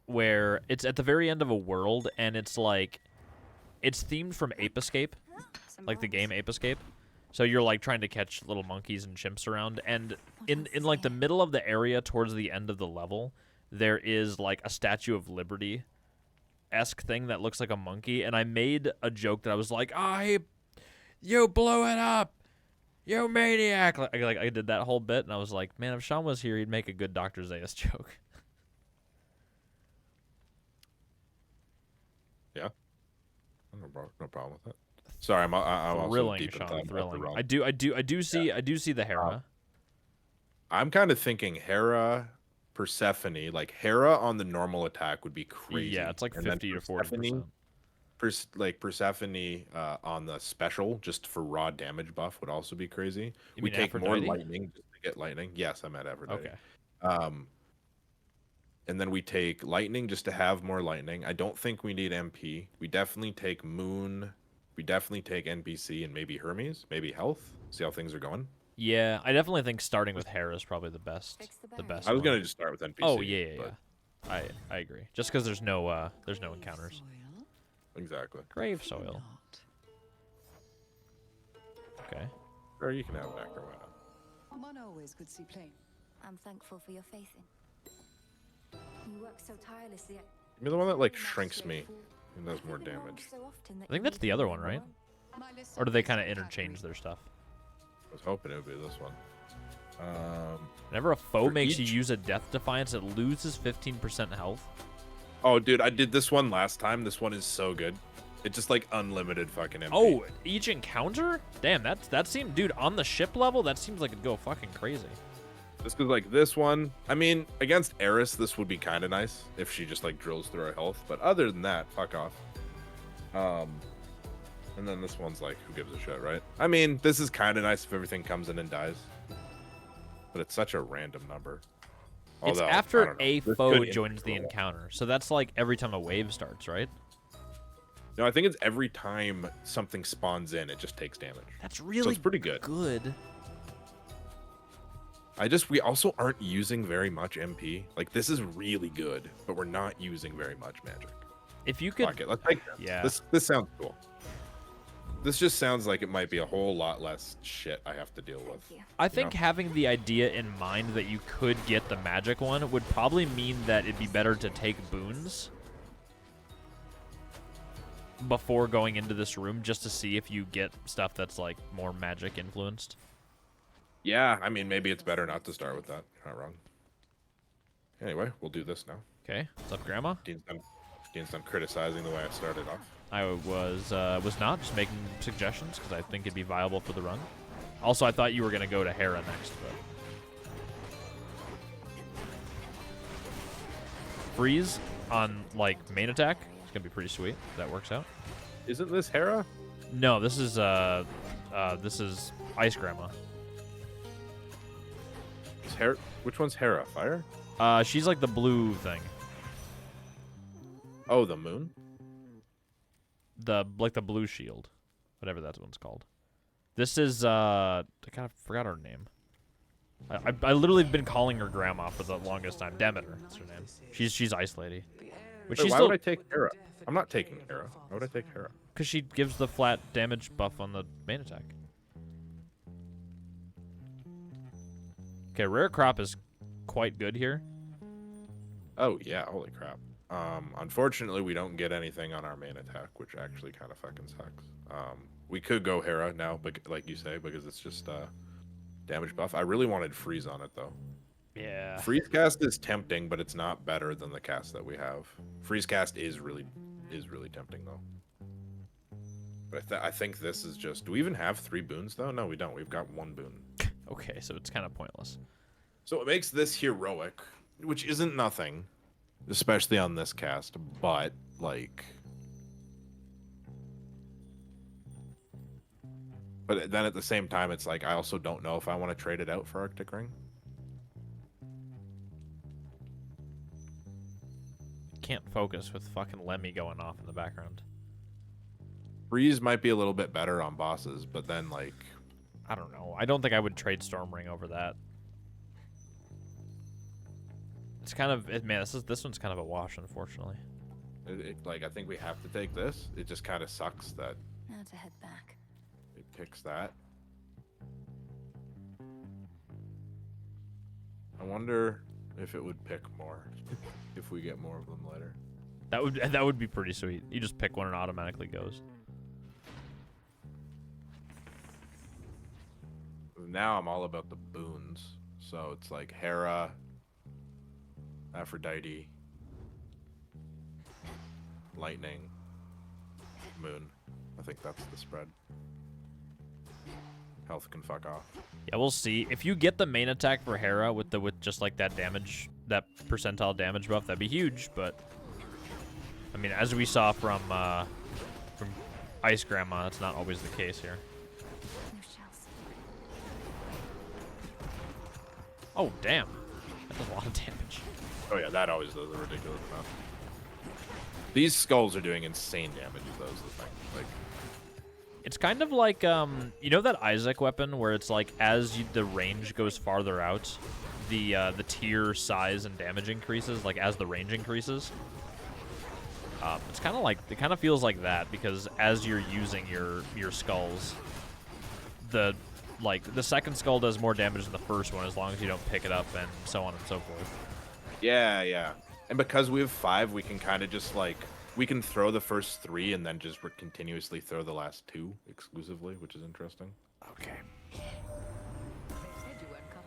where it's at the very end of a world, and it's like, it's themed from Ape Escape, like the game Ape Escape. So you're like trying to catch little monkeys and chimps around, and in like the middle of the area towards the end of the level, there is like a Statue of Liberty-esque thing that looks like a monkey, and I made a joke that I was like, you blew it up! You maniac! Like I did that whole bit, and I was like, man, if Sean was here, he'd make a good Dr. Zayas joke. Yeah. No problem with that. Sorry, I'm also Thrilling, deep in Sean, thought about the thrilling. run. I do see the Hera. I'm kind of thinking Hera, Persephone. Like Hera on the normal attack would be crazy. Yeah, it's like And then 50 to 40%. Persephone on the special, just for raw damage buff, would also be crazy. You We mean take more Aphrodite? lightning just to get lightning. Yes, I'm at Aphrodite. Okay. And then we take lightning just to have more lightning. I don't think we need MP. We definitely take Moon. We definitely take NPC and maybe Hermes, maybe health. See how things are going. Yeah, I definitely think starting with Hera is probably the best. Fix the The best. I was one. gonna just start with NPC. Oh yeah, but- I agree. Just because there's no encounters. Exactly. Grave soil. Okay. Or you can have an actor. Why not? One always could see plain. I'm thankful for your faith in. You work so tirelessly. Give me the one that like shrinks me and does more damage. I think that's the other one, right? Or do they kind of interchange their stuff? I was hoping it would be this one. Whenever a foe For makes each- you use a Death Defiance, it loses 15% health. Oh, dude, I did this one last time. This one is so good. It's just like unlimited fucking MP. Oh, each encounter? Damn, that seemed, dude, on the ship level, that seems like it'd go fucking crazy. Just because like this one, I mean, against Eris, this would be kind of nice if she just like drills through her health. But other than that, fuck off. And then this one's like, who gives a shit, right? I mean, this is kind of nice if everything comes in and dies. But it's such a random number. It's Although, I after don't know. a This foe could joins the interfere. encounter. So that's like every time a wave starts, right? No, I think it's every time something spawns in, it just takes damage. That's So really it's pretty good. good. We also aren't using very much MP. Like, this is really good, but we're not using very much magic. If you could, Fuck it, let's take this. yeah. This sounds cool. This just sounds like it might be a whole lot less shit I have to deal with. Thank you. I think having the idea in mind that you could get the magic one would probably mean that it'd be better to take boons before going into this room just to see if you get stuff that's like more magic influenced. Yeah, I mean, maybe it's better not to start with that. You're not wrong. Anyway, we'll do this now. Okay, what's up, Grandma? Dean's done criticizing the way I started off. I was not just making suggestions because I think it'd be viable for the run. Also, I thought you were gonna go to Hera next, but freeze on like main attack. It's gonna be pretty sweet. If that works out. Isn't this Hera? No, this is Ice Grandma. Is Hera? Which one's Hera? Fire? She's like the blue thing. Oh, the moon? The blue shield, whatever that one's called. This is I kind of forgot her name. I literally been calling her Grandma for the longest time. Demeter, that's her name. She's Ice Lady. But Wait, she's why still would I take Hera? I'm not taking Hera. Why would I take Hera? because she gives the flat damage buff on the main attack. Okay, rare crop is quite good here. Oh yeah, holy crap. Unfortunately, we don't get anything on our main attack, which actually kind of fucking sucks. We could go Hera now, but like you say, because it's just damage buff. I really wanted freeze on it though. Yeah. Freeze cast is tempting, but it's not better than the cast that we have. Freeze cast is really tempting though. But I think this is just. Do we even have 3 boons though? No, we don't. We've got 1 boon. Okay, so it's kind of pointless. So it makes this heroic, which isn't nothing, especially on this cast, but like. But then at the same time, it's like I also don't know if I want to trade it out for Arctic Ring. Can't focus with fucking Lemmy going off in the background. Freeze might be a little bit better on bosses, but then like. I don't know. I don't think I would trade Storm Ring over that. It's kind of man. This one's kind of a wash, unfortunately. Like I think we have to take this. It just kind of sucks that Now to head back. it picks that. I wonder if it would pick more if we get more of them later. That would be pretty sweet. You just pick one and it automatically goes. Now I'm all about the boons. So it's like Hera, Aphrodite, Lightning, Moon. I think that's the spread. Health can fuck off. Yeah, we'll see. If you get the main attack for Hera with just like that damage, that percentile damage buff, that'd be huge. But I mean, as we saw from Ice Grandma, that's not always the case here. No shells. Oh damn, that does a lot of damage. Oh yeah, that always does a ridiculous amount. These skulls are doing insane damage. Those the thing. Like It's kind of like you know that Isaac weapon where it's like as the range goes farther out, the tier size and damage increases like as the range increases. It's kind of like it kind of feels like that because as you're using your skulls, the second skull does more damage than the first one as long as you don't pick it up and so on and so forth. yeah. And because we have 5, we can kind of just like we can throw the first 3 and then just continuously throw the last 2 exclusively, which is interesting. Okay.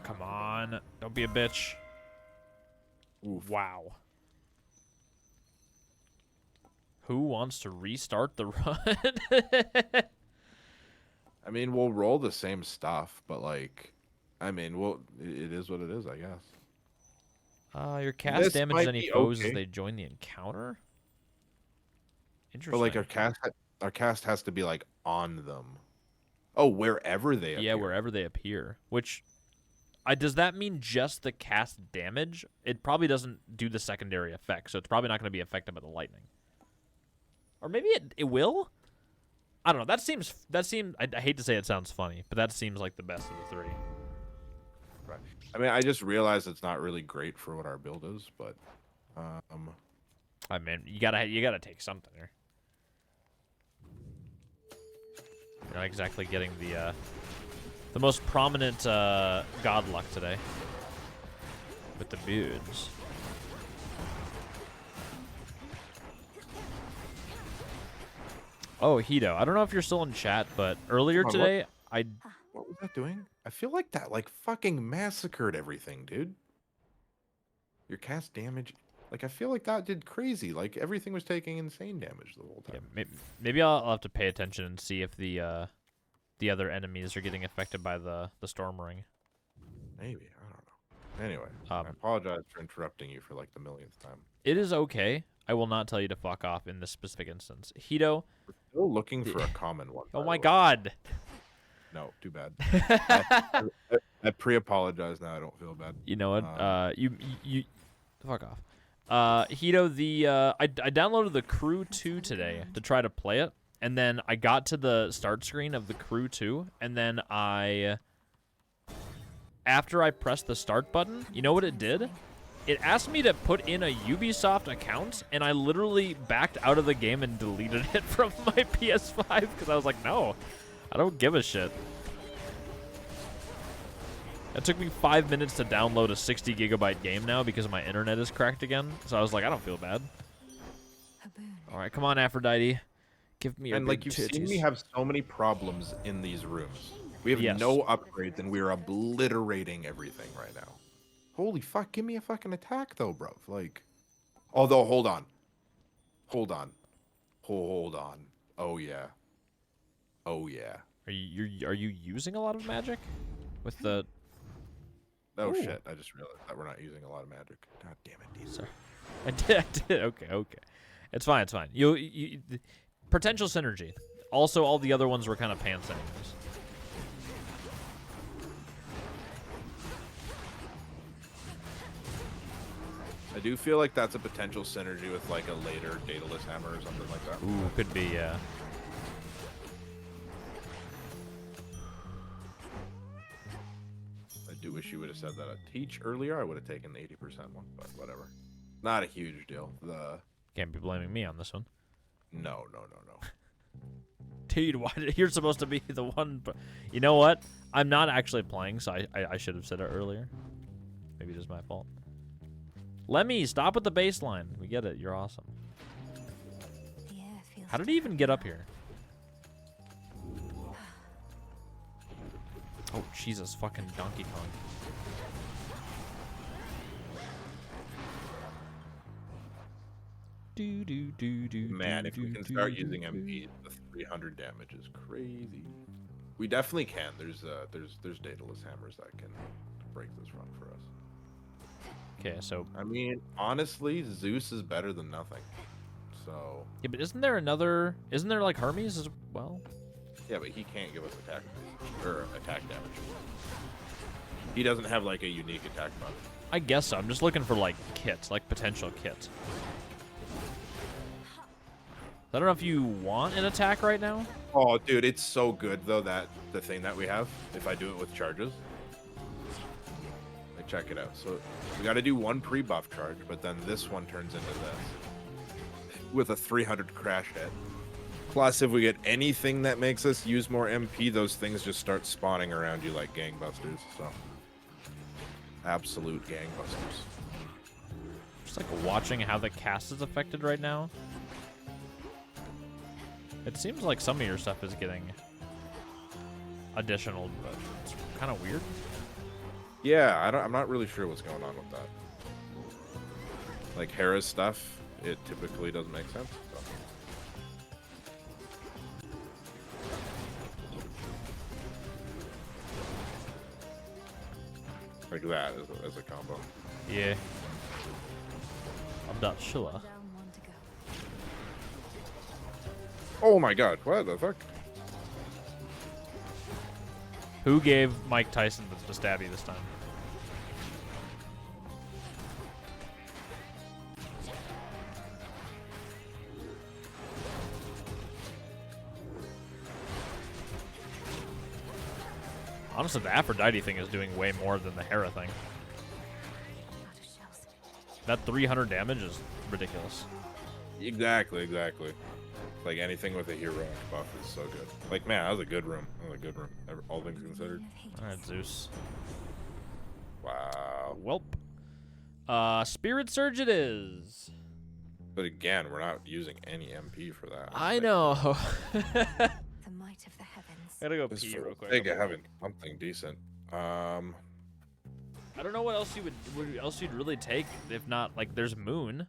Come on, don't be a bitch. Oof. Wow. Who wants to restart the run? I mean, we'll roll the same stuff, but like, I mean, it is what it is, I guess. Your cast This damages might any be foes okay. as they join the encounter. Interesting. But like our cast has to be like on them. Oh, wherever they appear. yeah, wherever they appear. Which does that mean just the cast damage? It probably doesn't do the secondary effect, so it's probably not going to be affected by the lightning. Or maybe it will? I don't know. That seems I hate to say it sounds funny, but that seems like the best of the three. Right. I mean, I just realized it's not really great for what our build is, but I mean, you gotta take something here. You're not exactly getting the most prominent god luck today with the beards. Oh, Hito, I don't know if you're still in chat, but earlier What? today, what was that doing? I feel like that like fucking massacred everything, dude. Your cast damage, like I feel like that did crazy. Like everything was taking insane damage the whole time. Yeah, maybe I'll have to pay attention and see if the other enemies are getting affected by the storm ring. Maybe, I don't know. Anyway, I Um, apologize for interrupting you for like the millionth time. It is okay. I will not tell you to fuck off in this specific instance. Hito, Still looking for a common one. oh by my the way. god. No, too bad. I pre-apologize now. I don't feel bad. You know what? You fuck off. Hito, I downloaded the Crew 2 today to try to play it, and then I got to the start screen of the Crew 2, and then after I pressed the start button, you know what it did? It asked me to put in a Ubisoft account, and I literally backed out of the game and deleted it from my PS5 because I was like, no, I don't give a shit. It took me 5 minutes to download a 60 gigabyte game now because my internet is cracked again. So I was like, I don't feel bad. All right, come on, Aphrodite. Give me your And big like you've titties. seen me have so many problems in these rooms. We have Yes. no upgrades, and we're obliterating everything right now. Holy fuck! Give me a fucking attack though, bro. Like, although hold on. Hold on. Oh yeah. Oh yeah. Are you using a lot of magic with the? Oh Ooh. shit! I just realized that we're not using a lot of magic. God damn it, Dean. Sorry, I did. Okay. It's fine. You potential synergy. Also, all the other ones were kind of pants anyways. I do feel like that's a potential synergy with like a later Daedalus hammer or something like that. Ooh, could be, yeah. I do wish you would have said that at Teach earlier. I would have taken the 80% one, but whatever. Not a huge deal. Can't be blaming me on this one. No. Dude, you're supposed to be the one, but you know what? I'm not actually playing, so I should have said it earlier. Maybe it is my fault. Lemmy, stop with the baseline. We get it. You're awesome. The air feels How did he even get up here? Oh, Jesus, fucking Donkey Kong. Man, if we can start using MP, the 300 damage is crazy. We definitely can. There's Daedalus hammers that can break this run for us. Okay, so I mean, honestly, Zeus is better than nothing. So yeah, but isn't there like Hermes as well? yeah, but he can't give us attack damage. He doesn't have like a unique attack buff. I guess so. I'm just looking for like kits, like potential kits. I don't know if you want an attack right now. Oh, dude, it's so good though that the thing that we have. If I do it with charges, like check it out. So we got to do one pre-buff charge, but then this one turns into this with a 300 crash hit. Plus, if we get anything that makes us use more MP, those things just start spawning around you like gangbusters. So absolute gangbusters. Just like watching how the cast is affected right now. It seems like some of your stuff is getting additional, but it's kind of weird. Yeah, I'm not really sure what's going on with that. Like Hera's stuff, it typically doesn't make sense. So. Like that as a combo. Yeah. I'm not sure. down one to go. Oh my god, what the fuck? Who gave Mike Tyson the stabby this time? Honestly, the Aphrodite thing is doing way more than the Hera thing. Out of shells. That 300 damage is ridiculous. Exactly. Like anything with a heroic buff is so good. Like, man, that was a good room. All things considered. Of Hades. All right, Zeus. Wow. Welp. Spirit Surge it is. But again, we're not using any MP for that. I know. The might of the heavens. Gotta go Just pee for real the quick. sake of having something decent. I don't know what else you'd really take if not like there's Moon.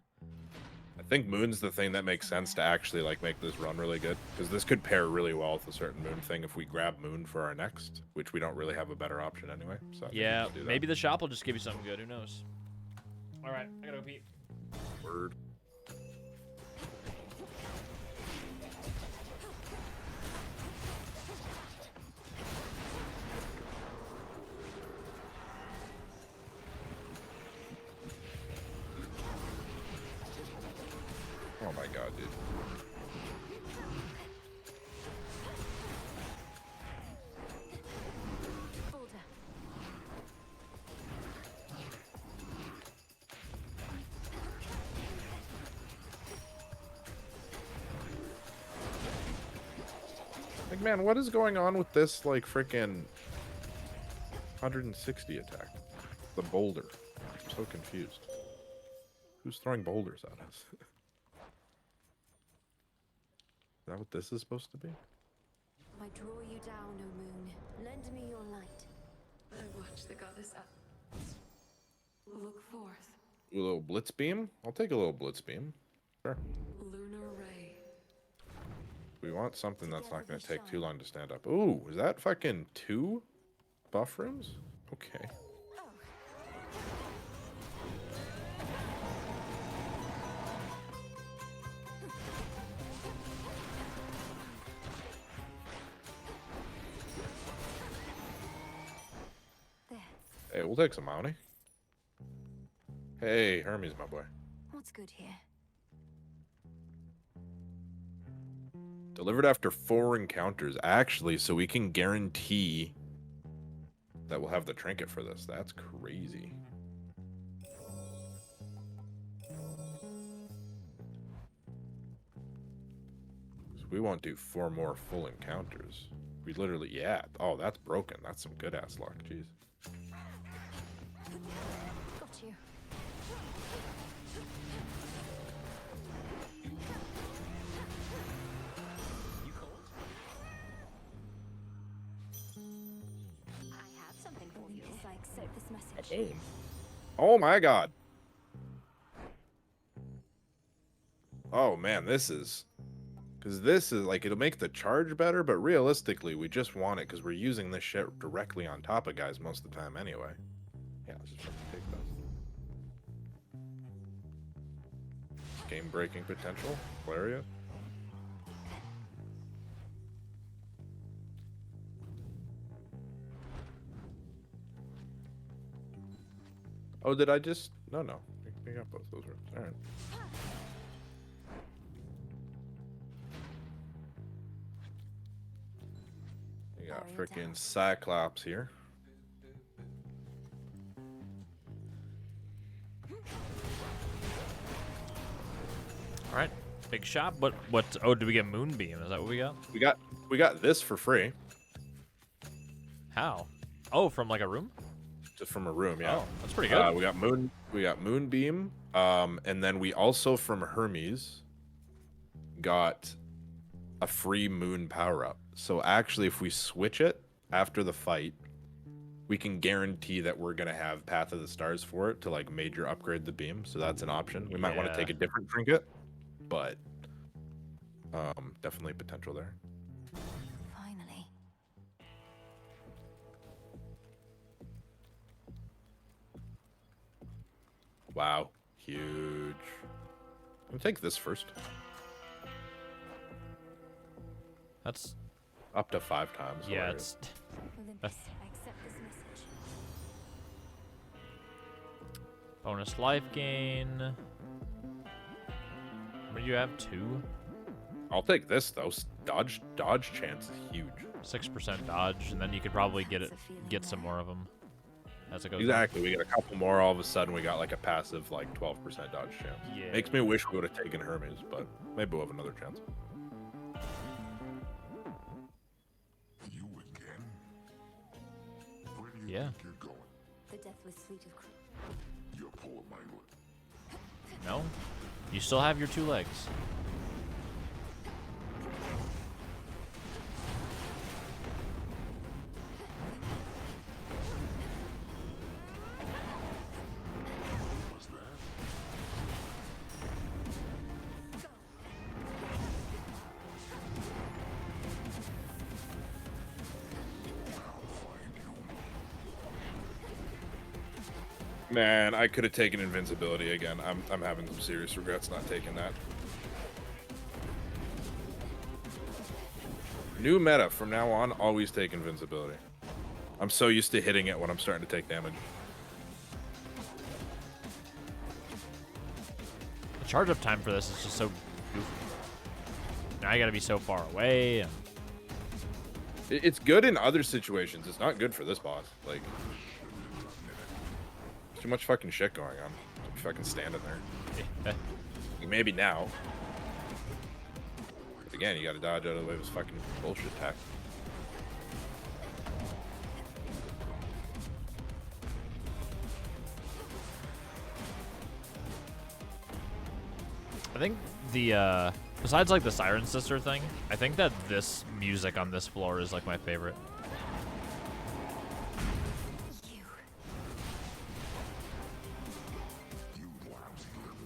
I think Moon's the thing that makes sense to actually like make this run really good, because this could pair really well with a certain Moon thing if we grab Moon for our next, which we don't really have a better option anyway. So I think we Yeah, just do that. maybe the shop will just give you something good. Who knows? All right, I gotta go pee. Word. Oh my god, dude. Boulder. Like, man, what is going on with this, like, freaking 160 attack? The boulder. I'm so confused. Who's throwing boulders at us? Is that what this is supposed to be? I draw you down, O moon. Lend me your light. I watch the goddess up. Look forth. A little blitz beam? I'll take a little blitz beam. Sure. Lunar ray. We want something that's not going to take too long to stand up. Ooh, is that fucking 2 buff rooms? Okay. There. Hey, we'll take some bounty. Hey, Hermes, my boy. What's good here? Delivered after 4 encounters. Actually, so we can guarantee that we'll have the trinket for this. That's crazy. So we won't do 4 more full encounters. We literally, yeah. Oh, that's broken. That's some good ass luck. Jeez. Got you. I have something for you. As I accept this message. Oh my god. Oh man, this is... Because this is, like, it'll make the charge better, but realistically, we just want it because we're using this shit directly on top of guys most of the time anyway. Yeah, let's just fucking take those. Game-breaking potential. Lariat. Oh, did I just... No. We got both those rooms. Alright. We got freaking Cyclops here. All right, big shop. What? Oh, did we get Moonbeam? Is that what we got? We got this for free. How? Oh, from like a room? Just from a room, yeah. Oh, that's pretty good. We got Moonbeam, and then we also from Hermes got a free moon power up. So actually, if we switch it after the fight, we can guarantee that we're gonna have Path of the Stars for it to like major upgrade the beam. So that's an option. We might want Yeah. to take a different trinket, but definitely potential there. Finally. Wow, huge. I'll take this first. That's Up to 5 times. yeah. hilarious. It's Olympus, I accept this message. bonus life gain. What do you have? 2. I'll take this though. Dodge chance is huge. 6% dodge, and then you could probably get That's a feeling get some there. more of them as it goes. Exactly. We get a couple more. All of a sudden, we got like a passive like 12% dodge chance. Yeah. Makes me wish we would have taken Hermes, but maybe we'll have another chance. You again? Where do you Yeah. think you're going? The deathless fleet of crew. You're poor, my lord. No, you still have your 2 legs. Was that? Man, I could have taken invincibility again. I'm having some serious regrets not taking that. New meta from now on, always take invincibility. I'm so used to hitting it when I'm starting to take damage. The charge up time for this is just so goofy. Now I gotta be so far away, and It's good in other situations. It's not good for this boss. Like, too much fucking shit going on. Just fucking standing there. Maybe now. But again, you gotta dodge out of the way of this fucking bullshit attack. I think the besides like the Siren Sister thing, I think that this music on this floor is like my favorite. You. You lousy little.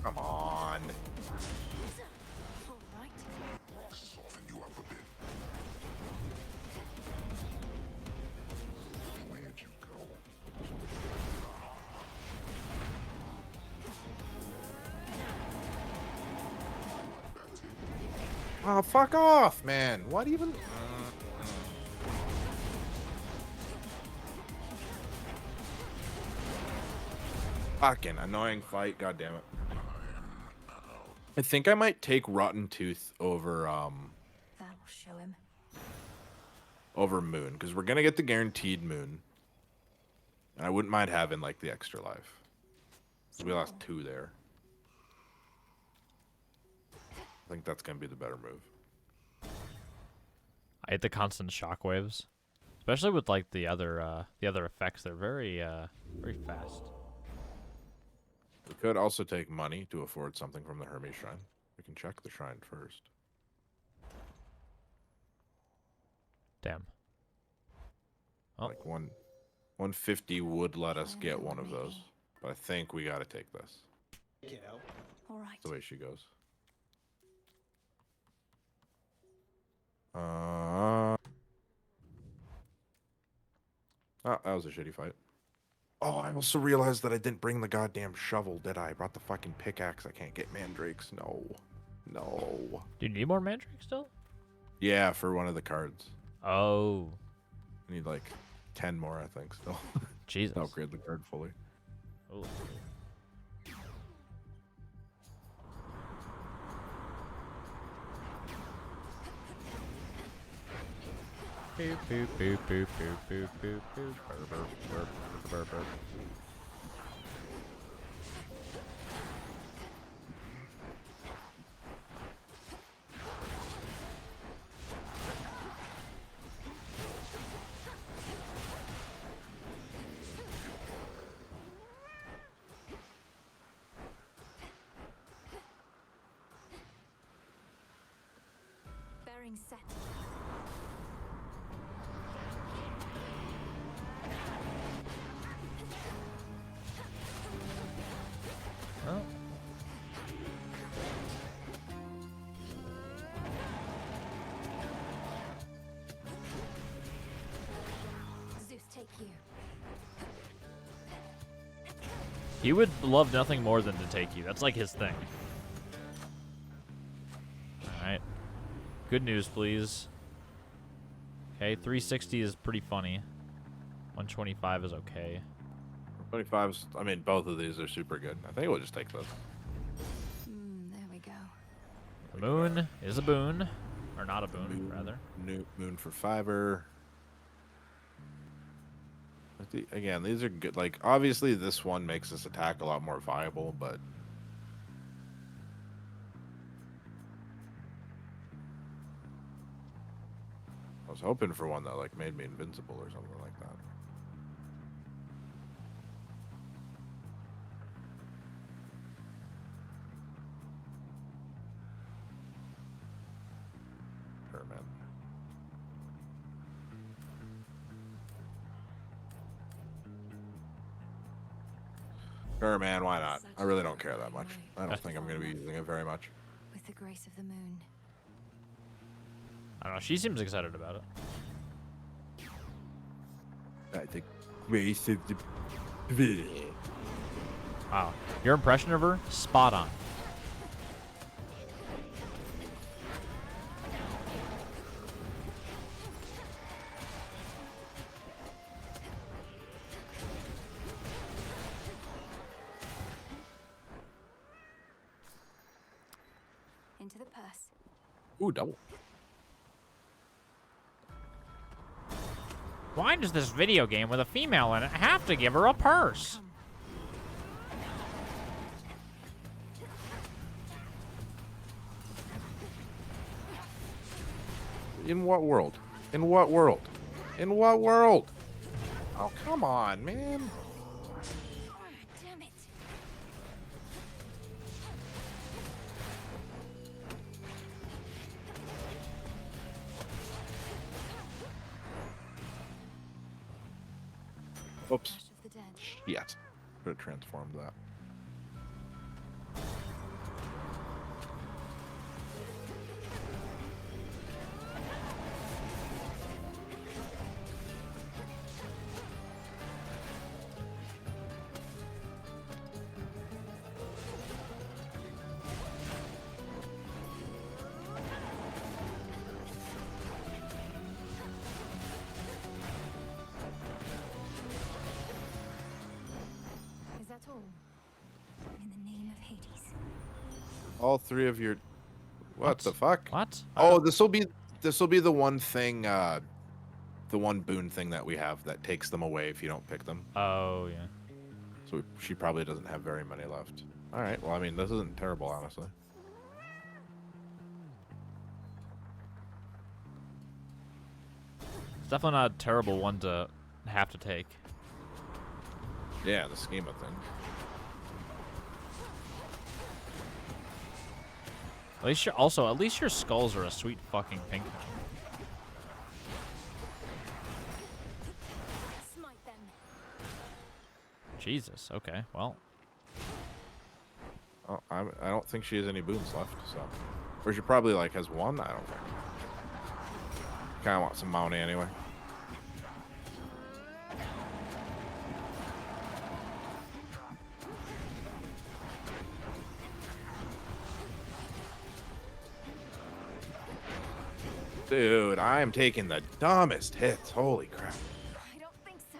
Come on. All right. Soften you up a bit. Where'd you go? That's it. Oh, fuck off, man. What even? Fucking annoying fight, god damn it. I think I might take Rotten Tooth over That'll show him. over Moon, because we're gonna get the guaranteed Moon. And I wouldn't mind having like the extra life. 'Cause we lost 2 there. I think that's gonna be the better move. I hate the constant shockwaves, especially with like the other effects. They're very very fast. We could also take money to afford something from the Hermes Shrine. We can check the shrine first. Damn. Oh. Like 150 would let us get one of those. But I think we gotta take this. All right. That's the way she goes. Oh, that was a shitty fight. Oh, I also realized that I didn't bring the goddamn shovel, did I? I brought the fucking pickaxe. I can't get mandrakes. No. No. Do you need more Mandrake still? Yeah, for one of the cards. Oh, I need like 10 more, I think, still. Jesus. to upgrade the card fully. Oh. Boop, boop, boop, boop, boop, boop, boop, boop, burp, burp, burp, burp, burp. Bearing set. Oh. Zeus, take you. He would love nothing more than to take you. That's like his thing. Alright. Good news, please. Okay, 360 is pretty funny. 125 is okay. 25's, I mean, both of these are super good. I think we'll just take those. There we go. Moon is a boon. Or not a boon, rather. Moon for fiber. Again, these are good. Like, obviously, this one makes this attack a lot more viable, but I was hoping for one that like made me invincible or something like that. Sure, man. Sure, man, why not? I really don't care that much. I don't think I'm going to be using it very much. With the grace of the moon. I don't know. She seems excited about it. I think grace of the... Wow. Your impression of her? Spot on. Into the purse. Ooh, double. Why does this video game with a female in it have to give her a purse? In what world? In what world? In what world? Oh, come on, man. Damn it. Oops. Flash of the dead. Yes. Could have transformed that. Is that all? In the name of Hades. All three of your... What the fuck? What? Oh, this will be the one thing, the one boon thing that we have that takes them away if you don't pick them. Oh, yeah. So she probably doesn't have very many left. All right. Well, I mean, this isn't terrible, honestly. It's definitely not a terrible one to have to take. Yeah, in the scheme of things. At least your skulls are a sweet fucking pink now. Smite them. Jesus. Okay. Well. Oh, I don't think she has any boons left, so... Or she probably, like, has one? I don't think. Kind of want some money anyway. Dude, I am taking the dumbest hits. Holy crap. I don't think so.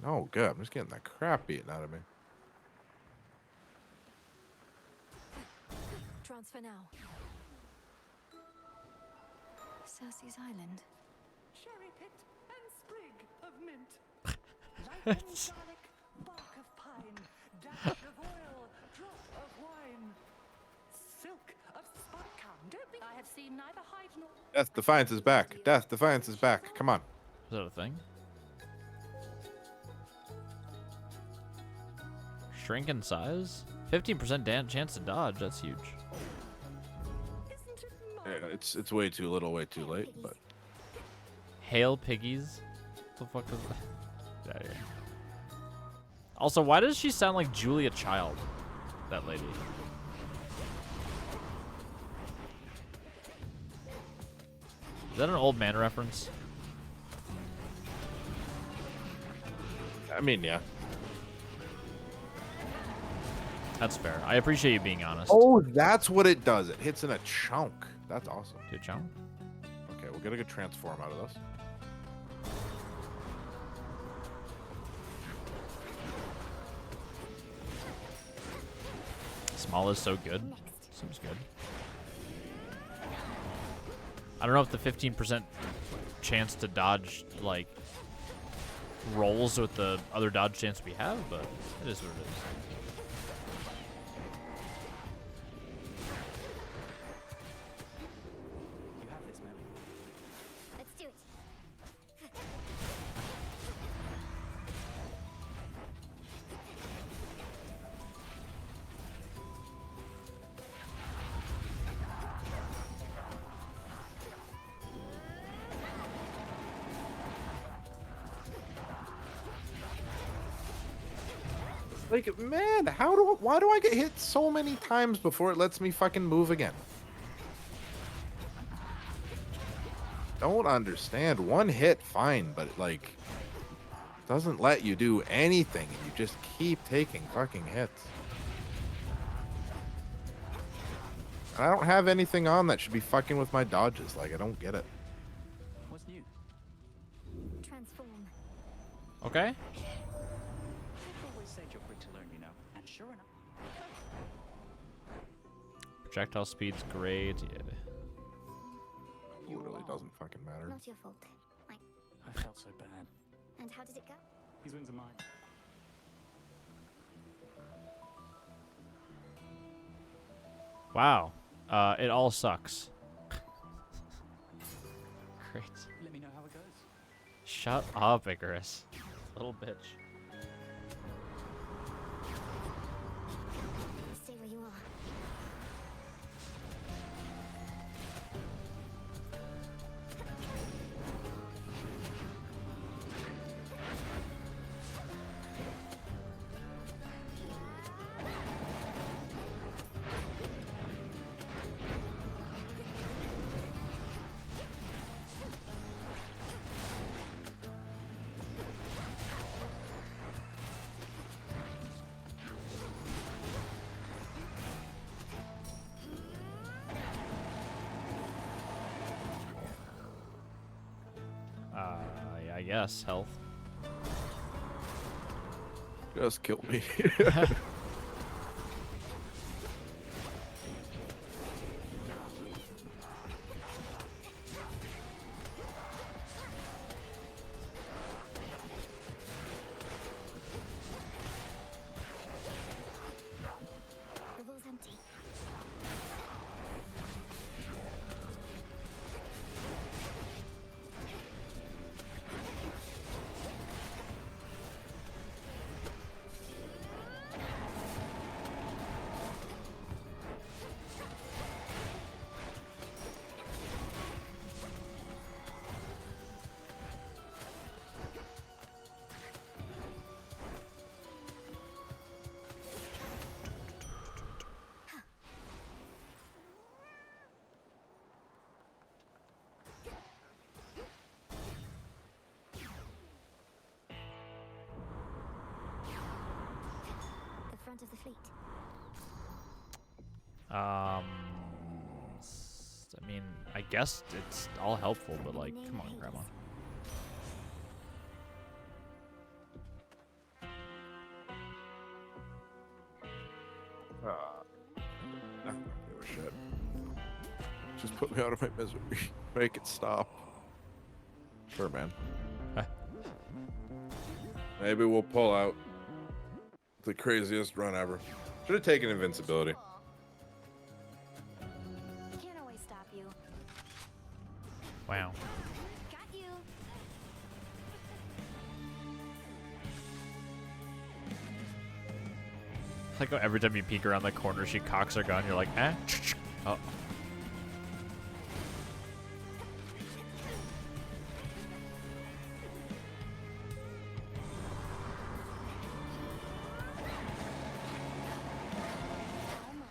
No, good. I'm just getting the crap beaten out of me. Transfer now. Cersei's Island. Cherry picked and sprig of mint. Lightning garlic, bark of pine, dash of oil, drop of wine. Silk of spot. Come, don't think I have seen neither hide nor. Death Defiance is back. Death Defiance is back. Come on. Is that a thing? Shrink in size? 15% chance to dodge. That's huge. Isn't it Yeah, it's way too little, way too late, but... Hail piggies? What the fuck is that? Get out of here. Also, why does she sound like Julia Child? That lady. Is that an old man reference? I mean, yeah. That's fair. I appreciate you being honest. Oh, that's what it does. It hits in a chunk. That's awesome. Dude, Chong? Okay, we'll get a good transform out of this. small is so good. Next. Seems good. I don't know if the 15% chance to dodge, like, rolls with the other dodge chance we have, but it is what it is. You have this, Mary. Let's do it. Like, man, why do I get hit so many times before it lets me fucking move again? Don't understand. One hit, fine, but like, doesn't let you do anything, and you just keep taking fucking hits. And I don't have anything on that should be fucking with my dodges. Like, I don't get it. What's new? Transform. Okay. People always said you're quick to learn, you know. And sure enough. Projectile speed's great. Yeah. Literally doesn't fucking matter. Not your fault. I felt so bad. And how did it go? These wings are mine. Wow. It all sucks. Great. Let me know how it goes. Shut up, Icarus. Little bitch. Stay where you are. Yeah, I guess. Health. Just kill me. The ball's empty. The front of the fleet. I mean, I guess it's all helpful, but like, come on, Grandma. I don't give a shit. Just put me out of my misery. Make it stop. Sure, man. Maybe we'll pull out the craziest run ever. Should have taken invincibility. Can't always stop you. Wow. Got you. Like every time you peek around the corner, she cocks her gun. You're like, eh? Oh. Oh my.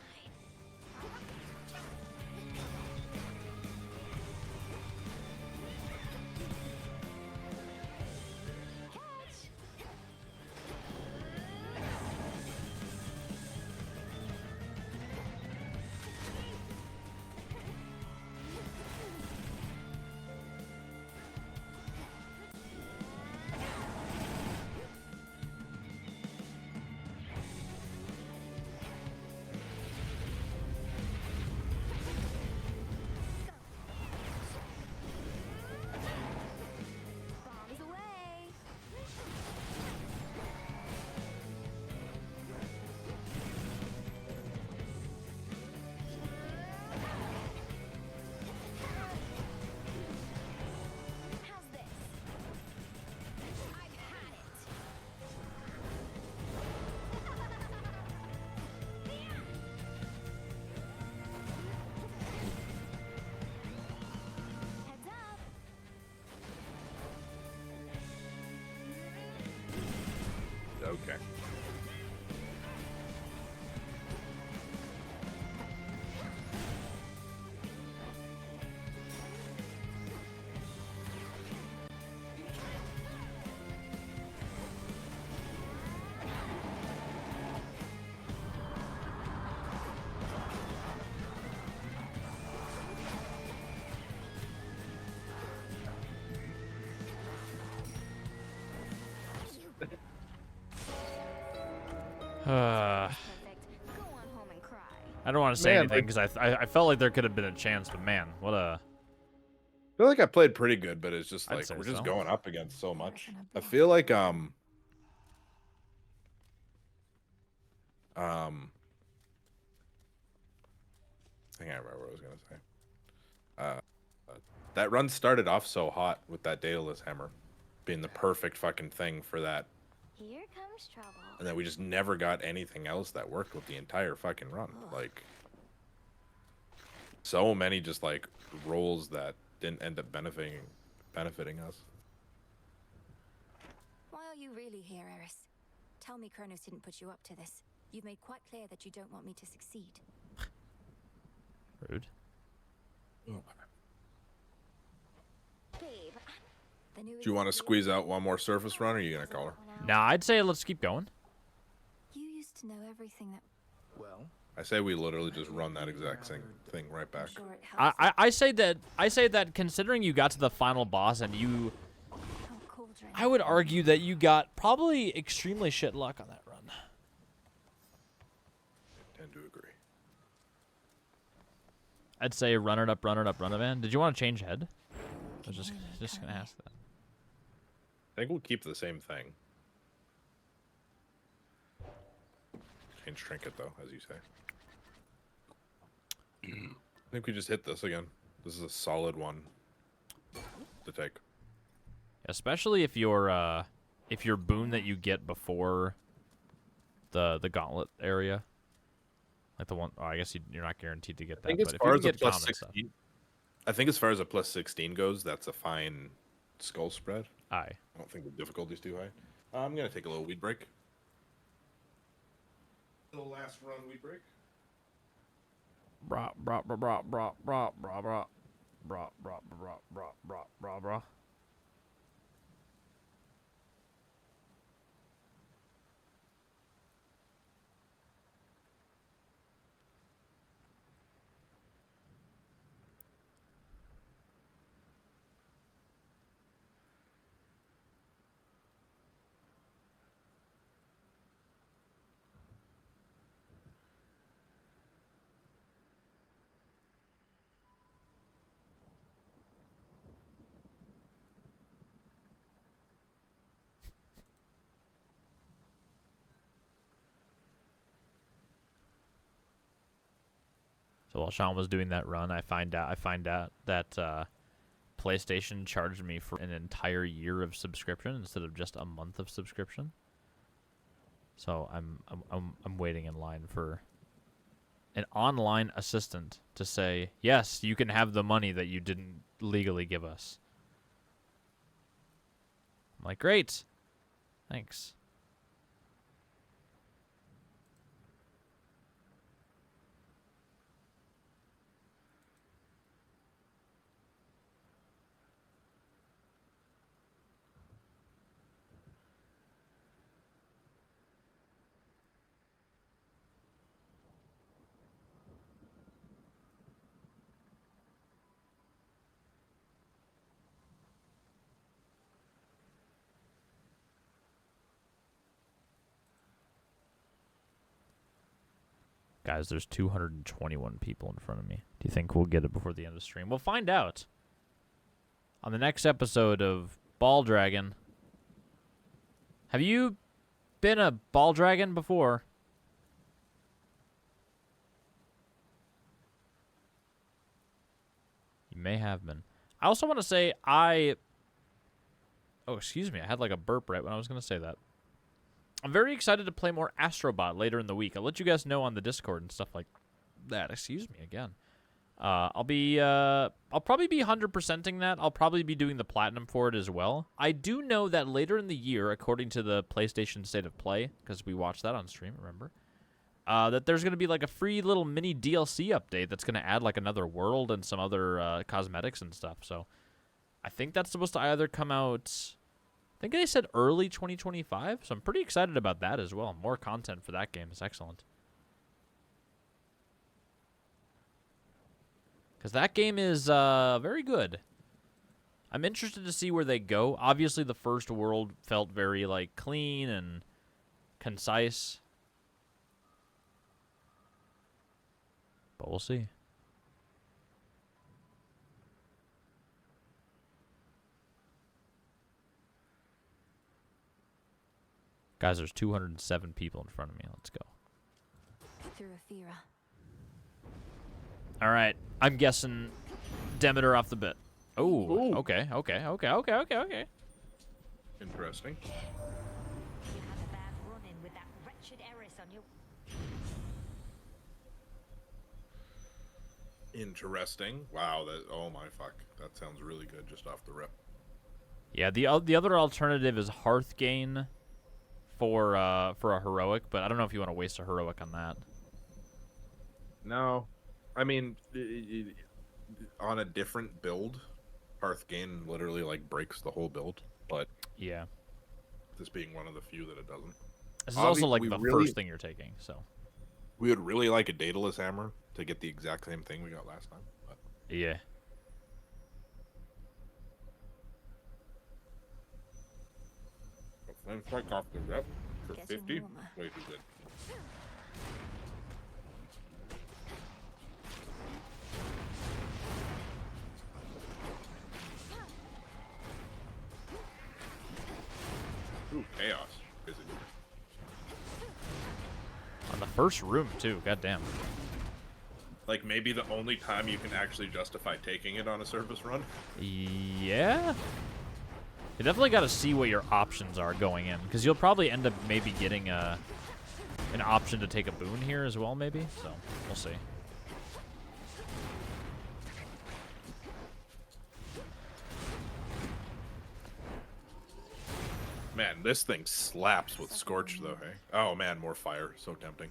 Perfect. Go on home and cry. I don't want to say Man, anything because I felt like there could have been a chance, but man, what a... I feel like I played pretty good, but it's just I'd like say we're just so. going up against so much. Gonna I block. feel like I can't remember what I was gonna say. That run started off so hot with that Daedalus hammer being the perfect fucking thing for that, Here comes trouble. and then we just never got anything else that worked with the entire fucking run. Like so many just like rolls that didn't end up benefiting us. Why are you really here, Eris? Tell me Kronos didn't put you up to this. You've made quite clear that you don't want me to succeed. Rude. Babe, the new Do you want to squeeze out one more surface run, or are you gonna call her? Nah, I'd say let's keep going. You used to know everything that... Well, I say we literally just run that exact same thing right back. I'm sure it helps. I say that considering you got to the final boss and you... Oh, cauldron. I would argue that you got probably extremely shit luck on that run. I tend to agree. I'd say run it up, man. Did you want to change head? I was just gonna ask that. I think we'll keep the same thing. Change trinket though, as you say. I think we just hit this again. This is a solid one to take. Especially if your boon that you get before the gauntlet area, like the one. Oh, I guess you're not guaranteed to get that. I think as But if far you as can a get plus common stuff, 16, I think as far as a plus 16 goes, that's a fine skull spread. aye. I don't think the difficulty's too high. I'm gonna take a little weed break. Little last run weed break. Brah brah brah brah brah brah brah brah brah brah brah brah brah brah brah. So while Sean was doing that run, I find out that PlayStation charged me for an entire year of subscription instead of just a month of subscription. So I'm waiting in line for an online assistant to say, yes, you can have the money that you didn't legally give us. I'm like, great, thanks. Guys, there's 221 people in front of me. Do you think we'll get it before the end of the stream? We'll find out on the next episode of Ball Dragon. Have you been a Ball Dragon before? You may have been. I also want to say oh, excuse me. I had like a burp right when I was going to say that. I'm very excited to play more Astrobot later in the week. I'll let you guys know on the Discord and stuff like that. Excuse me again. I'll probably be 100%ing that. I'll probably be doing the platinum for it as well. I do know that later in the year, according to the PlayStation State of Play, because we watched that on stream, remember? That there's going to be like a free little mini DLC update that's going to add like another world and some other cosmetics and stuff. So I think that's supposed to either come out... I think they said early 2025, so I'm pretty excited about that as well. More content for that game is excellent. Because that game is very good. I'm interested to see where they go. Obviously, the first world felt very like clean and concise. but we'll see. Guys, there's 207 people in front of me. Let's go. Through Athera. All right. I'm guessing Demeter off the bit. Oh, Ooh. okay. Interesting. You had a bad run-in with that wretched heiress on you. Interesting. Wow. That. Oh my fuck. That sounds really good just off the rip. Yeah, the other alternative is Hearthgane for a heroic, but I don't know if you want to waste a heroic on that. No, I mean, on a different build, Hearthgane literally like breaks the whole build. But Yeah. this being one of the few that it doesn't. This is also like we the really- first thing you're taking, so. We would really like a Daedalus hammer to get the exact same thing we got last time. But Yeah. flame strike off the rep for Getting 50. warmer. Way too good. Ooh, chaos. Is it? On the first room too. Goddamn. Like maybe the only time you can actually justify taking it on a surface run. Yeah. You definitely got to see what your options are going in, because you'll probably end up maybe getting an option to take a boon here as well, maybe. So we'll see. Man, this thing slaps with Scorch though, hey? Oh man, more fire. So tempting.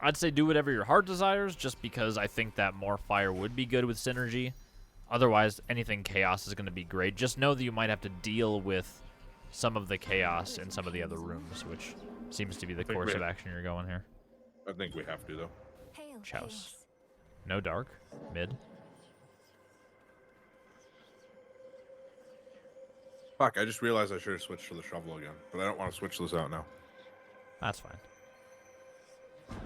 I'd say do whatever your heart desires, just because I think that more fire would be good with synergy. Otherwise, anything chaos is going to be great. Just know that you might have to deal with some of the chaos in some of the other rooms, which seems to be the course of action you're going here. I think we have to though. Hail, Chouse. Chaos. No dark. Mid. Fuck, I just realized I should have switched to the shovel again, but I don't want to switch this out now. That's fine. To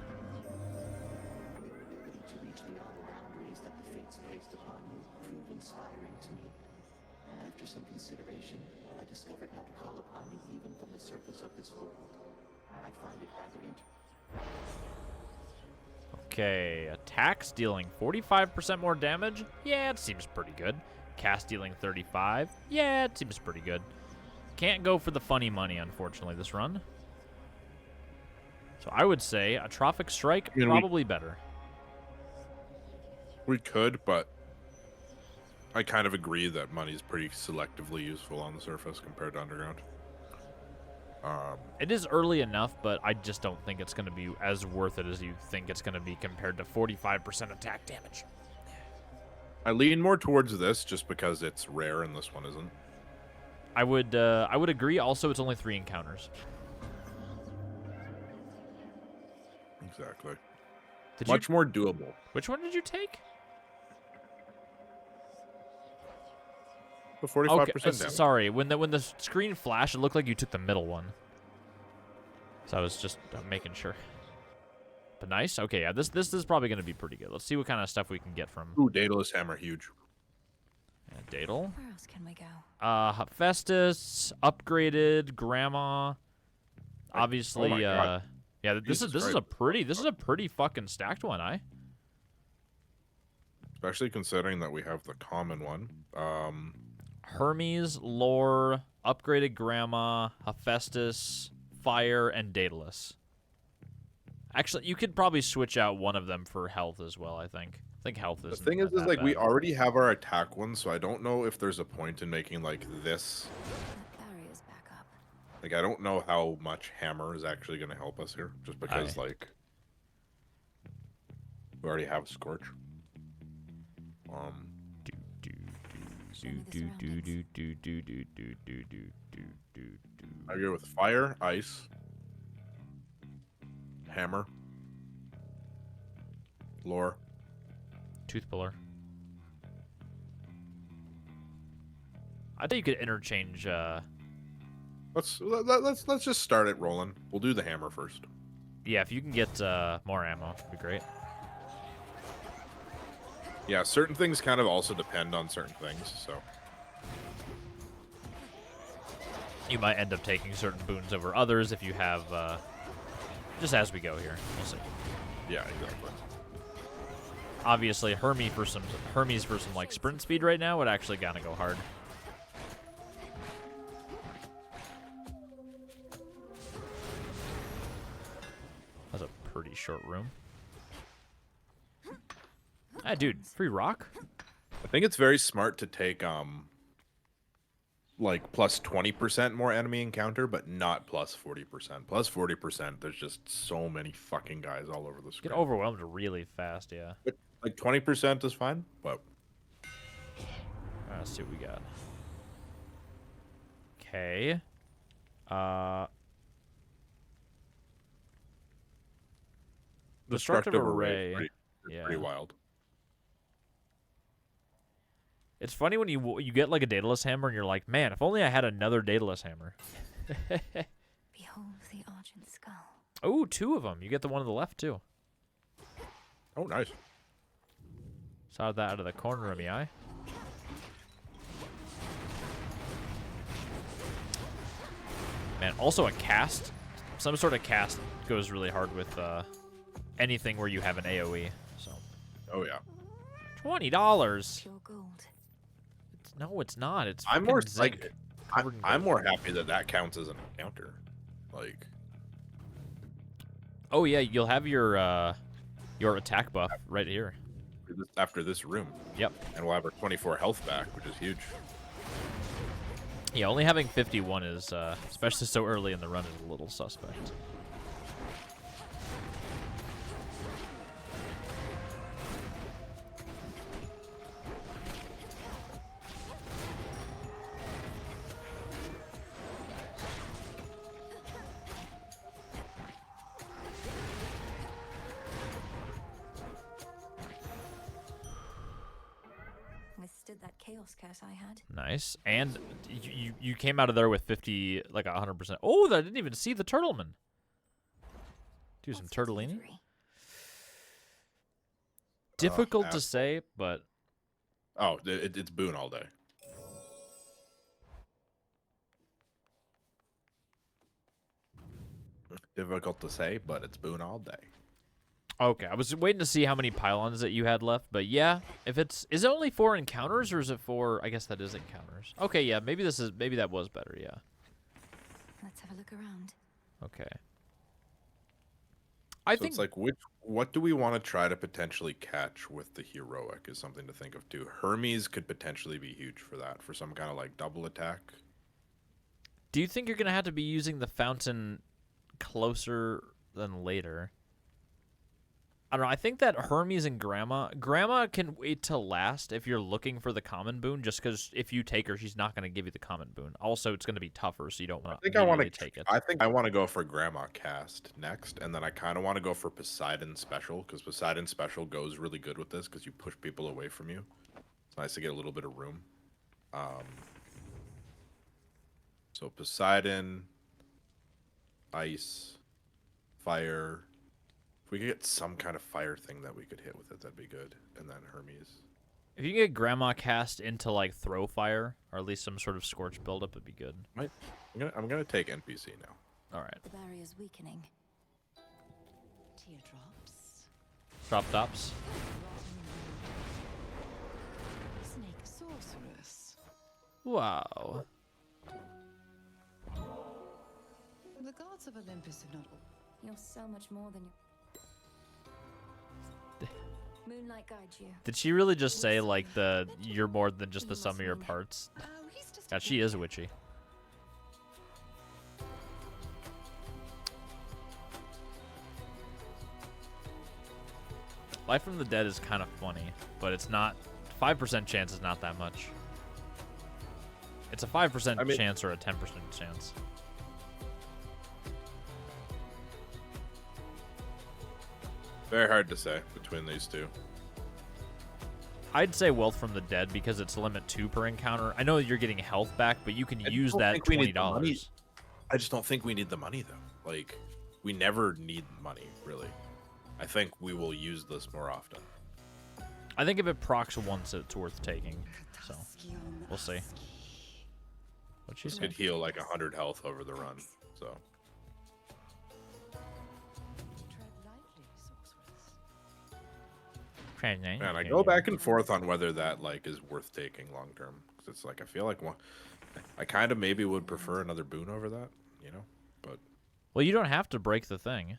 reach the outer boundaries that the fates placed upon you proved inspiring to me. After some consideration, I discovered how to call upon you even from the surface of this world. I find it rather interesting. Okay, attacks dealing 45% more damage. Yeah, it seems pretty good. Cast dealing 35. Yeah, it seems pretty good. Can't go for the funny money, unfortunately, this run. So I would say a Trophic Strike, I mean, probably better. We could, but I kind of agree that money's pretty selectively useful on the surface compared to underground. It is early enough, but I just don't think it's going to be as worth it as you think it's going to be compared to 45% attack damage. I lean more towards this just because it's rare and this one isn't. I would agree. Also, it's only 3 encounters. Exactly. Did Much you? more doable. Which one did you take? The 45% damage. Sorry. When the screen flashed, it looked like you took the middle one. So I was just making sure. But nice. Okay, yeah. This is probably going to be pretty good. Let's see what kind of stuff we can get from Ooh, Daedalus Hammer, huge. Daedal. Where else can we go? Hephaestus, upgraded, Grandma. Obviously, Oh my God. yeah. This Jesus is a pretty fucking stacked one, Especially considering that we have the common one. Hermes, Lore, upgraded Grandma, Hephaestus, Fire, and Daedalus. Actually, you could probably switch out one of them for health as well, I think. I think health The is. thing is like we already have our attack one, so I don't know if there's a point in making like this. That barrier's back up. Like I don't know how much hammer is actually going to help us here, just because like we already have Scorch. I go with fire, ice, hammer, lore. Tooth puller. I think you could interchange. Let's Let's just start it rolling. We'll do the hammer first. Yeah, if you can get more ammo, it'd be great. Yeah, certain things kind of also depend on certain things, so. You might end up taking certain boons over others if you have, just as we go here. We'll see. Yeah, exactly. Obviously, Hermes for some like sprint speed right now would actually kind of go hard. That's a pretty short room. Ah, dude, free rock? I think it's very smart to take like plus 20% more enemy encounter, but not plus 40%. Plus 40%, there's just so many fucking guys all over the screen. Get overwhelmed really fast, yeah. But, like 20% is fine, but Let's see what we got. Okay. Destructive array. Is pretty wild. It's funny when you get like a Daedalus hammer and you're like, man, if only I had another Daedalus hammer. Behold the Argent Skull. Oh, 2 of them. You get the one on the left too. Oh, nice. Saw that out of the corner of my eye. Man, also a cast. Some sort of cast goes really hard with anything where you have an AoE. So. Oh yeah. $20. Pure gold. No, it's not. It's I'm more fucking zinc like covered in I'm gold. more happy that counts as an encounter. Like, Oh yeah, you'll have your attack buff right here. after this room. Yep. And we'll have our 24 health back, which is huge. Yeah, only having 51 is, especially so early in the run, is a little suspect. Withstood that chaos curse I had. Nice. And you came out of there with 50, like 100%. Oh, I didn't even see the turtleman. Do some What's the turtellini. delivery? Difficult to say, but Oh, it's boon all day. Difficult to say, but it's boon all day. okay. I was waiting to see how many pylons that you had left, but yeah, if is it only 4 encounters or is it 4? I guess that is encounters. Okay, yeah, maybe that was better. Yeah. Let's have a look around. Okay. I So think it's like what do we want to try to potentially catch with the heroic is something to think of too. Hermes could potentially be huge for that, for some kind of like double attack. Do you think you're gonna have to be using the fountain closer than later? I don't know. I think that Hermes and Grandma can wait till last if you're looking for the common boon. Just because if you take her, she's not gonna give you the common boon. Also, it's gonna be tougher, so you don't want to take it. I think I want to go for Grandma cast next, and then I kind of want to go for Poseidon special because Poseidon special goes really good with this because you push people away from you. It's nice to get a little bit of room. So Poseidon, ice, fire. If we could get some kind of fire thing that we could hit with it, that'd be good. And then Hermes. If you can get Grandma cast into like throw fire or at least some sort of scorch buildup, it'd be good. I'm gonna take NPC now. All right. The barrier's weakening. Teardrops. Drop tops. Snake sorceress. Wow. The gods of Olympus have not. You're so much more than you. Moonlight guides you. Did she really just say like you're more than just the sum of your parts? Oh, he's just. God, she is witchy. Life from the Dead is kind of funny, but it's not. 5% chance is not that much. It's a 5% chance or a 10% chance. Very hard to say between these two. I'd say Wealth from the Dead because it's limit 2 per encounter. I know you're getting health back, but you can use don't that think we need the money. $20. I just don't think we need the money though. Like, we never need money, really. I think we will use this more often. I think if it procs once, it's worth taking. So, we'll see. What'd she This say? could heal like 100 health over the run. So man, I go back and forth on whether that like is worth taking long term. Because it's like I feel like I kind of maybe would prefer another boon over that, you know. But Well, you don't have to break the thing,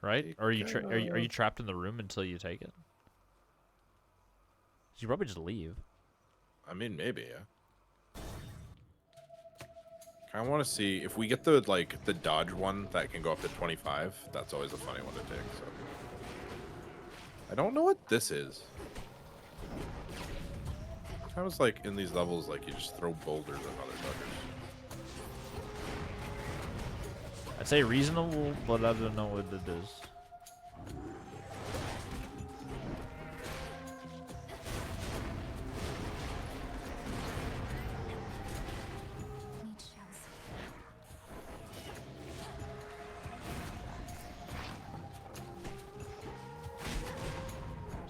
right? Or are you trapped in the room until you take it? You probably just leave. I mean, maybe yeah. I want to see if we get the like the dodge one that can go up to 25. That's always a funny one to take. So I don't know what this is. I was like in these levels, like you just throw boulders at motherfuckers. I'd say reasonable, but I don't know what it is. Need shells.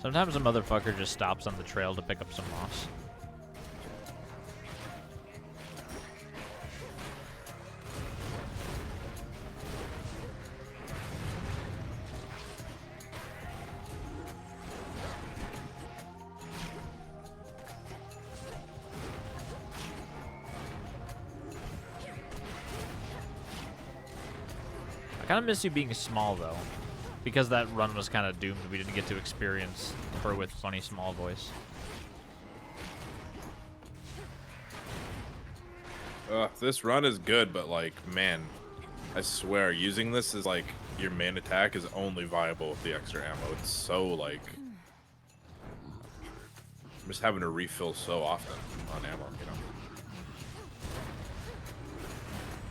Sometimes a motherfucker just stops on the trail to pick up some moss. I kind of miss you being small though, because that run was kind of doomed. We didn't get to experience her with funny small voice. This run is good, but like, man, I swear, using this is like your main attack is only viable with the extra ammo. It's so like, I'm just having to refill so often on ammo, you know.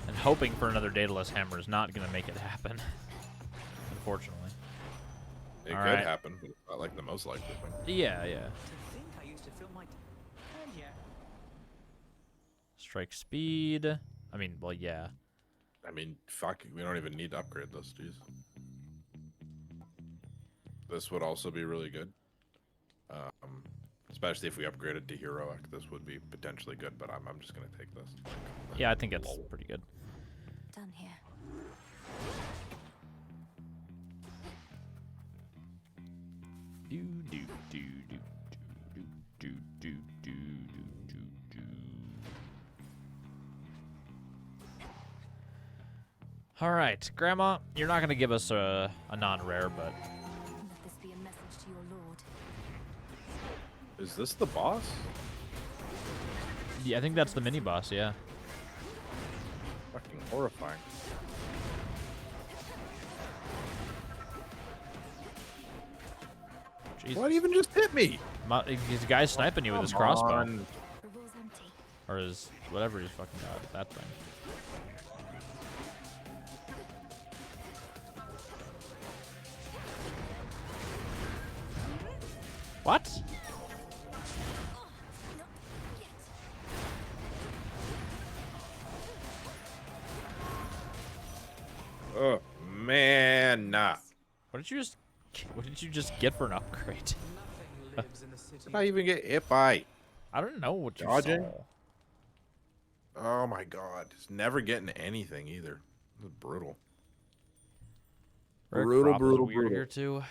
And hoping for another Daedalus hammer is not going to make it happen, unfortunately. It All could right. happen, but it's not like the most likely thing. Yeah, yeah. To think I used to feel my... And yeah. Strike speed. I mean, well, yeah. I mean, fuck, we don't even need to upgrade this, jeez. This would also be really good. Especially if we upgraded to heroic, this would be potentially good, but I'm just gonna take this. Yeah, I think it's pretty good. Done here. Do do do do do do do do do do. All right, Grandma, you're not gonna give us a non-rare, but Let this be a message to your lord. Is this the boss? yeah, I think that's the mini boss. Yeah. Fucking horrifying. Jesus. What even just hit me? His guy's sniping you with his crossbow. On. Revol's empty. Or his, whatever he's fucking got, that thing. What? Oh man, nah. What did you just get for an upgrade? Nothing lives in the city. Did I even get hit by? I don't know what you Dodging? saw. Oh my god, it's never getting anything either. This is brutal. Red Brutal, crop is brutal, weird brutal. here too.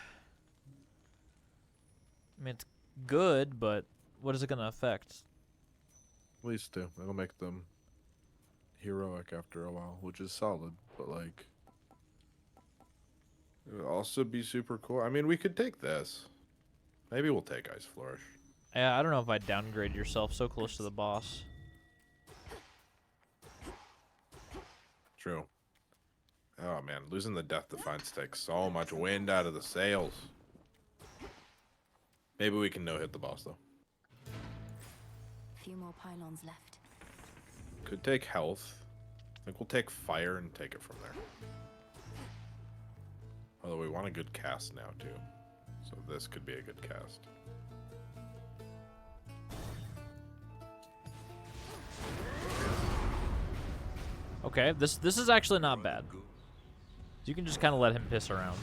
I mean, it's good, but what is it gonna affect? At least two. It'll make them heroic after a while, which is solid, but like it would also be super cool. I mean, we could take this. Maybe we'll take Ice Flourish. Yeah, I don't know if I'd downgrade yourself so close to the boss. True. Oh man, losing the Death Defiance takes so much wind out of the sails. Maybe we can no-hit the boss though. Few more pylons left. Could take health. I think we'll take fire and take it from there. Although we want a good cast now too. So this could be a good cast. Okay, this is actually not bad. You can just kind of let him piss around.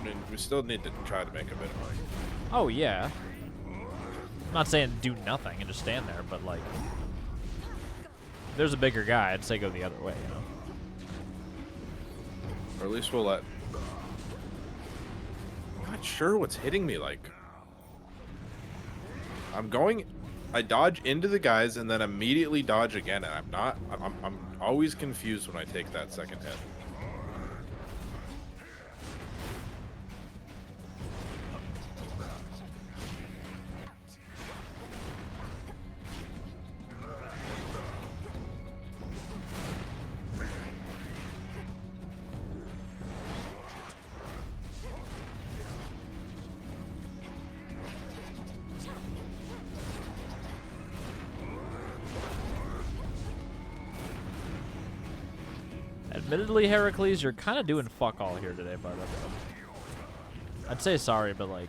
I mean, we still need to try to make a bit of money. Oh yeah. I'm not saying do nothing and just stand there, but like, if there's a bigger guy, I'd say go the other way, you know. Or at least we'll let. I'm not sure what's hitting me. Like, I dodge into the guys and then immediately dodge again, and I'm always confused when I take that second hit. Admittedly, Heracles, you're kind of doing fuck all here today, but I'd say sorry, but like,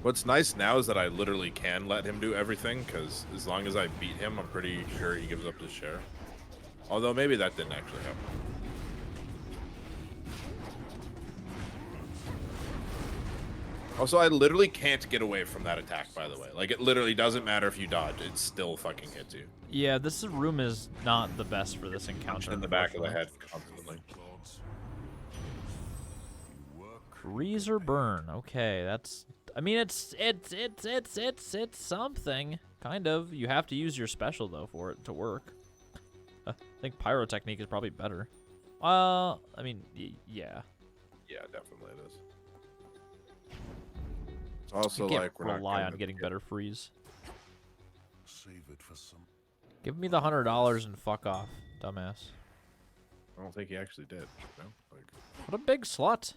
What's nice now is that I literally can let him do everything, because as long as I beat him, I'm pretty sure he gives up his share. Although maybe that didn't actually happen. Also, I literally can't get away from that attack, by the way. Like, it literally doesn't matter if you dodge, it still fucking hits you. yeah, this room is not the best for this encounter. In the back of the unfortunately. head constantly. Freeze or burn. Okay, that's. I mean, it's something kind of. You have to use your special though for it to work. I think pyrotechnique is probably better. I mean, yeah. Yeah, definitely it is. It's also You can't like we're not rely gonna on getting get- better freeze. Save it for some. Give me the $100 and fuck off, dumbass. I don't think he actually did. No? Like, What a big slut.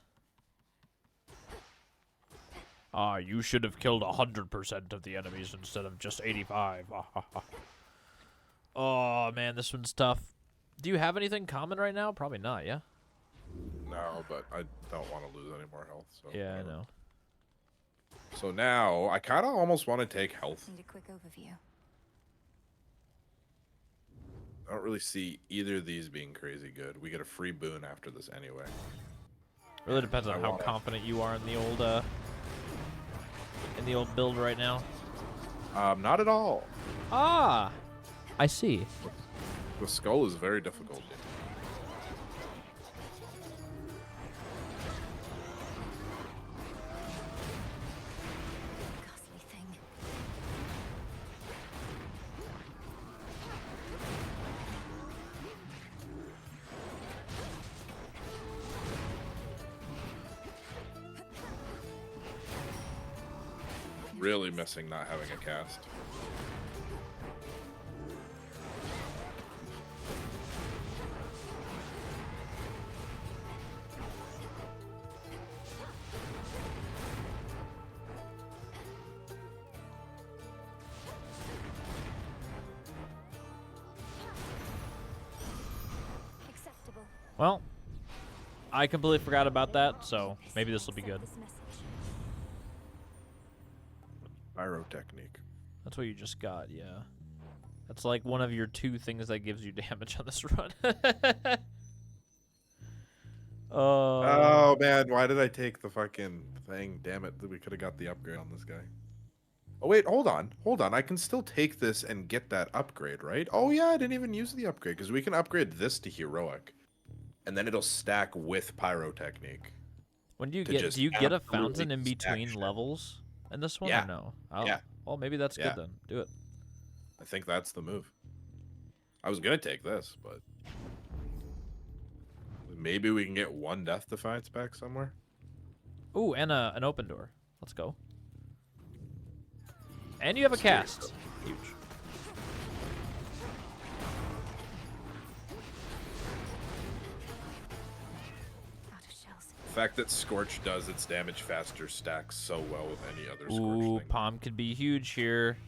Ah, you should have killed 100% of the enemies instead of just 85. Oh, man, this one's tough. Do you have anything common right now? Probably not, yeah? no, but I don't want to lose any more health. So Yeah, I whatever. know. So now I kind of almost want to take health. Need a quick overview. I don't really see either of these being crazy good. We get a free boon after this anyway. Really depends on I how wanna- confident you are in the old build right now. Not at all. Ah, I see. The skull is very difficult. Ghastly thing. Really missing not having a cast. Acceptable. Well, I completely forgot about that, so maybe this will be good. This message. Pyrotechnique. That's what you just got, yeah. That's like one of your two things that gives you damage on this run. Oh man, why did I take the fucking thing? Damn it, we could have got the upgrade on this guy. Oh wait, hold on. I can still take this and get that upgrade, right? Oh yeah, I didn't even use the upgrade because we can upgrade this to heroic, and then it'll stack with pyrotechnique. When do you to get? just Do you get a absolutely fountain in stack between shit. levels in this one Yeah. or no? Oh, Yeah. well, maybe that's Yeah. good then. Do it. I think that's the move. I was gonna take this, but maybe we can get one Death Defiance back somewhere. Ooh, and an open door. Let's go. And you have a cast. Huge. Out of shells. The fact that Scorch does its damage faster stacks so well with any other Scorch Ooh, thing. Palm could be huge here.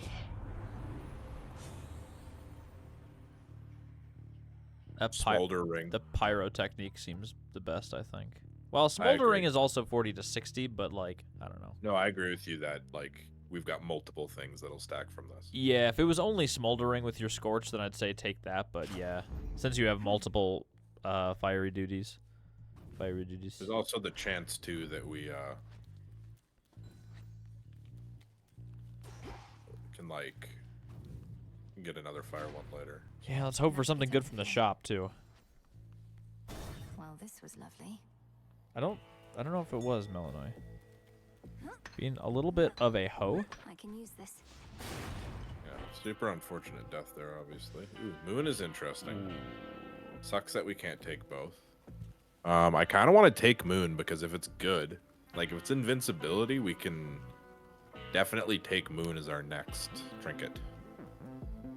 Smolder ring. The pyro technique seems the best, I think. Well, smoldering is also 40 to 60, but like, I don't know. No, I agree with you that like we've got multiple things that'll stack from this. Yeah, if it was only smoldering with your scorch, then I'd say take that. But yeah, since you have multiple fiery duties. There's also the chance too that we can like get another fire one later. Yeah, let's hope for something good from the shop too. Well, this was lovely. I don't know if it was Melanoy. Being a little bit of a hoe. I can use this. Yeah, super unfortunate death there, obviously. Ooh, Moon is interesting. Sucks that we can't take both. I kind of want to take Moon because if it's good, like if it's invincibility, we can definitely take Moon as our next trinket.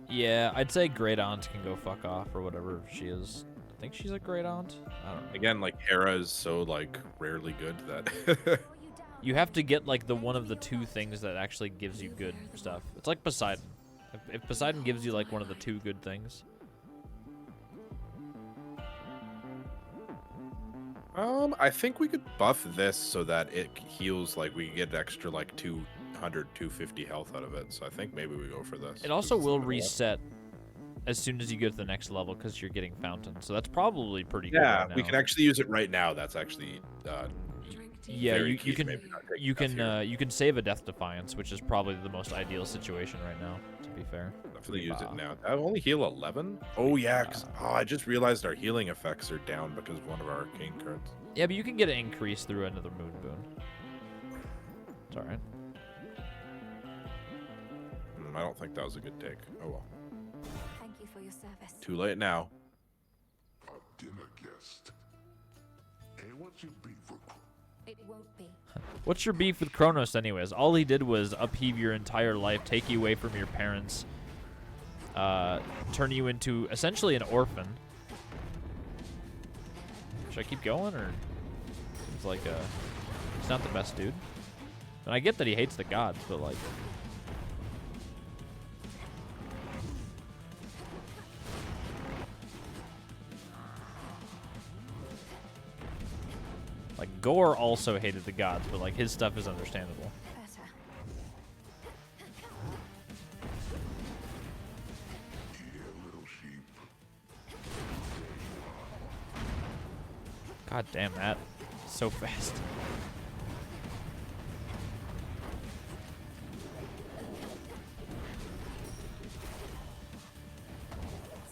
Yeah, I'd say Great Aunt can go fuck off or whatever she is. I think she's a Great Aunt. I don't know. Again, like Hera is so like rarely good that you have to get like the one of the two things that actually gives you good stuff. It's like Poseidon. If Poseidon gives you like one of the two good things. I think we could buff this so that it heals, like we get extra like 200, 250 health out of it. So I think maybe we go for this. It also will reset as soon as you get to the next level because you're getting fountain. So that's probably pretty good. Yeah, right now. we can actually use it right now. That's actually yeah, very you key. can Maybe not take death here. you can save a Death Defiance, which is probably the most ideal situation right now. To be fair, Definitely use it now. I only heal 11. Oh yeah, 'cause, I just realized our healing effects are down because of one of our arcane cards. yeah, but you can get an increase through another Moon Boon. It's all right. I don't think that was a good take. Oh well. Thank you for your service. Too late now. A dinner guest. Hey, what's your beef with? It won't be. What's your beef with Kronos, anyways? All he did was upheave your entire life, take you away from your parents, turn you into essentially an orphan. Should I keep going, or seems like he's not the best dude? And I get that he hates the gods, but like. Like, Gore also hated the gods, but, like, his stuff is understandable. Better. Yeah, little sheep. God damn that. So fast.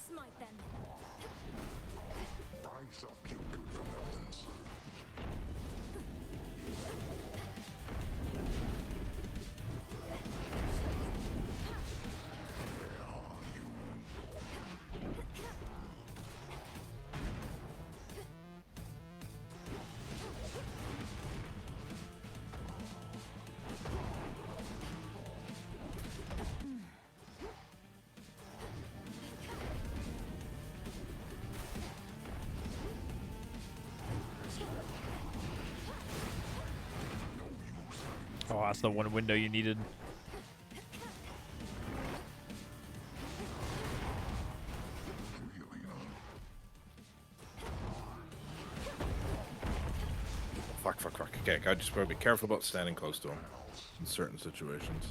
Smite them. Buy some cute good for nothings. Oh, that's the one window you needed. Fuck. Okay, gotta just be careful about standing close to him in certain situations.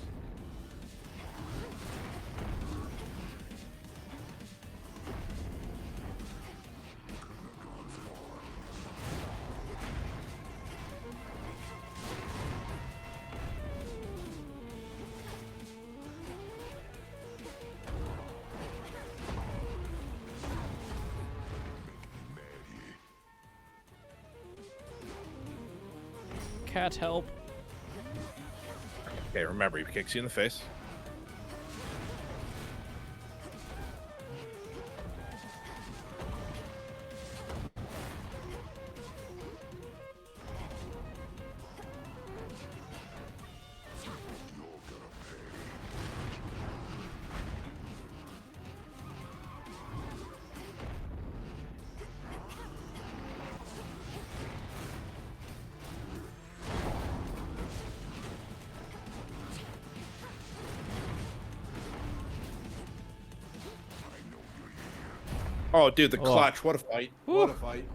Cat, help. Okay, remember, he kicks you in the face. Oh, dude, the Oh. clutch. What a fight. Whew. What a fight.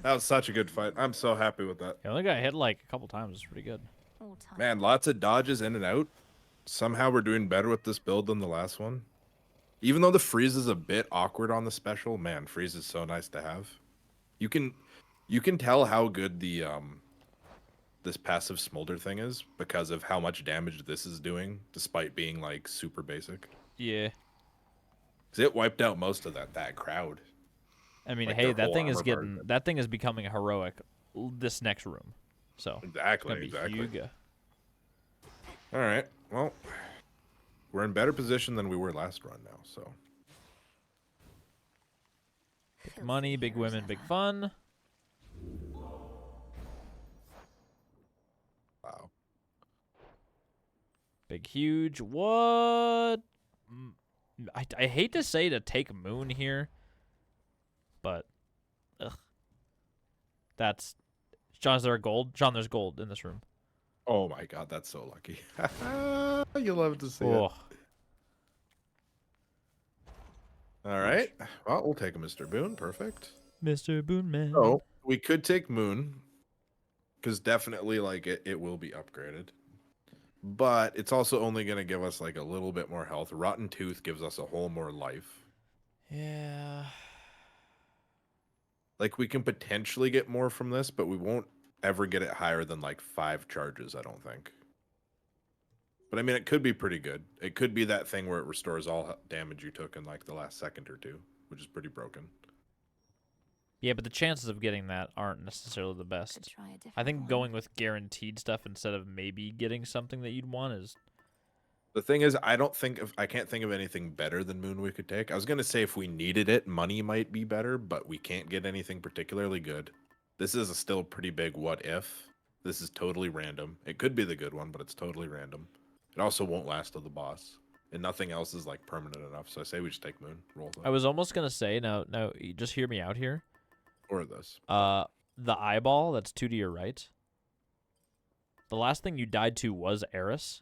That was such a good fight. I'm so happy with that. I only got hit like a couple times. It's pretty good. All time. Man, lots of dodges in and out. Somehow we're doing better with this build than the last one. Even though the freeze is a bit awkward on the special, man, freeze is so nice to have. You can tell how good the this passive smolder thing is because of how much damage this is doing, despite being like super basic. Yeah. 'Cause it wiped out most of that crowd. I mean, Like hey, their that whole thing is armor getting version. that thing is becoming heroic this next room. So Exactly, it's gonna be exactly. huge. All right. Well, we're in better position than we were last run now, so. Big money, big women, big fun. Wow. Big huge. What? I hate to say to take Moon here, but ugh. That's John. Is there a gold? John, there's gold in this room. Oh my god, that's so lucky. You love to see Oh, it. All right. Well, we'll take a Mr. Boone. Perfect. Mr. Boone Man. So we could take Moon, because definitely like it will be upgraded. But it's also only going to give us like a little bit more health. Rotten Tooth gives us a whole more life. Yeah. Like we can potentially get more from this, but we won't ever get it higher than like 5 charges, I don't think. But I mean, it could be pretty good. It could be that thing where it restores all damage you took in like the last second or two, which is pretty broken. Yeah, but the chances of getting that aren't necessarily the Could best. try a different I think one. going with guaranteed stuff instead of maybe getting something that you'd want is The thing is, I can't think of anything better than Moon we could take. I was gonna say if we needed it, money might be better, but we can't get anything particularly good. This is a still pretty big what if. This is totally random. It could be the good one, but it's totally random. It also won't last to the boss, and nothing else is like permanent enough. So I say we just take Moon, roll I that, was almost gonna say now you just hear me out here. or this. The eyeball that's 2 to your right. The last thing you died to was Eris.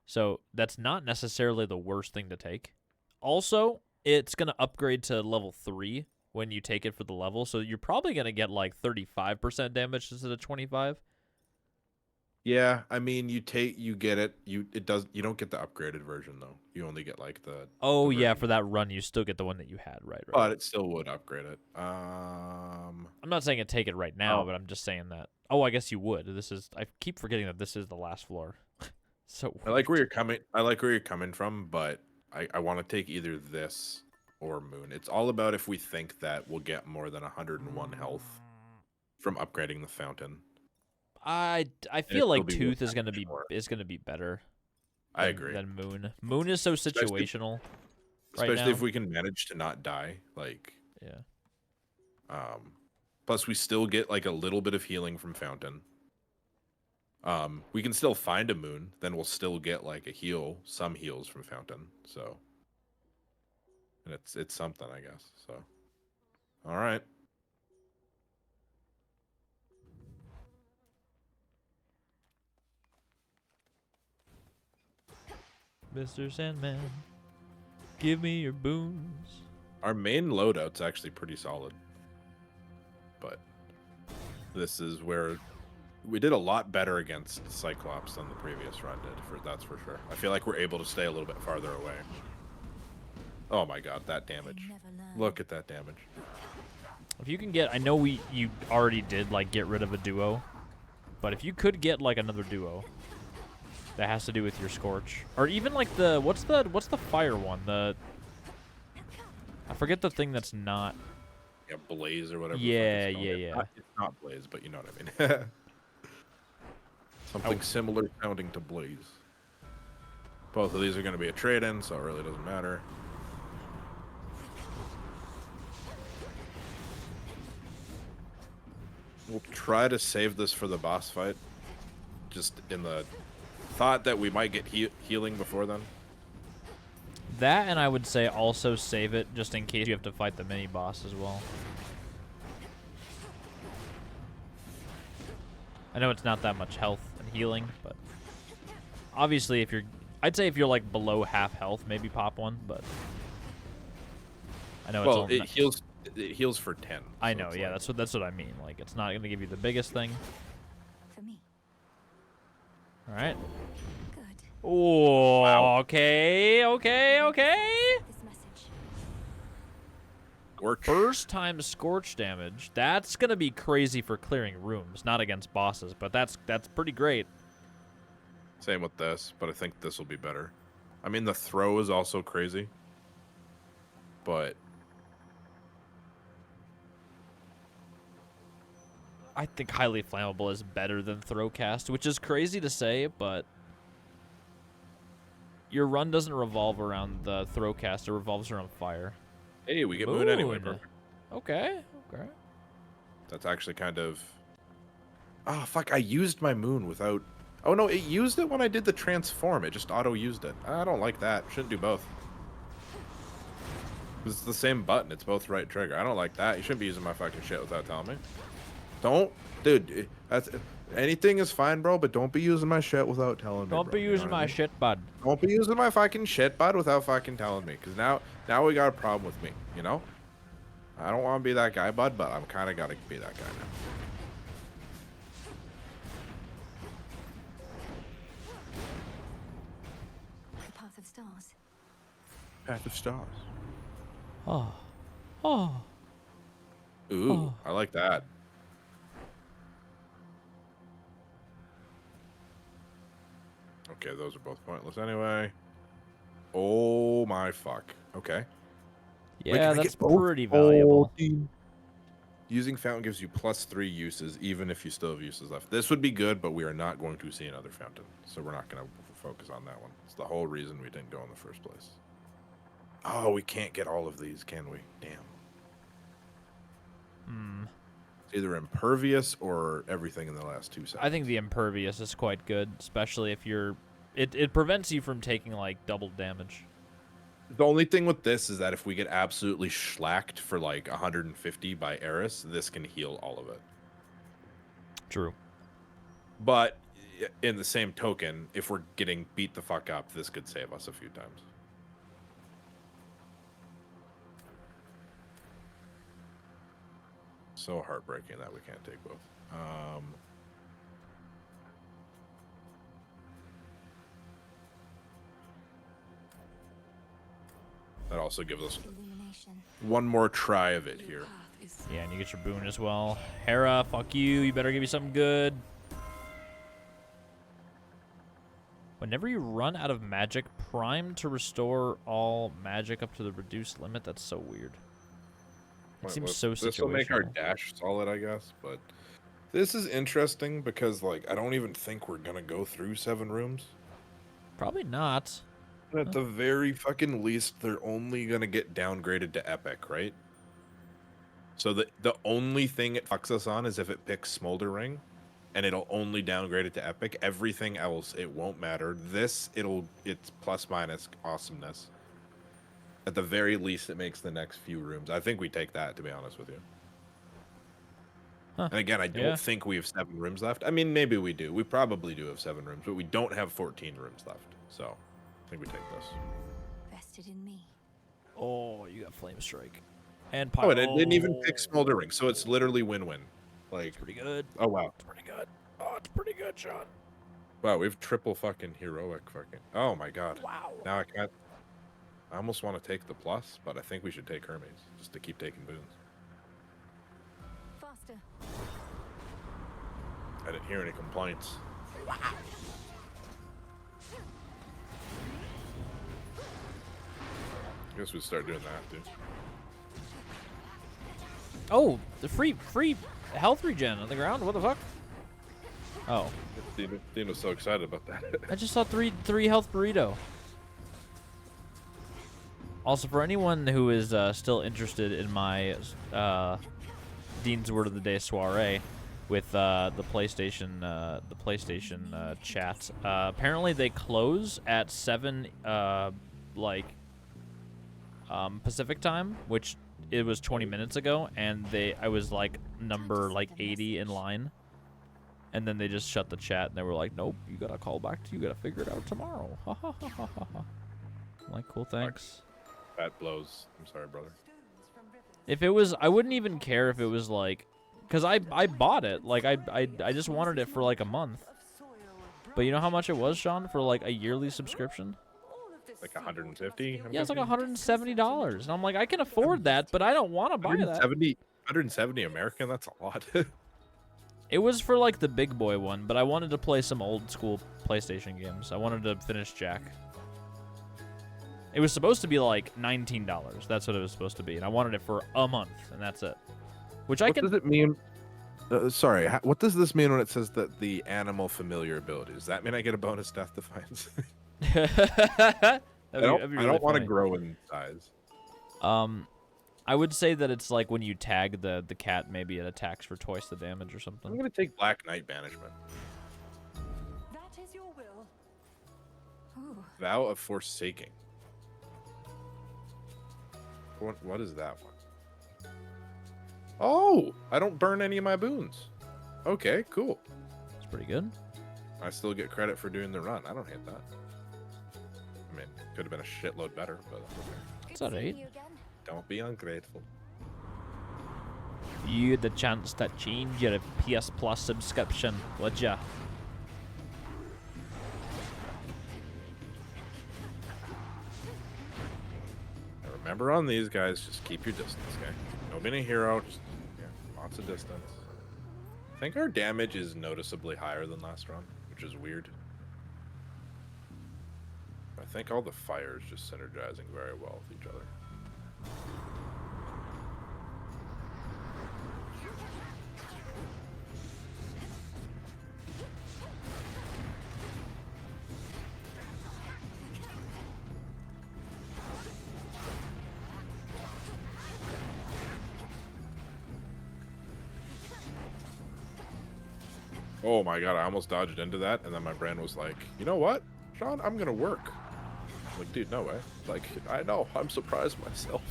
So that's not necessarily the worst thing to take. Also, it's going to upgrade to level 3 when you take it for the level. So you're probably going to get like 35% damage instead of 25. Yeah, I mean, you get it. You don't get the upgraded version though. You only get like the. Oh, the yeah, version. for that run, you still get the one that you had, right? But it still would upgrade it. I'm not saying to take it right now, but I'm just saying that. Oh, I guess you would. I keep forgetting that this is the last floor. So I like where you're coming. I like where you're coming from, but I want to take either this or Moon. It's all about if we think that we'll get more than 101 health from upgrading the fountain. I it'll feel like be worth Tooth is that gonna much be more. better. I agree. Than Moon. Moon is so situational. Especially right now. if we can manage to not die. Like, Yeah. plus we still get like a little bit of healing from fountain. We can still find a Moon, then we'll still get like some heals from fountain. So, and it's something, I guess. So, all right. Mr. Sandman, give me your boons. Our main loadout's actually pretty solid. But this is where we did a lot better against Cyclops than the previous run did, that's for sure. I feel like we're able to stay a little bit farther away. Oh my god, that damage. Never learn. Look at that damage. If you can get, I know you already did like get rid of a duo, but if you could get like another duo that has to do with your Scorch, or even like what's the fire one? I forget the thing that's not. Yeah, Blaze or whatever. Yeah, the fuck it's called. yeah. It's not Blaze, but you know what I mean. Something similar sounding to Blaze. Both of these are going to be a trade-in, so it really doesn't matter. We'll try to save this for the boss fight. Just in the thought that we might get healing before then. That, and I would say also save it just in case you have to fight the mini boss as well. I know it's not that much health and healing, but obviously I'd say if you're like below half health, maybe pop one, but I know Well, it's it it heals for 10. I so know, it's yeah, like- that's what I mean. Like, it's not gonna give you the biggest thing. For me. All right. Good. Oh, Wow. okay. This message. Scorch. First time scorch damage. That's gonna be crazy for clearing rooms, not against bosses, but that's pretty great. Same with this, but I think this will be better. I mean, the throw is also crazy, but I think highly flammable is better than throwcast, which is crazy to say, but your run doesn't revolve around the throwcast; it revolves around fire. hey, we get moon anyway. Moon. Perfect. Okay. That's actually kind of. Oh fuck! I used my moon without. Oh no, it used it when I did the transform. It just auto used it. I don't like that. Shouldn't do both. It's the same button. It's both right trigger. I don't like that. You shouldn't be using my fucking shit without telling me. Don't, dude. That's anything is fine, bro. But don't be using my shit without telling me. Don't bro, be you know using what I my mean? shit, bud. Don't be using my fucking shit, bud, without fucking telling me. Cause now we got a problem with me. You know. I don't want to be that guy, bud, but I'm kind of gotta be that guy now. The path of stars. Path of Stars. Oh. Oh. Ooh, I like that. Okay, those are both pointless anyway. Oh my fuck. Okay. Wait, Yeah, can I that's get both? pretty valuable. Using fountain gives you +3 uses, even if you still have uses left. This would be good, but we are not going to see another fountain, so we're not going to focus on that one. It's the whole reason we didn't go in the first place. Oh, we can't get all of these, can we? Damn. It's either impervious or everything in the last 2 seconds. I think the impervious is quite good, especially if you're. It prevents you from taking like double damage. The only thing with this is that if we get absolutely schlacked for like 150 by Eris, this can heal all of it. True. But in the same token, if we're getting beat the fuck up, this could save us a few times. So heartbreaking that we can't take both. That also gives us Illumination. one more try of it here. Path is Yeah, and you get your boon as well. Hera, fuck you. You better give me something good. Whenever you run out of magic, prime to restore all magic up to the reduced limit. That's so weird. It seems so situational. This will make our dash solid, I guess, but this is interesting because, like, I don't even think we're gonna go through 7 rooms. Probably not. At the very fucking least, they're only gonna get downgraded to epic, right? So the only thing it fucks us on is if it picks Smolder Ring, and it'll only downgrade it to epic. Everything else, it won't matter. This, it's plus minus awesomeness. At the very least, it makes the next few rooms. I think we take that, to be honest with you. Huh. And again, I don't Yeah. think we have 7 rooms left. I mean, maybe we do. We probably do have 7 rooms, but we don't have 14 rooms left. So, I think we take this. Vested in me. Oh, you got Flame Strike. And Oh, and it didn't even pick Smolder Ring, so it's literally win-win. Like, Pretty good. oh wow. It's pretty good. Oh, it's pretty good, Sean. Wow, we have triple fucking heroic fucking. Oh my god. Wow. Now I can't. I almost want to take the plus, but I think we should take Hermes just to keep taking boons. Faster. I didn't hear any complaints. I guess we start doing that, dude. Oh, the free health regen on the ground. What the fuck? Oh, Dean was so excited about that. I just saw three health burrito. Also, for anyone who is still interested in my Dean's Word of the Day soiree with the PlayStation chat, apparently they close at 7 Pacific time, which it was 20 minutes ago, and I was like number 80 in line, and then they just shut the chat and they were like, nope, you gotta call back you gotta figure it out tomorrow. Ha ha ha ha ha. I'm like, cool, thanks. That blows. I'm sorry, brother. Stones from rivers If it was, I wouldn't even care if it was like, cause I bought it. Like I just wanted it for like a month. But you know how much it was, Sean, for like a yearly subscription? Like 150. Yeah, it's like $170, and I'm like, I can afford that, but I don't want to buy that. 170 American. That's a lot. It was for like the big boy one, but I wanted to play some old school PlayStation games. I wanted to finish Jack. It was supposed to be like $19. That's what it was supposed to be, and I wanted it for a month, and that's it. Which I What can. does it mean? Sorry, what does this mean when it says that the animal familiar ability? Does that mean I get a bonus death defiance? I don't want to grow in size. I would say that it's like when you tag the cat, maybe it attacks for twice the damage or something. I'm gonna take Black Knight Banishment. That is your will. Ooh. Vow of Forsaking. What is that one? Oh, I don't burn any of my boons. Okay, cool. It's pretty good. I still get credit for doing the run. I don't hate that. I mean, could have been a shitload better, but that's okay. It's alright. Don't be ungrateful. You had the chance to change your PS Plus subscription, would ya? Now remember on these guys, just keep your distance, okay? Don't be a hero. Just lots of distance. I think our damage is noticeably higher than last run, which is weird. I think all the fire is just synergizing very well with each other. Oh my god, I almost dodged into that, and then my brain was like, you know what, Sean, I'm gonna work. I'm like, dude, no way. Like, I know, I'm surprised myself.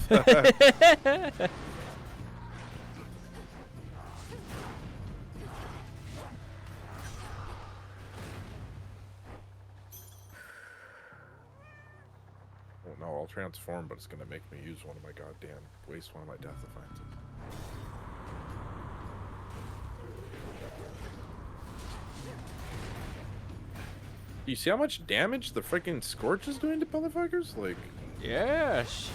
Oh no, I'll transform, but it's gonna make me use one of my waste one of my death defiances. You see how much damage the freaking Scorch is doing to motherfuckers? Like, Yes.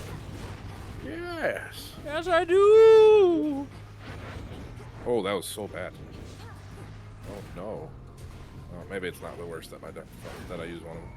yes. Yes, I do. Oh, that was so bad. Oh no. Oh, maybe it's not the worst that I use one of them.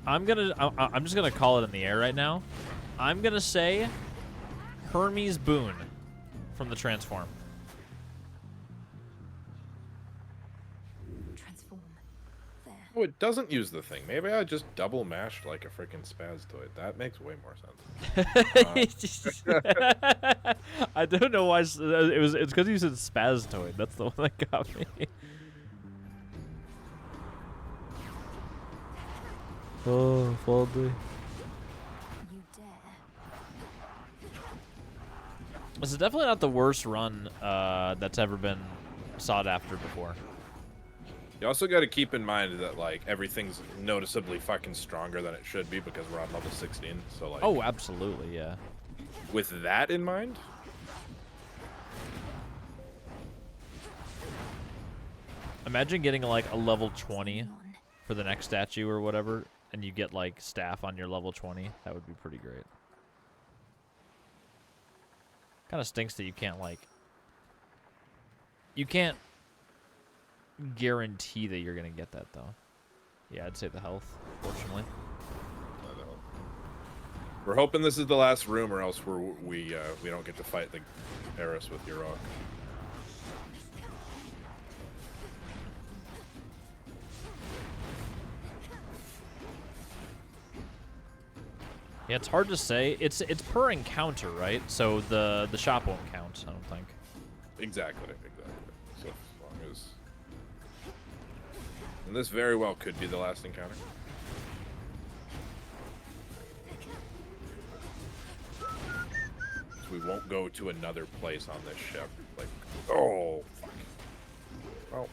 I'm just gonna call it in the air right now. I'm gonna say Hermes Boon from the Transform. Transform. There. Oh, it doesn't use the thing. Maybe I just double mashed like a freaking Spaztoid. That makes way more sense. I don't know why it's because you said Spaztoid. That's the one that got me. Oh, Faldy. You dare. This is definitely not the worst run that's ever been sought after before. You also got to keep in mind that like everything's noticeably fucking stronger than it should be because we're on level 16. So like, Oh, absolutely, yeah. with that in mind, Imagine getting like a level 20 for the next statue or whatever, and you get like staff on your level 20. That would be pretty great. Kind of stinks that you can't like... You can't guarantee that you're going to get that, though. Yeah, I'd say the health, fortunately. we're hoping this is the last room, or else we don't get to fight the Eris with your rock. Yeah, it's hard to say. It's per encounter, right? So the shop won't count, I don't think. Exactly. So as long as And this very well could be the last encounter. So we won't go to another place on this ship. Like, oh, fuck. Well.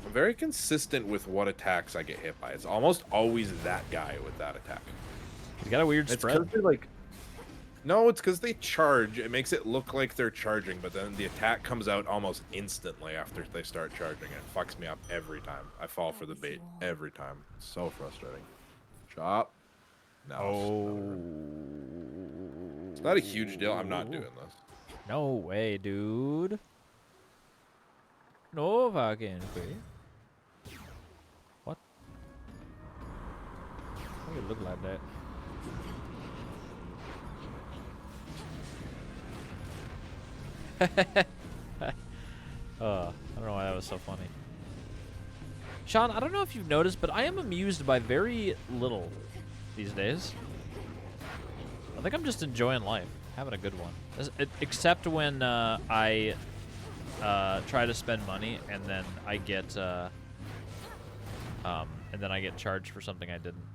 I'm very consistent with what attacks I get hit by. It's almost always that guy with that attack. You got a weird It's spread. 'cause they're like, no, it's because they charge. It makes it look like they're charging, but then the attack comes out almost instantly after they start charging. It fucks me up every time. I fall for the bait every time. It's so frustrating. Chop. No. Oh. It's not a huge deal. I'm not doing this. No way, dude. No fucking way. What? Why would it look like that? I don't know why that was so funny. Sean, I don't know if you've noticed, but I am amused by very little these days. I think I'm just enjoying life, having a good one. Except when I try to spend money and then I get charged for something I didn't.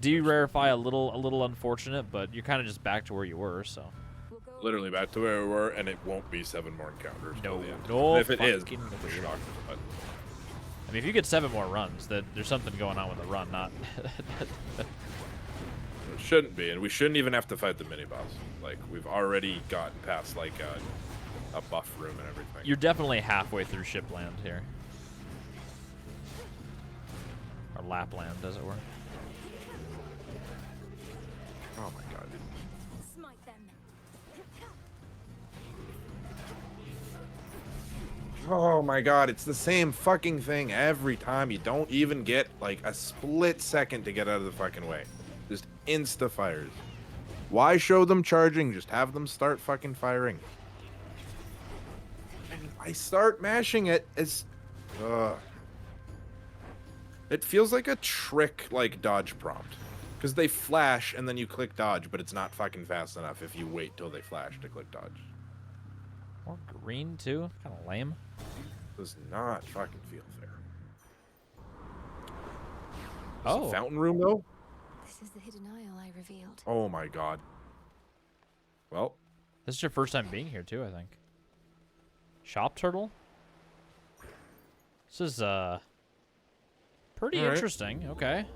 De-rarify a little unfortunate, but you're kind of just back to where you were, so. Literally back to where we were, and it won't be 7 more encounters. No, till the end. no And if it is, fucking way. I'm shocked. But I mean, if you get 7 more runs, then there's something going on with the run, not. it shouldn't be, and we shouldn't even have to fight the mini boss. Like, we've already gotten past like a buff room and everything. You're definitely halfway through Shipland here, or Lapland, as it were. Oh my god. Smite them. Oh my god, it's the same fucking thing every time. You don't even get like a split second to get out of the fucking way. Just insta fires. Why show them charging? Just have them start fucking firing. And I start mashing it as it feels like a trick like dodge prompt. Because they flash and then you click dodge, but it's not fucking fast enough if you wait till they flash to click dodge. Or green too, kind of lame. Does not fucking feel fair. Oh, Fountain room though? This is the hidden aisle I revealed. Oh my god. Well, this is your first time being here too, I think. Shop turtle. This is pretty All right. interesting. Okay.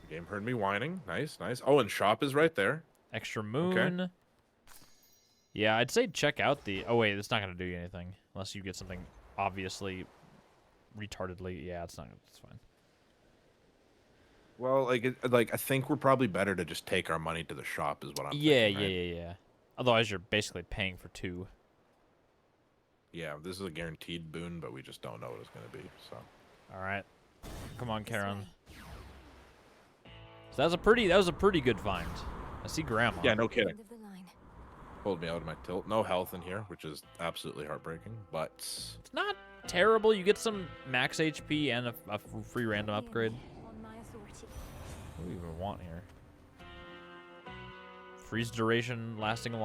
the game heard me whining. Nice, nice. Oh, and shop is right there. Extra moon. Yeah, I'd say check out the. Oh wait, it's not gonna do you anything unless you get something obviously retardedly. Yeah, it's not. It's fine. Well, like I think we're probably better to just take our money to the shop, is what I'm thinking, right? Yeah. Otherwise, you're basically paying for 2. Yeah, this is a guaranteed boon, but we just don't know what it's gonna be. So. All right, come on, Karen. So that was a pretty good find. I see Grandma. Yeah, no kidding. End of the line. Pulled me out of my tilt. No health in here, which is absolutely heartbreaking. But It's not terrible. You get some max HP and a free random upgrade. On my authority. What do we even want here? Freeze duration lasting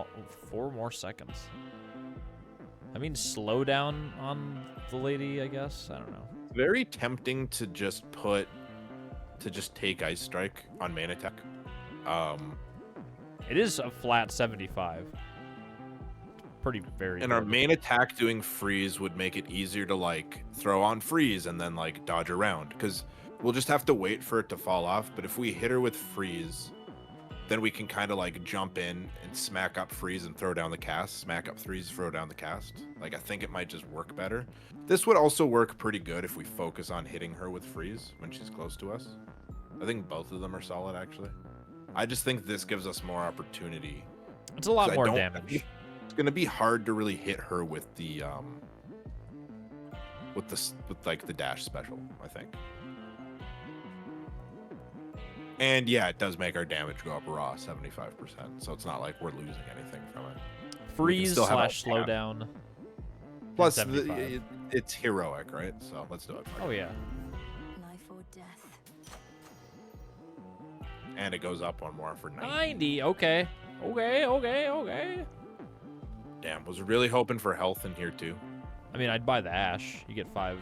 4 more seconds. I mean, slow down on the lady, I guess. I don't know. very tempting to just take Ice Strike on main attack. It is a flat 75. Very and our good. main attack doing freeze would make it easier to like throw on freeze and then like dodge around, because we'll just have to wait for it to fall off. But if we hit her with freeze, then we can kind of like jump in and smack up freeze and throw down the cast, smack up freeze, throw down the cast. Like, I think it might just work better. This would also work pretty good if we focus on hitting her with freeze when she's close to us. I think both of them are solid, actually. I just think this gives us more opportunity. It's a lot 'Cause I more don't- damage. It's gonna be hard to really hit her with the with like the dash special, I think. And yeah, it does make our damage go up raw 75%. So it's not like we're losing anything from it. Freeze still have / our slowdown. Plus, 75. it's heroic, right? So let's do it. Oh yeah. Life or death. And it goes up one more for 90. 90. Okay. Okay. Damn, was really hoping for health in here too. I mean, I'd buy the Ash. You get 5.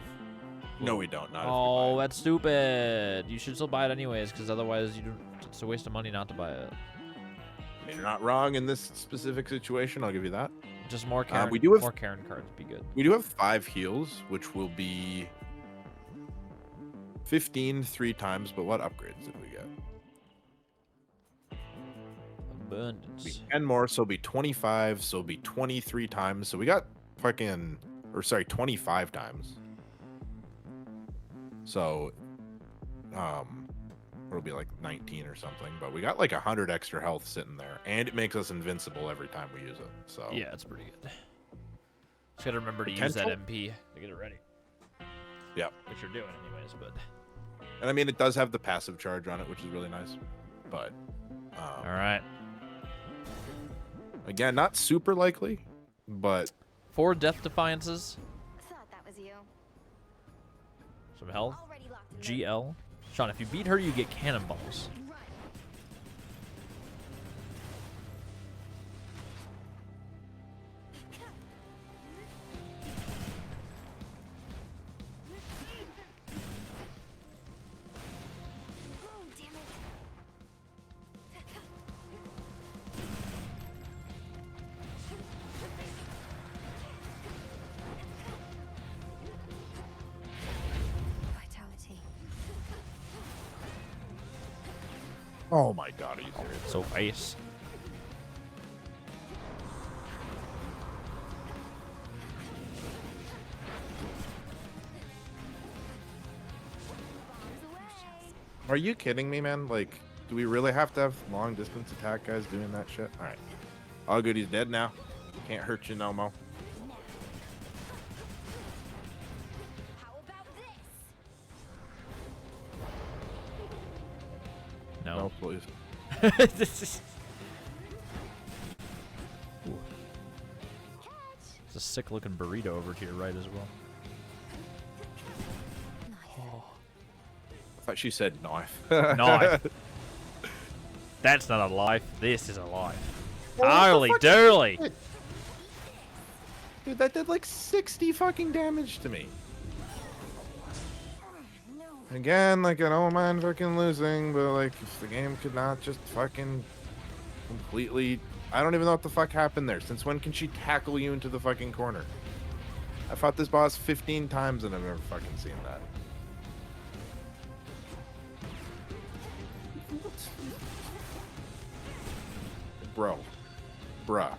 No, we don't. Not Oh, if we buy it. that's stupid. You should still buy it anyways, because otherwise it's a waste of money not to buy it. I mean, you're not wrong in this specific situation. I'll give you that. Just more Karen, we do have- more Karen cards would be good. We do have 5 heals, which will be 15 3 times. But what upgrades did we get? Abundance. 10 more, so it'll be 25. So it'll be 23 times. So we got 25 times. So, it'll be like 19 or something. But we got like 100 extra health sitting there, and it makes us invincible every time we use it. So Yeah, it's pretty good. Just gotta remember to use that Potential? MP to get it ready. Yep. Which you're doing anyways, but. And I mean, it does have the passive charge on it, which is really nice. But All right. again, not super likely, but 4 Death Defiances. Thought that was you. Some health. Already locked and GL. Sean, if you beat her, you get cannonballs. loaded. Run. Oh, damn it. Vitality. oh my god, are you serious? So face. Are you kidding me, man? Like, do we really have to have long distance attack guys doing that shit? All right, all good. He's dead now. Can't hurt you no more. How about this? No, No. please. This is- Ooh. It's a sick looking burrito over to your right as well. I thought she said knife. Knife. That's not a life. This is a life. Well, what the Holy fuck dooly. Dude, that did like 60 fucking damage to me. Again, like, I don't mind fucking losing, but like, if the game could not just fucking completely... I don't even know what the fuck happened there. Since when can she tackle you into the fucking corner? I fought this boss 15 times and I've never fucking seen that. Bro. Bruh.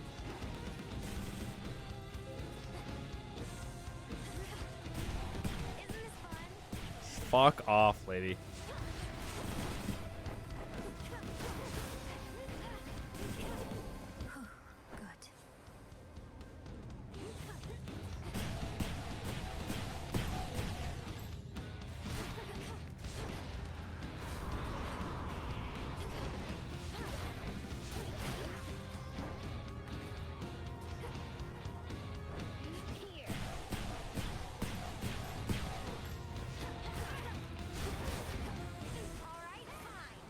Isn't this fun? Fuck off, lady. Good. Here. All right, fine.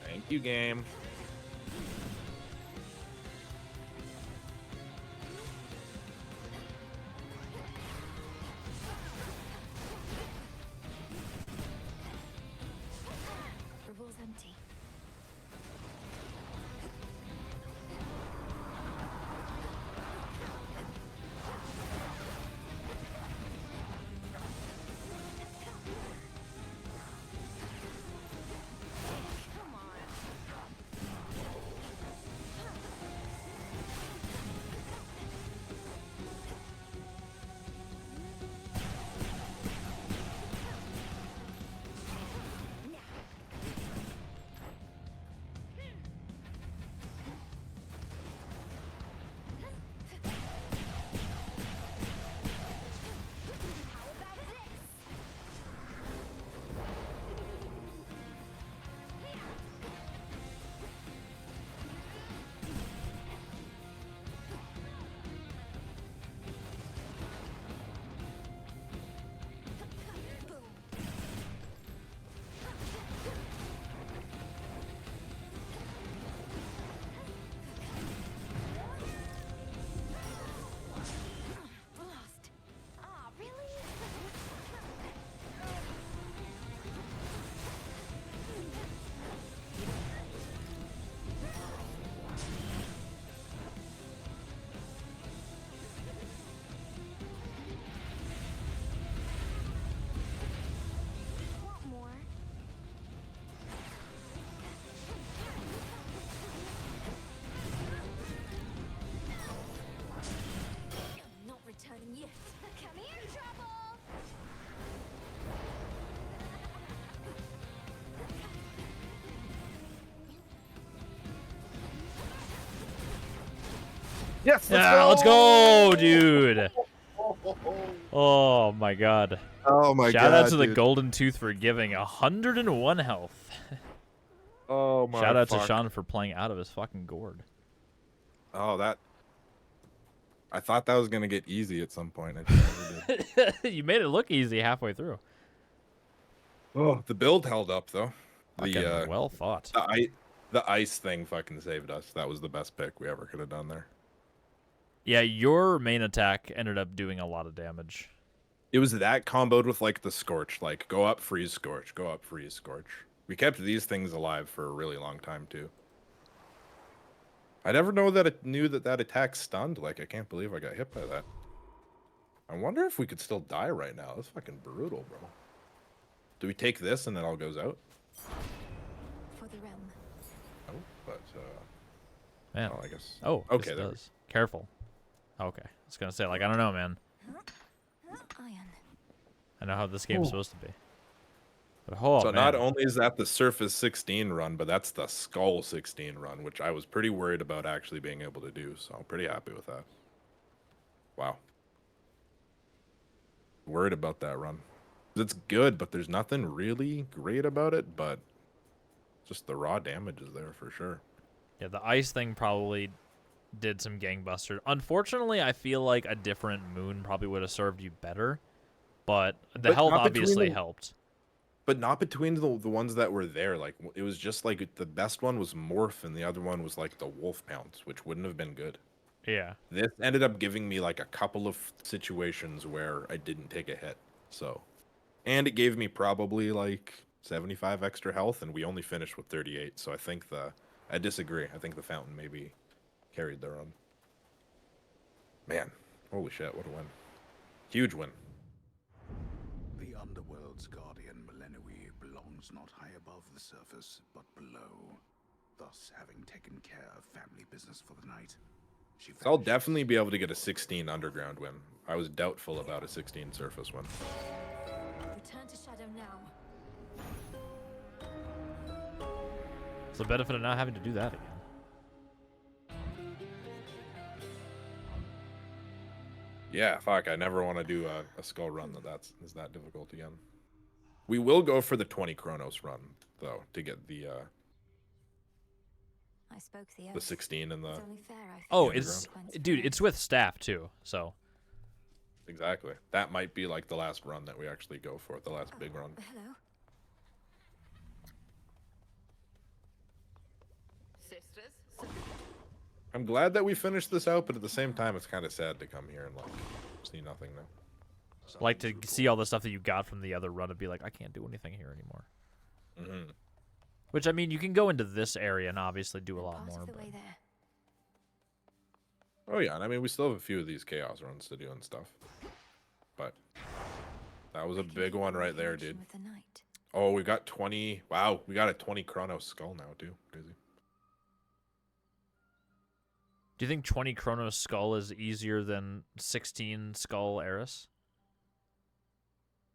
Thank you, game. Revol's empty. Come on. Yes, Yeah, let's go, dude. Oh my god. Oh my Shout out god, to the dude. Golden Tooth for giving 101 health. Oh my Shout out to fuck. Sean for playing out of his fucking gourd. Oh, that. I thought that was gonna get easy at some point. I just never did. You made it look easy halfway through. Oh, the build held up though. Fucking well fought. The ice thing fucking saved us. That was the best pick we ever could have done there. Yeah, your main attack ended up doing a lot of damage. It was that comboed with like the scorch, like go up, freeze, scorch, go up, freeze, scorch. We kept these things alive for a really long time too. I never knew that attack stunned. Like I can't believe I got hit by that. I wonder if we could still die right now. That's fucking brutal, bro. Do we take this and it all goes out? For the realm. No, but Man. well, I guess. Oh, okay. this There does. Careful. Okay. I was gonna say, like, I don't know, man. Iron. I know how this game's supposed to be. But oh, So man. not only is that the Surface 16 run, but that's the Skull 16 run, which I was pretty worried about actually being able to do. So I'm pretty happy with that. Wow. Worried about that run. It's good, but there's nothing really great about it, but just the raw damage is there for sure. Yeah, the ice thing probably did some gangbusters. Unfortunately, I feel like a different moon probably would have served you better, but the But health not between obviously the- helped. But not between the ones that were there. Like, it was just like the best one was Morph, and the other one was like the Wolf Pounce, which wouldn't have been good. Yeah. This ended up giving me like a couple of situations where I didn't take a hit. So, and it gave me probably like 75 extra health, and we only finished with 38. So I think I disagree. I think the fountain maybe carried the run. Man, holy shit, what a win. Huge win. The underworld's guardian, Melenui, belongs not high above the surface, but below. Thus, having taken care of family business for the night, she So I'll vanishes. definitely be able to get a 16 underground win. I was doubtful about a 16 surface win. Return to Shadow now. It's the benefit of not having to do that again. Yeah, fuck, I never want to do a skull run is that difficult again. We will go for the 20 Chronos run, though, to get the I spoke the the oath. 16 and the... It's only fair I Oh, feel it's consequence dude, for it's it. with staff too. So Exactly. That might be like the last run that we actually go for, the last big run. Hello. Sisters? I'm glad that we finished this out, but at the same time, it's kind of sad to come here and, like, see nothing now. like to see all the stuff that you got from the other run and be like, I can't do anything here anymore. Mm-hmm. Which I mean, you can go into this area and obviously do a I'm lot part more. of the But way there. Oh, yeah, and I mean, we still have a few of these Chaos runs to do and stuff. But that was a I can big feel one the right there, connection dude. with the night. Oh, we got 20... Wow, we got a 20 Chronos skull now, too. Crazy. do you think 20 Chronos Skull is easier than 16 Skull Eris?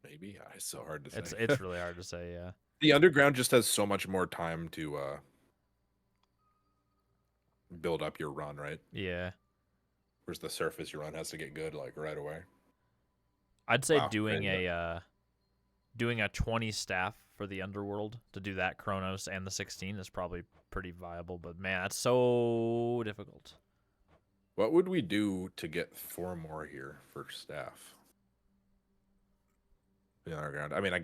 Maybe. It's so hard to say. It's really hard to say. Yeah. The underground just has so much more time to build up your run, right? Yeah. Whereas the surface, your run has to get good like right away. I'd say Wow, doing crazy. doing a 20 staff for the underworld to do that Chronos and the 16 is probably pretty viable. But man, that's so difficult. What would we do to get 4 more here for staff? The underground. I mean, I'm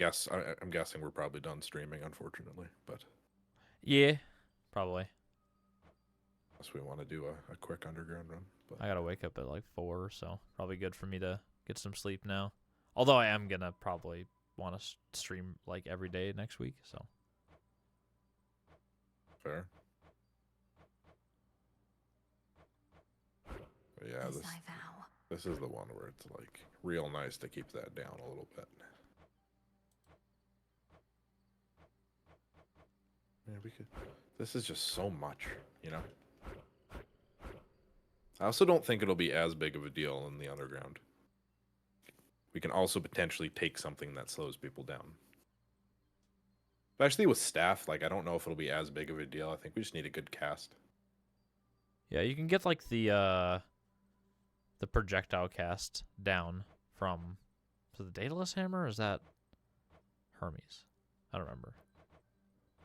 guessing we're probably done streaming, unfortunately, but Yeah, probably. unless we want to do a quick underground run. But I gotta wake up at like 4, so probably good for me to get some sleep now. Although I am gonna probably want to stream like every day next week. So fair. But yeah, As this I vow. this is the one where it's like real nice to keep that down a little bit. Yeah, we could. This is just so much, you know. I also don't think it'll be as big of a deal in the underground. We can also potentially take something that slows people down. Especially with staff, like I don't know if it'll be as big of a deal. I think we just need a good cast. yeah, you can get like the the projectile cast down from, is it the Daedalus hammer or is that Hermes? I don't remember.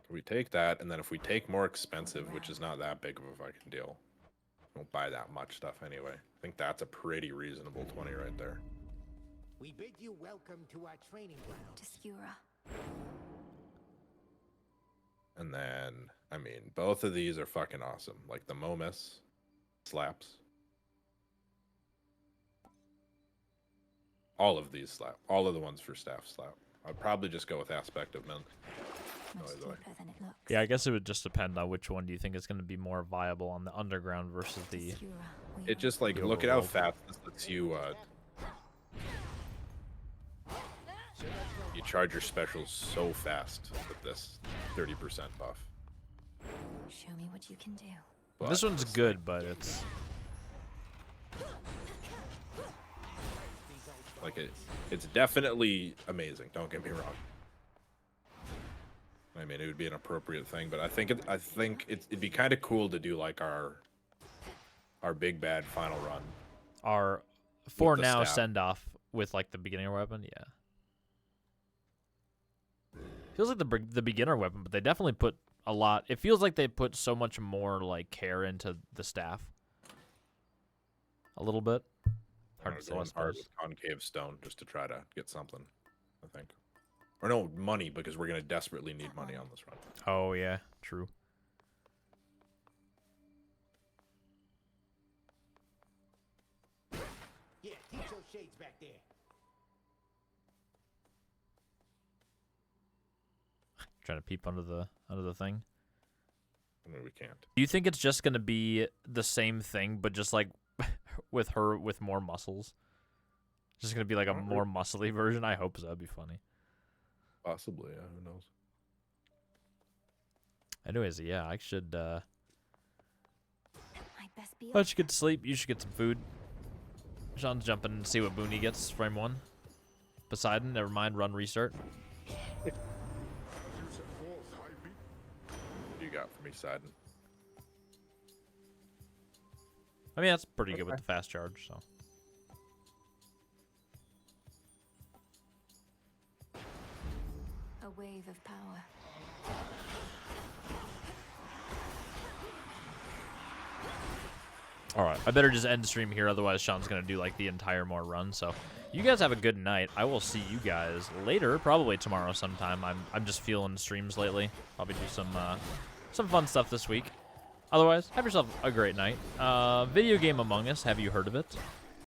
We take that, and then if we take more expensive, which is not that big of a fucking deal, we don't buy that much stuff anyway. I think that's a pretty reasonable 20 right there. We bid you welcome to our training ground. To Skura. And then, I mean, both of these are fucking awesome. Like the Momus slaps. All of these slap. All of the ones for staff slap. I'd probably just go with Aspect of Mint. Much either way. deeper than it looks. Yeah, I guess it would just depend on which one do you think is going to be more viable on the underground versus To the... Skura, we It just like, The look at how overworld. fast this lets you, you charge your specials so fast with this 30% buff. show me what you can do. But This one's good, but it's... like it's definitely amazing. Don't get me wrong. I mean, it would be an appropriate thing, but I think it'd be kind of cool to do like our big bad final run. Our, for the now, staff. send off with like the beginner weapon, yeah. Feels like the beginner weapon, but they definitely put a lot. It feels like they put so much more like care into the staff. A little bit. Hard to say. I Going hard suppose. with concave stone just to try to get something. I think, or no money because we're gonna desperately need money on this run. Oh yeah, true. Yeah, teach those shades back there. Trying to peep under the thing. I mean, we can't. Do you think it's just gonna be the same thing, but just like with her with more muscles? Just gonna be like a more muscly version. I hope so. That'd be funny. Possibly, yeah. Who knows? Anyways, yeah, I should. That might best be I should get to sleep. You should get some food. Sean's jumping and see what boon he gets. Frame 1. Poseidon, never mind. Run restart. What do you got for me, Sidon? I mean, that's pretty good with the fast charge. So. a wave of power. All right, I better just end the stream here. Otherwise, Sean's gonna do like the entire more run. So, you guys have a good night. I will see you guys later, probably tomorrow sometime. I'm just feeling streams lately. Probably do some fun stuff this week. Otherwise, have yourself a great night. Video game Among Us. Have you heard of it?